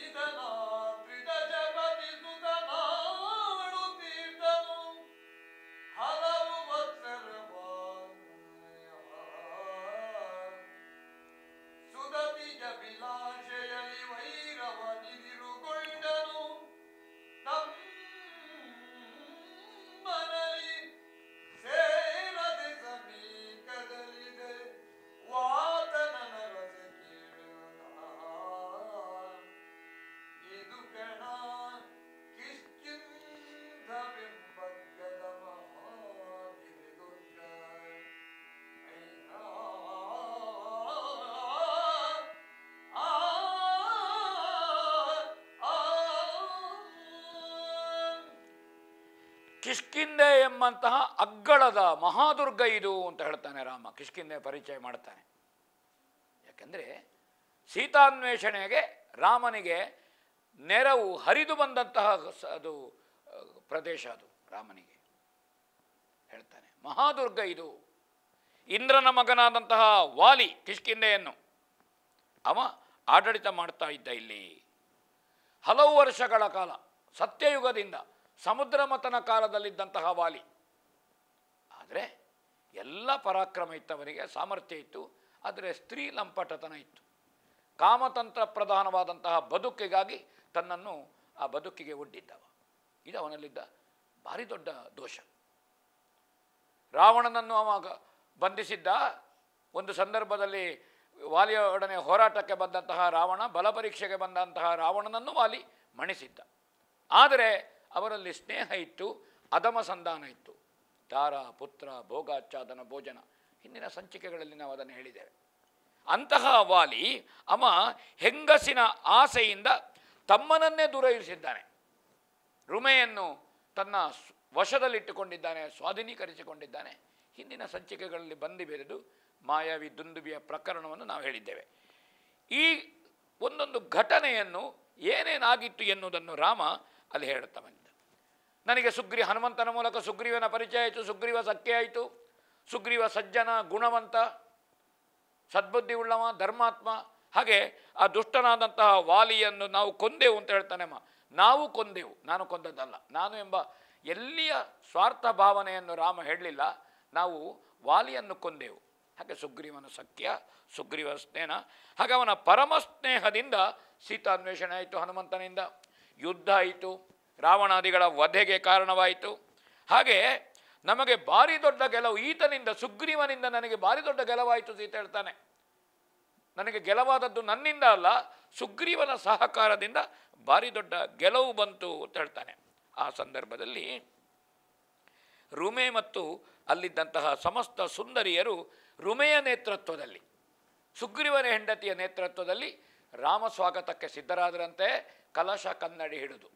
ಇದನ ತ್ರಿದಶಪತಿ ಸುತನಾಳು ತೀರ್ಥನು ಹಲವು ಸುದತಿಯ ವಿಲಾಶೆಯಲಿ ವೈರವ ನಿದಿರುಗೊಂಡನು ತಮ್ಮನಲ್ಲಿ ಸೇರದೆ ಸಮೀಕದಲ್ಲಿದೆ ವಾತನನ ರಸ ಕೇಳುವ ಇದು ಗಣ ಕಿಷ್ಕಿಂಧವೆಂಬ ಗದಮಹಾಗಿರಿದುರ್ಗ ಕಿಷ್ಕಿಂಧೆ ಎಂಬಂತಹ ಅಗ್ಗಳದ ಮಹಾದುರ್ಗ ಇದು ಅಂತ ಹೇಳ್ತಾನೆ ರಾಮ. ಕಿಷ್ಕಿಂಧೆ ಪರಿಚಯ ಮಾಡ್ತಾನೆ. ಯಾಕೆಂದರೆ ಸೀತಾನ್ವೇಷಣೆಗೆ ರಾಮನಿಗೆ ನೆರವು ಹರಿದು ಬಂದಂತಹ ಅದು ಪ್ರದೇಶ, ಅದು ರಾಮನಿಗೆ ಹೇಳ್ತಾನೆ. ಮಹಾದುರ್ಗ ಇದು. ಇಂದ್ರನ ಮಗನಾದಂತಹ ವಾಲಿ ಕಿಷ್ಕಿಂಧೆಯನ್ನು ಅವ ಆಡಳಿತ ಮಾಡ್ತಾ ಇದ್ದ ಇಲ್ಲಿ ಹಲವು ವರ್ಷಗಳ ಕಾಲ. ಸತ್ಯಯುಗದಿಂದ ಸಮುದ್ರ ಮಥನ ಕಾಲದಲ್ಲಿದ್ದಂತಹ ವಾಲಿ. ಆದರೆ ಎಲ್ಲ ಪರಾಕ್ರಮ ಇತ್ತವನಿಗೆ, ಸಾಮರ್ಥ್ಯ ಇತ್ತು. ಆದರೆ ಸ್ತ್ರೀ ಲಂಪಟತನ ಇತ್ತು. ಕಾಮತಂತ್ರ ಪ್ರಧಾನವಾದಂತಹ ಬದುಕಿಗಾಗಿ ತನ್ನನ್ನು ಆ ಬದುಕಿಗೆ ಒಡ್ಡಿದ್ದವ. ಇದು ಅವನಲ್ಲಿದ್ದ ಭಾರಿ ದೊಡ್ಡ ದೋಷ. ರಾವಣನನ್ನು ಅವ ಬಂಧಿಸಿದ್ದ. ಒಂದು ಸಂದರ್ಭದಲ್ಲಿ ವಾಲಿಯೊಡನೆ ಹೋರಾಟಕ್ಕೆ ಬಂದಂತಹ ರಾವಣ, ಬಲಪರೀಕ್ಷೆಗೆ ಬಂದಂತಹ ರಾವಣನನ್ನು ವಾಲಿ ಮಣಿಸಿದ್ದ. ಆದರೆ ಅವರಲ್ಲಿ ಸ್ನೇಹ ಇತ್ತು, ಅಧಮ ಸಂಧಾನ ಇತ್ತು. ದಾರ, ಪುತ್ರ, ಭೋಗಾಚ್ಛಾದನ, ಭೋಜನ, ಹಿಂದಿನ ಸಂಚಿಕೆಗಳಲ್ಲಿ ನಾವು ಅದನ್ನು ಹೇಳಿದ್ದೇವೆ. ಅಂತಹ ವಾಲಿ ಅವ ಹೆಂಗಸಿನ ಆಸೆಯಿಂದ ತಮ್ಮನನ್ನೇ ದೂರವಿರಿಸಿದ್ದಾನೆ. ರುಮೆಯನ್ನು ತನ್ನ ವಶದಲ್ಲಿಟ್ಟುಕೊಂಡಿದ್ದಾನೆ, ಸ್ವಾಧೀನೀಕರಿಸಿಕೊಂಡಿದ್ದಾನೆ. ಹಿಂದಿನ ಸಂಚಿಕೆಗಳಲ್ಲಿ ಬಂದು ಬೆರೆದು ಮಾಯಾವಿ ದುಂದುಬಿಯ ಪ್ರಕರಣವನ್ನು ನಾವು ಹೇಳಿದ್ದೇವೆ. ಈ ಒಂದೊಂದು ಘಟನೆಯನ್ನು ಏನೇನಾಗಿತ್ತು ಎನ್ನುವುದನ್ನು ರಾಮ ಅಲ್ಲಿ ಹೇಳುತ್ತಾ ಬಂದ. ನನಗೆ ಹನುಮಂತನ ಮೂಲಕ ಸುಗ್ರೀವನ ಪರಿಚಯ ಆಯಿತು. ಸುಗ್ರೀವ ಸಖ್ಯ ಆಯಿತು. ಸುಗ್ರೀವ ಸಜ್ಜನ, ಗುಣವಂತ, ಸದ್ಬುದ್ಧಿ ಉಳ್ಳವ, ಧರ್ಮಾತ್ಮ. ಹಾಗೆ ಆ ದುಷ್ಟನಾದಂತಹ ವಾಲಿಯನ್ನು ನಾವು ಕೊಂದೆವು ಅಂತ ಹೇಳ್ತಾನೆಮ್ಮ. ನಾವು ಕೊಂದೆವು, ನಾನು ಕೊಂದದ್ದಲ್ಲ. ನಾನು ಎಂಬ ಎಲ್ಲಿಯ ಸ್ವಾರ್ಥ ಭಾವನೆಯನ್ನು ರಾಮ ಹೇಳಲಿಲ್ಲ. ನಾವು ವಾಲಿಯನ್ನು ಕೊಂದೆವು. ಹಾಗೆ ಸುಗ್ರೀವನ ಸಖ್ಯ, ಸುಗ್ರೀವ ಸ್ನೇಹ. ಹಾಗೆ ಅವನ ಪರಮ ಸ್ನೇಹದಿಂದ ಸೀತಾನ್ವೇಷಣೆ ಆಯಿತು. ಹನುಮಂತನಿಂದ ಯುದ್ಧ ಆಯಿತು, ರಾವಣಾದಿಗಳ ವಧೆಗೆ ಕಾರಣವಾಯಿತು. ಹಾಗೆ ನಮಗೆ ಭಾರಿ ದೊಡ್ಡ ಗೆಲುವು ಈತನಿಂದ, ಸುಗ್ರೀವನಿಂದ ನನಗೆ ಭಾರಿ ದೊಡ್ಡ ಗೆಲುವಾಯಿತು ಸೀತ ಹೇಳ್ತಾನೆ. ನನಗೆ ಗೆಲುವಾದದ್ದು ನನ್ನಿಂದ ಅಲ್ಲ, ಸುಗ್ರೀವನ ಸಹಕಾರದಿಂದ ಭಾರಿ ದೊಡ್ಡ ಗೆಲುವು ಬಂತು ಅಂತ ಹೇಳ್ತಾನೆ. ಆ ಸಂದರ್ಭದಲ್ಲಿ ರುಮೆ ಮತ್ತು ಅಲ್ಲಿದ್ದಂತಹ ಸಮಸ್ತ ಸುಂದರಿಯರು ರುಮೆಯ ನೇತೃತ್ವದಲ್ಲಿ, ಸುಗ್ರೀವನ ಹೆಂಡತಿಯ ನೇತೃತ್ವದಲ್ಲಿ ರಾಮ ಸ್ವಾಗತಕ್ಕೆ ಸಿದ್ಧರಾದರಂತೆ. ಕಲಶ ಕನ್ನಡಿ ಹಿಡಿದು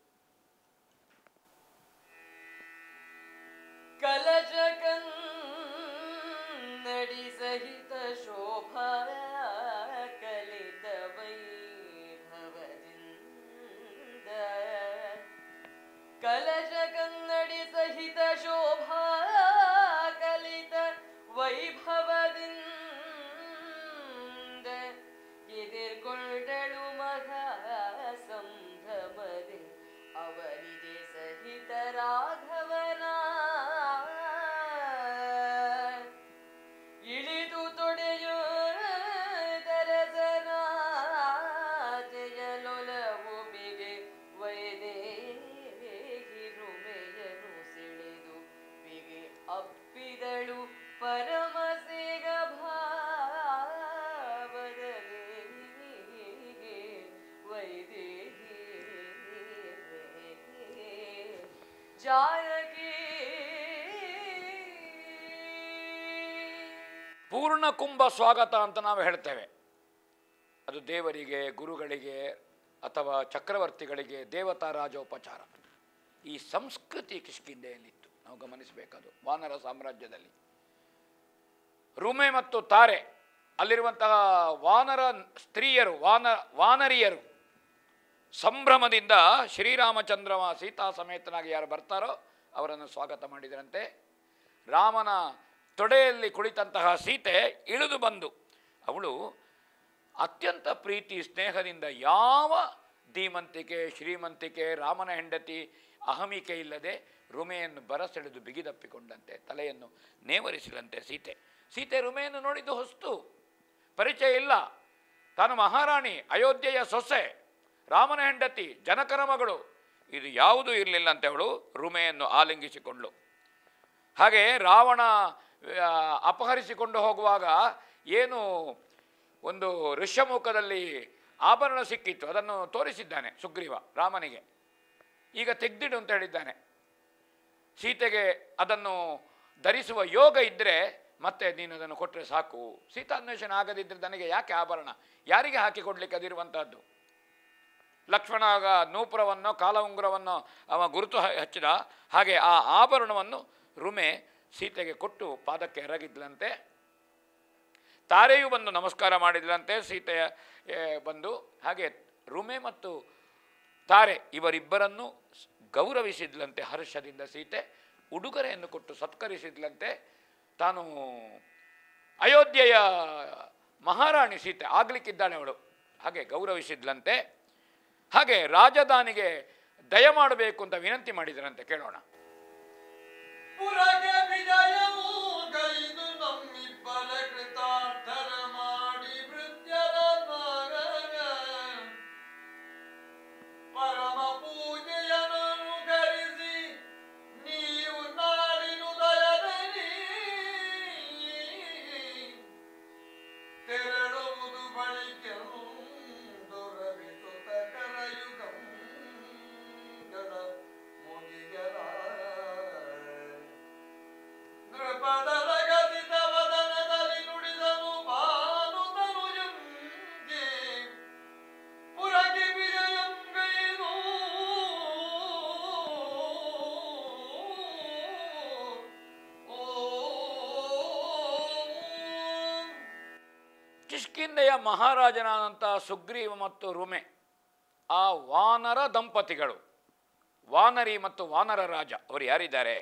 ಕಲಶ ಕನ್ನಡಿ ಸಹಿತ ಶೋಭಾ ಕಲಿತ ವೈಭವದಿಂದ, ಕಲಶ ಕನ್ನಡಿ ಸಹಿತ ಶೋಭಾ ಕಲಿತ ವೈಭವದಿಂದ ಎದಿರ್ಕೊಂಡಳು ಮಹಾ ಸಂಭ್ರಮದಿ ಅವನಿಗೆ ಸಹಿತ ರಾಘವನ ಇಳಿದು ತೊಡೆಯೋ ದರಸನ ಜಯಲೊಲವು ಮಿಗೆ ವೈದೇಹಿ ರುಮೆಯನು ಸೆಳೆದು ಬಿಗೆ ಅಪ್ಪಿದಳು ಪರಮಸೇಗ ಭಾವದಲ್ಲಿ ವೈದೇಹಿ ಜಾನಕಿ. ಪೂರ್ಣ ಕುಂಭ ಸ್ವಾಗತ ಅಂತ ನಾವು ಹೇಳ್ತೇವೆ. ಅದು ದೇವರಿಗೆ, ಗುರುಗಳಿಗೆ ಅಥವಾ ಚಕ್ರವರ್ತಿಗಳಿಗೆ ದೇವತಾ ರಾಜೋಪಚಾರ. ಈ ಸಂಸ್ಕೃತಿ ಕಿಷ್ಕಿಂಧೆಯಲ್ಲಿತ್ತು. ನಾವು ಗಮನಿಸಬೇಕದು. ವಾನರ ಸಾಮ್ರಾಜ್ಯದಲ್ಲಿ ರುಮೆ ಮತ್ತು ತಾರೆ ಅಲ್ಲಿರುವಂತಹ ವಾನರ ಸ್ತ್ರೀಯರು ವಾನರಿಯರು ಸಂಭ್ರಮದಿಂದ ಶ್ರೀರಾಮಚಂದ್ರ ಸೀತಾ ಸಮೇತನಾಗಿ ಯಾರು ಬರ್ತಾರೋ ಅವರನ್ನು ಸ್ವಾಗತ ಮಾಡಿದರಂತೆ. ರಾಮನ ತೊಡೆಯಲ್ಲಿ ಕುಳಿತಂತಹ ಸೀತೆ ಇಳಿದು ಬಂದು ಅವಳು ಅತ್ಯಂತ ಪ್ರೀತಿ ಸ್ನೇಹದಿಂದ ಯಾವ ಧೀಮಂತಿಕೆ ಶ್ರೀಮಂತಿಕೆ ರಾಮನ ಹೆಂಡತಿ ಅಹಮಿಕೆ ಇಲ್ಲದೆ ರುಮೆಯನ್ನು ಬರಸೆಳೆದು ಬಿಗಿದಪ್ಪಿಕೊಂಡಂತೆ, ತಲೆಯನ್ನು ನೇವರಿಸಿದಂತೆ ಸೀತೆ ರುಮೆಯನ್ನು ನೋಡಿದ್ದು ಹೊಸ್ತು, ಪರಿಚಯ ಇಲ್ಲ. ತಾನು ಮಹಾರಾಣಿ, ಅಯೋಧ್ಯೆಯ ಸೊಸೆ, ರಾಮನ ಹೆಂಡತಿ, ಜನಕನ ಮಗಳು, ಇದು ಯಾವುದೂ ಇರಲಿಲ್ಲಂತೆ. ಅವಳು ರುಮೆಯನ್ನು ಆಲಿಂಗಿಸಿಕೊಂಡ್ಳು. ಹಾಗೆ ರಾವಣ ಅಪಹರಿಸಿಕೊಂಡು ಹೋಗುವಾಗ ಏನು ಒಂದು ಋಷ್ಯಮುಖದಲ್ಲಿ ಆಭರಣ ಸಿಕ್ಕಿತ್ತು, ಅದನ್ನು ತೋರಿಸಿದ್ದಾನೆ ಸುಗ್ರೀವ ರಾಮನಿಗೆ. ಈಗ ತೆಗೆದಿಡು ಅಂತ ಹೇಳಿದ್ದಾನೆ. ಸೀತೆಗೆ ಅದನ್ನು ಧರಿಸುವ ಯೋಗ ಇದ್ದರೆ ಮತ್ತೆ ನೀನು ಅದನ್ನು ಕೊಟ್ಟರೆ ಸಾಕು. ಸೀತಾನ್ವೇಷಣೆ ಆಗದಿದ್ದರೆ ನನಗೆ ಯಾಕೆ ಆಭರಣ, ಯಾರಿಗೆ ಹಾಕಿಕೊಡ್ಲಿಕ್ಕೆ ಅದಿರುವಂಥದ್ದು? ಲಕ್ಷ್ಮಣ ನೂಪುರವನ್ನು ಕಾಲ ಉಂಗುರವನ್ನು ಅವ ಗುರುತು ಹಚ್ಚಿದ ಹಾಗೆ ಆ ಆಭರಣವನ್ನು ರುಮೆ ಸೀತೆಗೆ ಕೊಟ್ಟು ಪಾದಕ್ಕೆ ಎರಗಿದ್ಲಂತೆ. ತಾರೆಯು ಬಂದು ನಮಸ್ಕಾರ ಮಾಡಿದ್ಲಂತೆ ಸೀತೆಯ ಬಂದು. ಹಾಗೆ ರುಮೆ ಮತ್ತು ತಾರೆ ಇವರಿಬ್ಬರನ್ನು ಗೌರವಿಸಿದ್ಲಂತೆ ಹರ್ಷದಿಂದ. ಸೀತೆ ಉಡುಗೊರೆಯನ್ನು ಕೊಟ್ಟು ಸತ್ಕರಿಸಿದ್ಲಂತೆ. ತಾನು ಅಯೋಧ್ಯೆಯ ಮಹಾರಾಣಿ ಸೀತೆ ಆಗಲಿಕ್ಕಿದ್ದಾಳೆ ಅವಳು, ಹಾಗೆ ಗೌರವಿಸಿದ್ಲಂತೆ. ಹಾಗೆ ರಾಜಧಾನಿಗೆ ದಯ ಮಾಡಬೇಕು ಅಂತ ವಿನಂತಿ ಮಾಡಿದರಂತೆ. ಕೇಳೋಣ. ಪುರಗೆ ವಿಜಯವು ಗೈದು ನಮ್ಮಿಬ್ಬರ ಕೃತಾರ್ಥರ ಮಾಡಿ ಭೃತ್ಯರ ಪರಮ ಪೂಜೆಯನ್ನು ಕರಿಸಿ ನೀವು ನಾಡಿನುದಯದಲ್ಲಿ ತೆರಳುವುದು ಬಳಿಕೆಂದು ರವಿಸುತ್ತ ಕರಯುಗಂಗಳ ಮುಗಿಗರ ನೃಪದರ ಗದಿತ ವದನದಲ್ಲಿ ನುಡಿದನು ಭಾನುತನುಜಂಗೆ ಪುರಗೆ ವಿಜಯಂ ಗೈದು ಕಿಷ್ಕಿಂಧೆಯ ಮಹಾರಾಜನಾದಂತಹ ಸುಗ್ರೀವ ಮತ್ತು ರುಮೆ, ಆ ವಾನರ ದಂಪತಿಗಳು, ವಾನರಿ ಮತ್ತು ವಾನರ ರಾಜ ಅವರು ಯಾರಿದ್ದಾರೆ,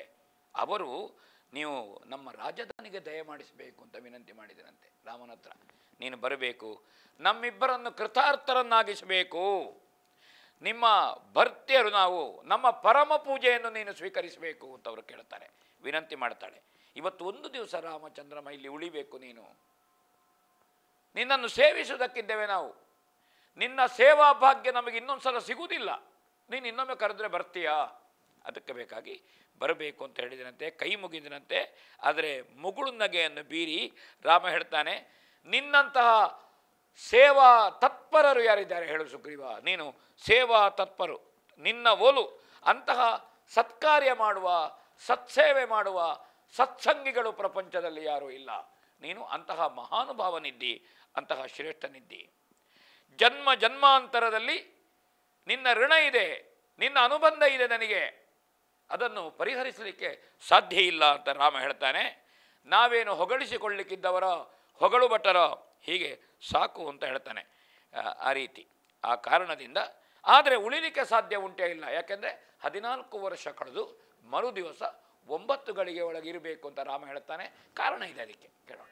ಅವರು ನೀವು ನಮ್ಮ ರಾಜಧಾನಿಗೆ ದಯ ಮಾಡಿಸಬೇಕು ಅಂತ ವಿನಂತಿ ಮಾಡಿದರಂತೆ ರಾಮನ ಹತ್ರ. ನೀನು ಬರಬೇಕು, ನಮ್ಮಿಬ್ಬರನ್ನು ಕೃತಾರ್ಥರನ್ನಾಗಿಸಬೇಕು, ನಿಮ್ಮ ಭರ್ತ್ಯರು ನಾವು, ನಮ್ಮ ಪರಮ ಪೂಜೆಯನ್ನು ನೀನು ಸ್ವೀಕರಿಸಬೇಕು ಅಂತ ಅವರು ಕೇಳ್ತಾರೆ, ವಿನಂತಿ ಮಾಡ್ತಾಳೆ. ಇವತ್ತು ಒಂದು ದಿವಸ ರಾಮಚಂದ್ರಮ ಇಲ್ಲಿ ಉಳಿಬೇಕು, ನೀನು ನಿನ್ನನ್ನು ಸೇವಿಸುವುದಕ್ಕಿದ್ದೇವೆ ನಾವು, ನಿನ್ನ ಸೇವಾ ಭಾಗ್ಯ ನಮಗೆ ಇನ್ನೊಂದು ಸಲ ಸಿಗುವುದಿಲ್ಲ, ನೀನು ಇನ್ನೊಮ್ಮೆ ಕರೆದ್ರೆ ಬರ್ತೀಯಾ? ಅದಕ್ಕೆ ಬೇಕಾಗಿ ಬರಬೇಕು ಅಂತ ಹೇಳಿದನಂತೆ, ಕೈ ಮುಗಿದನಂತೆ. ಆದರೆ ಮುಗುಳು ನಗೆಯನ್ನು ಬೀರಿ ರಾಮ ಹೇಳ್ತಾನೆ, ನಿನ್ನಂತಹ ಸೇವಾ ತತ್ಪರರು ಯಾರಿದ್ದಾರೆ ಹೇಳು ಸುಗ್ರೀವ, ನೀನು ಸೇವಾ ತತ್ಪರು, ನಿನ್ನ ಓಲು ಅಂತಹ ಸತ್ಕಾರ್ಯ ಮಾಡುವ, ಸತ್ಸೇವೆ ಮಾಡುವ ಸತ್ಸಂಗಿಗಳು ಪ್ರಪಂಚದಲ್ಲಿ ಯಾರೂ ಇಲ್ಲ. ನೀನು ಅಂತಹ ಮಹಾನುಭಾವನಿದ್ದಿ, ಅಂತಹ ಶ್ರೇಷ್ಠನಿದ್ದಿ. ಜನ್ಮ ಜನ್ಮಾಂತರದಲ್ಲಿ ನಿನ್ನ ಋಣ ಇದೆ, ನಿನ್ನ ಅನುಬಂಧ ಇದೆ ನನಗೆ, ಅದನ್ನು ಪರಿಹರಿಸಲಿಕ್ಕೆ ಸಾಧ್ಯ ಇಲ್ಲ ಅಂತ ರಾಮ ಹೇಳ್ತಾನೆ. ನಾವೇನು ಹೊಗಳಿಸಿಕೊಳ್ಳಲಿಕ್ಕಿದ್ದವರೋ ಹೊಗಳು ಭಟ್ಟರೋ ಹೀಗೆ ಸಾಕು ಅಂತ ಹೇಳ್ತಾನೆ. ಆ ರೀತಿ ಆ ಕಾರಣದಿಂದ ಆದರೆ ಉಳಿಲಿಕ್ಕೆ ಸಾಧ್ಯ ಉಂಟೇ ಇಲ್ಲ. ಯಾಕೆಂದರೆ 14 ವರ್ಷ ಕಳೆದು ಮರು ದಿವಸ 9 ಗಳಿಗೆ ಒಳಗಿರಬೇಕು ಅಂತ ರಾಮ ಹೇಳ್ತಾನೆ. ಕಾರಣ ಇದೆ, ಅದಕ್ಕೆ ಕೇಳೋಣ.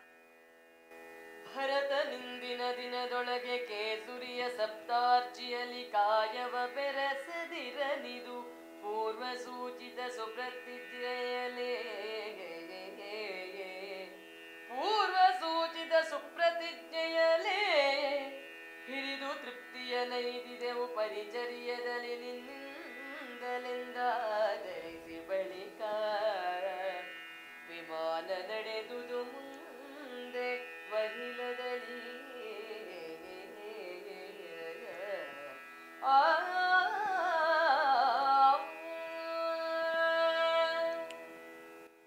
ಭರತ ನಿಂದಿನ ದಿನದೊಳಗೆ ಕೇಸುರಿಯ ಸಪ್ತಾರ್ಚಿಯಲಿ ಕಾಯವ ಬೆರಸದಿರನಿದು ಪೂರ್ವ ಸೂಚಿತ ಸುಪ್ರತಿಜ್ಞೆಯಲೇ ಪೂರ್ವ ಸೂಚಿತ ಸುಪ್ರತಿಜ್ಞೆಯಲೇ ಹಿರಿದು ತೃಪ್ತಿಯ ನೈದಿದೆವು ಪರಿಚರ್ಯದಲ್ಲಿ ನಿನ್ನಿಂದಲೆಂದ ಧರಿಸಿ ಬಳಿಕ ವಿಮಾನ ನಡೆದುದು ಮುಂದೆ ವಹಿಲದಲ್ಲಿ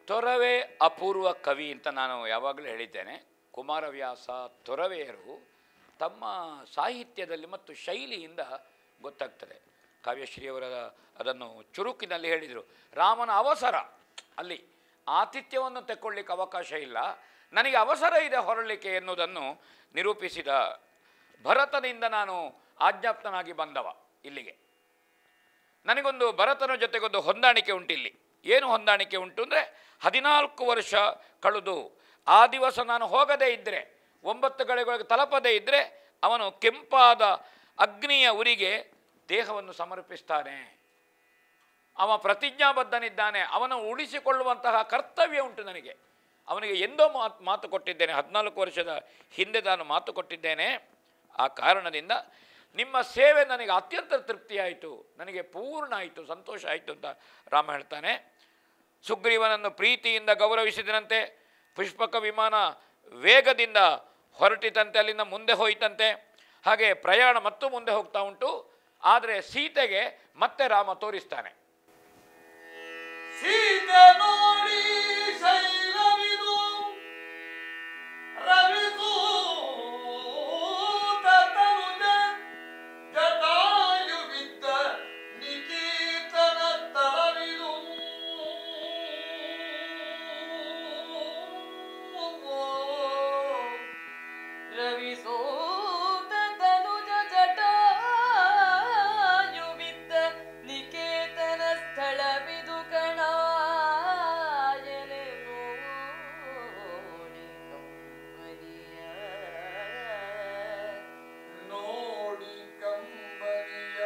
ತೊರವೆ ಅಪೂರ್ವ ಕವಿ ಅಂತ ನಾನು ಯಾವಾಗಲೂ ಹೇಳಿದ್ದೇನೆ. ಕುಮಾರವ್ಯಾಸ, ತೊರವೆಯರು ತಮ್ಮ ಸಾಹಿತ್ಯದಲ್ಲಿ ಮತ್ತು ಶೈಲಿಯಿಂದ ಗೊತ್ತಾಗ್ತದೆ. ಕಾವ್ಯಶ್ರೀಯವರ ಅದನ್ನು ಚುರುಕಿನಲ್ಲಿ ಹೇಳಿದರು. ರಾಮನ ಅವಸರ ಅಲ್ಲಿ ಆತಿಥ್ಯವನ್ನು ತೆಕ್ಕೊಳ್ಳಿಕ್ಕೆ ಅವಕಾಶ ಇಲ್ಲ, ನನಗೆ ಅವಸರ ಇದೆ ಹೊರಡಲಿಕ್ಕೆ ಎನ್ನುವುದನ್ನು ನಿರೂಪಿಸಿದ ಭರತನಿಂದ ನಾನು ಆಜ್ಞಾಪ್ತನಾಗಿ ಬಂದವ ಇಲ್ಲಿಗೆ. ನನಗೊಂದು ಭರತನ ಜೊತೆಗೊಂದು ಹೊಂದಾಣಿಕೆ ಉಂಟಿಲ್ಲಿ. ಏನು ಹೊಂದಾಣಿಕೆ ಉಂಟು ಅಂದರೆ, 14 ವರ್ಷ ಕಳೆದು ಆ ದಿವಸ ನಾನು ಹೋಗದೇ ಇದ್ದರೆ, 9 ಗಳಿಗೊಳಗೆ ತಲುಪದೇ ಇದ್ದರೆ, ಅವನು ಕೆಂಪಾದ ಅಗ್ನಿಯ ಉರಿಗೆ ದೇಹವನ್ನು ಸಮರ್ಪಿಸ್ತಾನೆ. ಅವ ಪ್ರತಿಜ್ಞಾಬದ್ಧನಿದ್ದಾನೆ. ಅವನು ಉಳಿಸಿಕೊಳ್ಳುವಂತಹ ಕರ್ತವ್ಯ ಉಂಟು ನನಗೆ. ಅವನಿಗೆ ಎಂದೋ ಮಾತು ಕೊಟ್ಟಿದ್ದೇನೆ, 14 ವರ್ಷದ ಹಿಂದೆ ನಾನು ಮಾತು ಕೊಟ್ಟಿದ್ದೇನೆ. ಆ ಕಾರಣದಿಂದ ನಿಮ್ಮ ಸೇವೆ ನನಗೆ ಅತ್ಯಂತ ತೃಪ್ತಿಯಾಯಿತು, ನನಗೆ ಪೂರ್ಣ ಆಯಿತು, ಸಂತೋಷ ಆಯಿತು ಅಂತ ರಾಮ ಹೇಳ್ತಾನೆ. ಸುಗ್ರೀವನನ್ನು ಪ್ರೀತಿಯಿಂದ ಗೌರವಿಸಿದನಂತೆ. ಪುಷ್ಪಕ ವಿಮಾನ ವೇಗದಿಂದ ಹೊರಟಿತಂತೆ, ಅಲ್ಲಿಂದ ಮುಂದೆ ಹೋಯಿತಂತೆ. ಹಾಗೆ ಪ್ರಯಾಣ ಮತ್ತು ಮುಂದೆ ಹೋಗ್ತಾ ಉಂಟು. ಆದರೆ ಸೀತೆಗೆ ಮತ್ತೆ ರಾಮ ತೋರಿಸ್ತಾನೆ. ಸೀತೆ ನೋಡಿ ಶೈಲವಿದು ರವಿಸೂತ ತನುಜ ಜಟಾಯುವಿದ್ದ ನಿಕೀತನ ತರವಿದು ರವಿಸೂತ ತನುಜ ಜಟಾಯುವಿದ್ದ ನಿಕೇತನ ಸ್ಥಳವಿದು ಕಣಾಯನೆ ನೋಡಿ ಕಂಬನಿಯ ನೋಡಿ ಕಂಬನಿಯ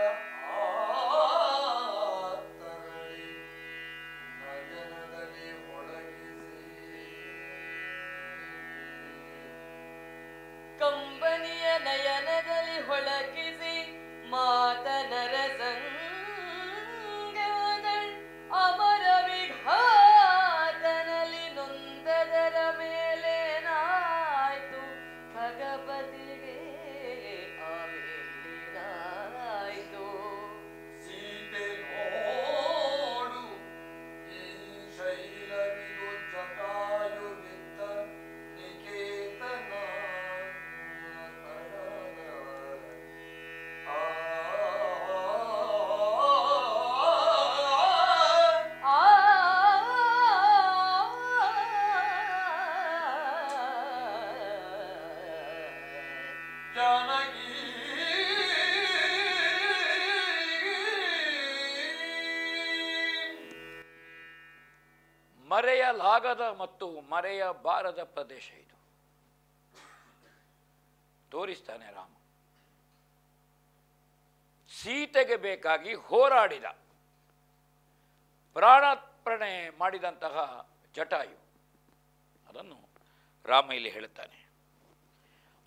ಆತರಳಿ ನಯನದಲ್ಲಿ ಒಳಗಿಸಿ ಕಂಬನಿಯ ನಯನದಲ್ಲಿ ಹೊಳಕಿಸಿ ಮಾತನರ ಸಂಗದಳ್ ಅಮರ ವಿಘಾತನಲ್ಲಿ ನೊಂದದರ ಮೇಲೆ ನಾಯ್ತು ಖಗಪತಿಗೆ ಆಮೇಲಿನಾಯ್ತು. ಸೀತೆ ನೋಡು ಈ ಶೈಲವಿದು ಜಟಾಯುವಿದ್ದ ನಿಕೇತನ ಆ ಜಾನಕಿ ಮರೆಯಲಾಗದ ಮತ್ತು ಮರೆಯಬಾರದ ಪ್ರದೇಶ ಇದು. ತೋರಿಸ್ತಾನೆ ರಾಮ. ಸೀತೆಗೆ ಬೇಕಾಗಿ ಹೋರಾಡಿದ, ಪ್ರಾಣಾರ್ಪಣೆ ಮಾಡಿದಂತಹ ಜಟಾಯು, ಅದನ್ನು ರಾಮ ಇಲ್ಲಿ ಹೇಳುತ್ತಾನೆ.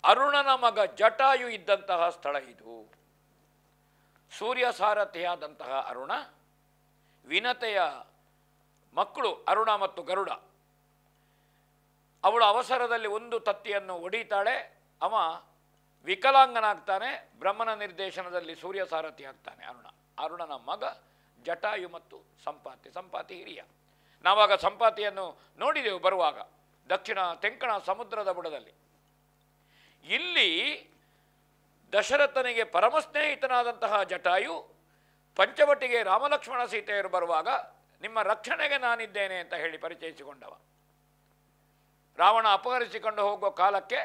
ಅರುಣನ ಮಗ ಜಟಾಯು ಇದ್ದಂತಹ ಸ್ಥಳ ಇದು. ಸೂರ್ಯ ಸಾರಥಿಯಾದಂತಹ ಅರುಣ, ವಿನತೆಯ ಮಕ್ಕಳು ಅರುಣ ಮತ್ತು ಗರುಡ. ಅವಳು ಅವಸರದಲ್ಲಿ ಒಂದು ತತ್ತಿಯನ್ನು ಒಡೀತಾಳೆ, ಅವ ವಿಕಲಾಂಗನಾಗ್ತಾನೆ. ಬ್ರಹ್ಮನ ನಿರ್ದೇಶನದಲ್ಲಿ ಸೂರ್ಯ ಸಾರಥಿ ಆಗ್ತಾನೆ ಅರುಣನ ಮಗ ಜಟಾಯು ಮತ್ತು ಸಂಪಾತಿ. ಸಂಪಾತಿ ಹಿರಿಯ. ನಾವಾಗ ಸಂಪಾತಿಯನ್ನು ನೋಡಿದೆವು ಬರುವಾಗ, ದಕ್ಷಿಣ ತೆಂಕಣ ಸಮುದ್ರದ ಬುಡದಲ್ಲಿ. ಇಲ್ಲಿ ದಶರಥನಿಗೆ ಪರಮ ಸ್ನೇಹಿತನಾದಂತಹ ಜಟಾಯು ಪಂಚವಟಿಗೆ ರಾಮಲಕ್ಷ್ಮಣ ಸೀತೆಯರು ಬರುವಾಗ ನಿಮ್ಮ ರಕ್ಷಣೆಗೆ ನಾನಿದ್ದೇನೆ ಅಂತ ಹೇಳಿ ಪರಿಚಯಿಸಿಕೊಂಡವ. ರಾವಣ ಅಪಹರಿಸಿಕೊಂಡು ಹೋಗುವ ಕಾಲಕ್ಕೆ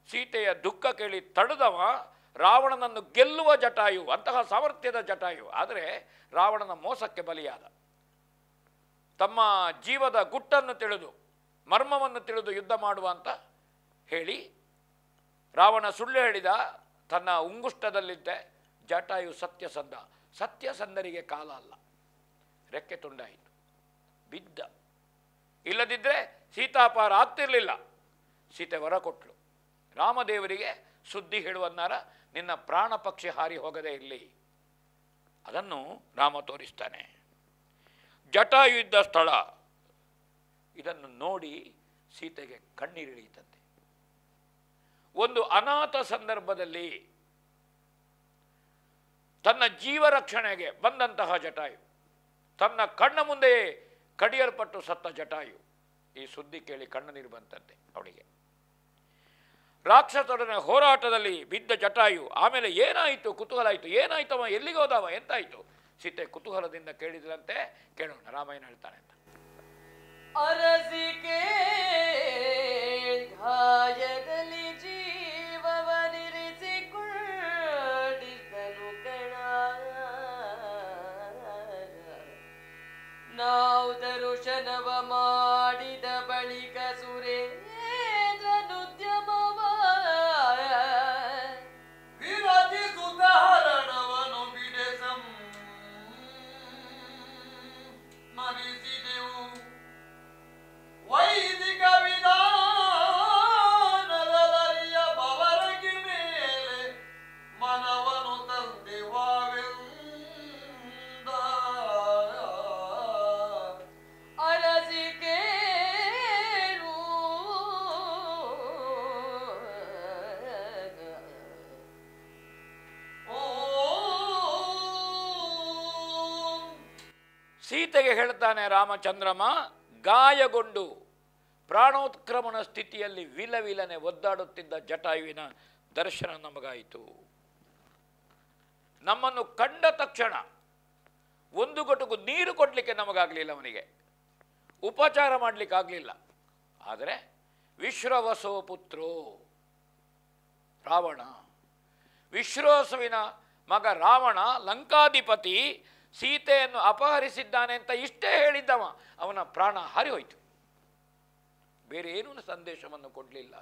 ಸೀತೆಯ ದುಃಖ ಕೇಳಿ ತಡೆದವ ರಾವಣನನ್ನು ಗೆಲ್ಲುವ ಜಟಾಯು, ಅಂತಹ ಸಾಮರ್ಥ್ಯದ ಜಟಾಯು. ಆದರೆ ರಾವಣನ ಮೋಸಕ್ಕೆ ಬಲಿಯಾದ. ತಮ್ಮ ಜೀವದ ಗುಟ್ಟನ್ನು ತಿಳಿದು, ಮರ್ಮವನ್ನು ತಿಳಿದು ಯುದ್ಧ ಮಾಡುವ ಅಂತ ಹೇಳಿ ರಾವಣ ಸುಳ್ಳು ಹೇಳಿದ. ತನ್ನ ಉಂಗುಷ್ಟದಲ್ಲಿದ್ದೆ ಜಟಾಯು ಸತ್ಯಸಂಧ. ಸತ್ಯಸಂಧರಿಗೆ ಕಾಲ ಅಲ್ಲ, ರೆಕ್ಕೆ ತುಂಡಾಯಿತು, ಬಿದ್ದ. ಇಲ್ಲದಿದ್ದರೆ ಸೀತಾಪಾರ ಆಗ್ತಿರಲಿಲ್ಲ. ಸೀತೆ ವರ ಕೊಟ್ಟಳು ರಾಮದೇವರಿಗೆ, ಸುದ್ದಿ ಹೇಳುವನ್ನಾರ ನಿನ್ನ ಪ್ರಾಣ ಪಕ್ಷಿ ಹಾರಿ ಹೋಗದೇ ಇರಲಿ. ಅದನ್ನು ರಾಮ ತೋರಿಸ್ತಾನೆ. ಜಟಾಯು ಇದ್ದ ಸ್ಥಳ ಇದನ್ನು ನೋಡಿ ಸೀತೆಗೆ ಕಣ್ಣೀರಿಳಿಯುತ್ತದೆ. ಒಂದು ಅನಾಥ ಸಂದರ್ಭದಲ್ಲಿ ತನ್ನ ಜೀವ ರಕ್ಷಣೆಗೆ ಬಂದಂತಹ ಜಟಾಯು, ತನ್ನ ಕಣ್ಣ ಮುಂದೆ ಕಡಿಯಲ್ಪಟ್ಟು ಸತ್ತ ಜಟಾಯು. ಈ ಸುದ್ದಿ ಕೇಳಿ ಕಣ್ಣ ನೀರು ಬಂತಂತೆ ಅವಳಿಗೆ. ರಾಕ್ಷಸರೊಡನೆ ಹೋರಾಟದಲ್ಲಿ ಬಿದ್ದ ಜಟಾಯು ಆಮೇಲೆ ಏನಾಯಿತು ಕುತೂಹಲ ಆಯಿತು. ಏನಾಯ್ತವ, ಎಲ್ಲಿಗೆ ಹೋದವ, ಎಂತಾಯಿತು? ಸೀತೆ ಕುತೂಹಲದಿಂದ ಕೇಳಿದ್ರಂತೆ. ಕೇಳೋಣ ರಾಮಾಯಣ ಹೇಳ್ತಾನೆ ಅಂತ. ಸೀತೆಗೆ ಹೇಳ್ತಾನೆ ರಾಮಚಂದ್ರಮ, ಗಾಯಗೊಂಡು ಪ್ರಾಣೋತ್ಕ್ರಮಣ ಸ್ಥಿತಿಯಲ್ಲಿ ವಿಲವಿಲನೆ ಒದ್ದಾಡುತ್ತಿದ್ದ ಜಟಾಯುವಿನ ದರ್ಶನ ನಮಗಾಯಿತು. ನಮ್ಮನ್ನು ಕಂಡ ತಕ್ಷಣ ಒಂದು ಗಟುಕು ನೀರು ಕೊಡಲಿಕ್ಕೆ ನಮಗಾಗಲಿಲ್ಲ, ಅವನಿಗೆ ಉಪಚಾರ ಮಾಡಲಿಕ್ಕಾಗಲಿಲ್ಲ. ಆದರೆ ವಿಶ್ರವಸೋ ಪುತ್ರೋ ರಾವಣ, ವಿಶ್ರವಸುವಿನ ಮಗ ರಾವಣ ಲಂಕಾಧಿಪತಿ ಸೀತೆಯನ್ನು ಅಪಹರಿಸಿದ್ದಾನೆ ಅಂತ ಇಷ್ಟೇ ಹೇಳಿದ್ದವ, ಅವನ ಪ್ರಾಣ ಹಾರಿಹೋಯಿತು. ಬೇರೆ ಏನೂ ಸಂದೇಶವನ್ನು ಕೊಡಲಿಲ್ಲ.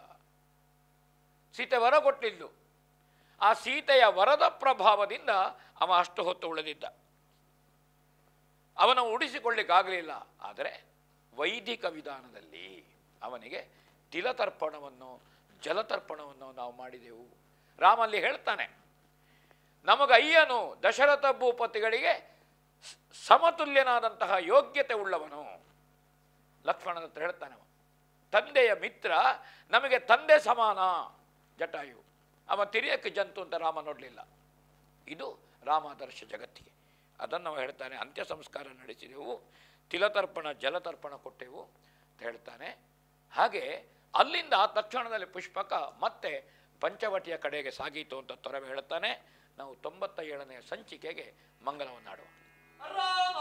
ಸೀತೆ ವರ ಕೊಟ್ಟಲಿದ್ದು, ಆ ಸೀತೆಯ ವರದ ಪ್ರಭಾವದಿಂದ ಅವ ಅಷ್ಟು ಹೊತ್ತು ಉಳಿದಿದ್ದ. ಅವನ ಉಳಿಸಿಕೊಳ್ಳಿಕ್ಕಾಗಲಿಲ್ಲ. ಆದರೆ ವೈದಿಕ ವಿಧಾನದಲ್ಲಿ ಅವನಿಗೆ ತಿಲತರ್ಪಣವನ್ನು ಜಲತರ್ಪಣವನ್ನು ನಾವು ಮಾಡಿದೆವು. ರಾಮಲ್ಲಿ ಹೇಳ್ತಾನೆ, ನಮಗಯ್ಯನು ದಶರಥ ಭೂಪತಿಗಳಿಗೆ ಸಮತುಲ್ಯನಾದಂತಹ ಯೋಗ್ಯತೆ ಉಳ್ಳವನು. ಲಕ್ಷ್ಮಣನ ಹತ್ರ ಹೇಳ್ತಾನೆ, ತಂದೆಯ ಮಿತ್ರ ನಮಗೆ ತಂದೆ ಸಮಾನ ಜಟಾಯು, ಅವ ತಿರಿಯಕ್ಕೆ ಜಂತು ಅಂತ ರಾಮ ನೋಡಲಿಲ್ಲ. ಇದು ರಾಮಾದರ್ಶ ಜಗತ್ತಿಗೆ. ಅದನ್ನು ನಾವು ಹೇಳ್ತಾನೆ, ಅಂತ್ಯ ಸಂಸ್ಕಾರ ನಡೆಸಿದೆವು, ತಿಲತರ್ಪಣ ಜಲತರ್ಪಣ ಕೊಟ್ಟೆವು ಅಂತ ಹೇಳ್ತಾನೆ. ಹಾಗೆ ಅಲ್ಲಿಂದ ತಕ್ಷಣದಲ್ಲಿ ಪುಷ್ಪಕ ಮತ್ತೆ ಪಂಚವಟಿಯ ಕಡೆಗೆ ಸಾಗೀತು ಅಂತ ತೊರವೆ ಹೇಳ್ತಾನೆ. ನಾವು 97ನೇ ಸಂಚಿಕೆಗೆ ಮಂಗಲವನ್ನಾಡುವ. ರಾಮ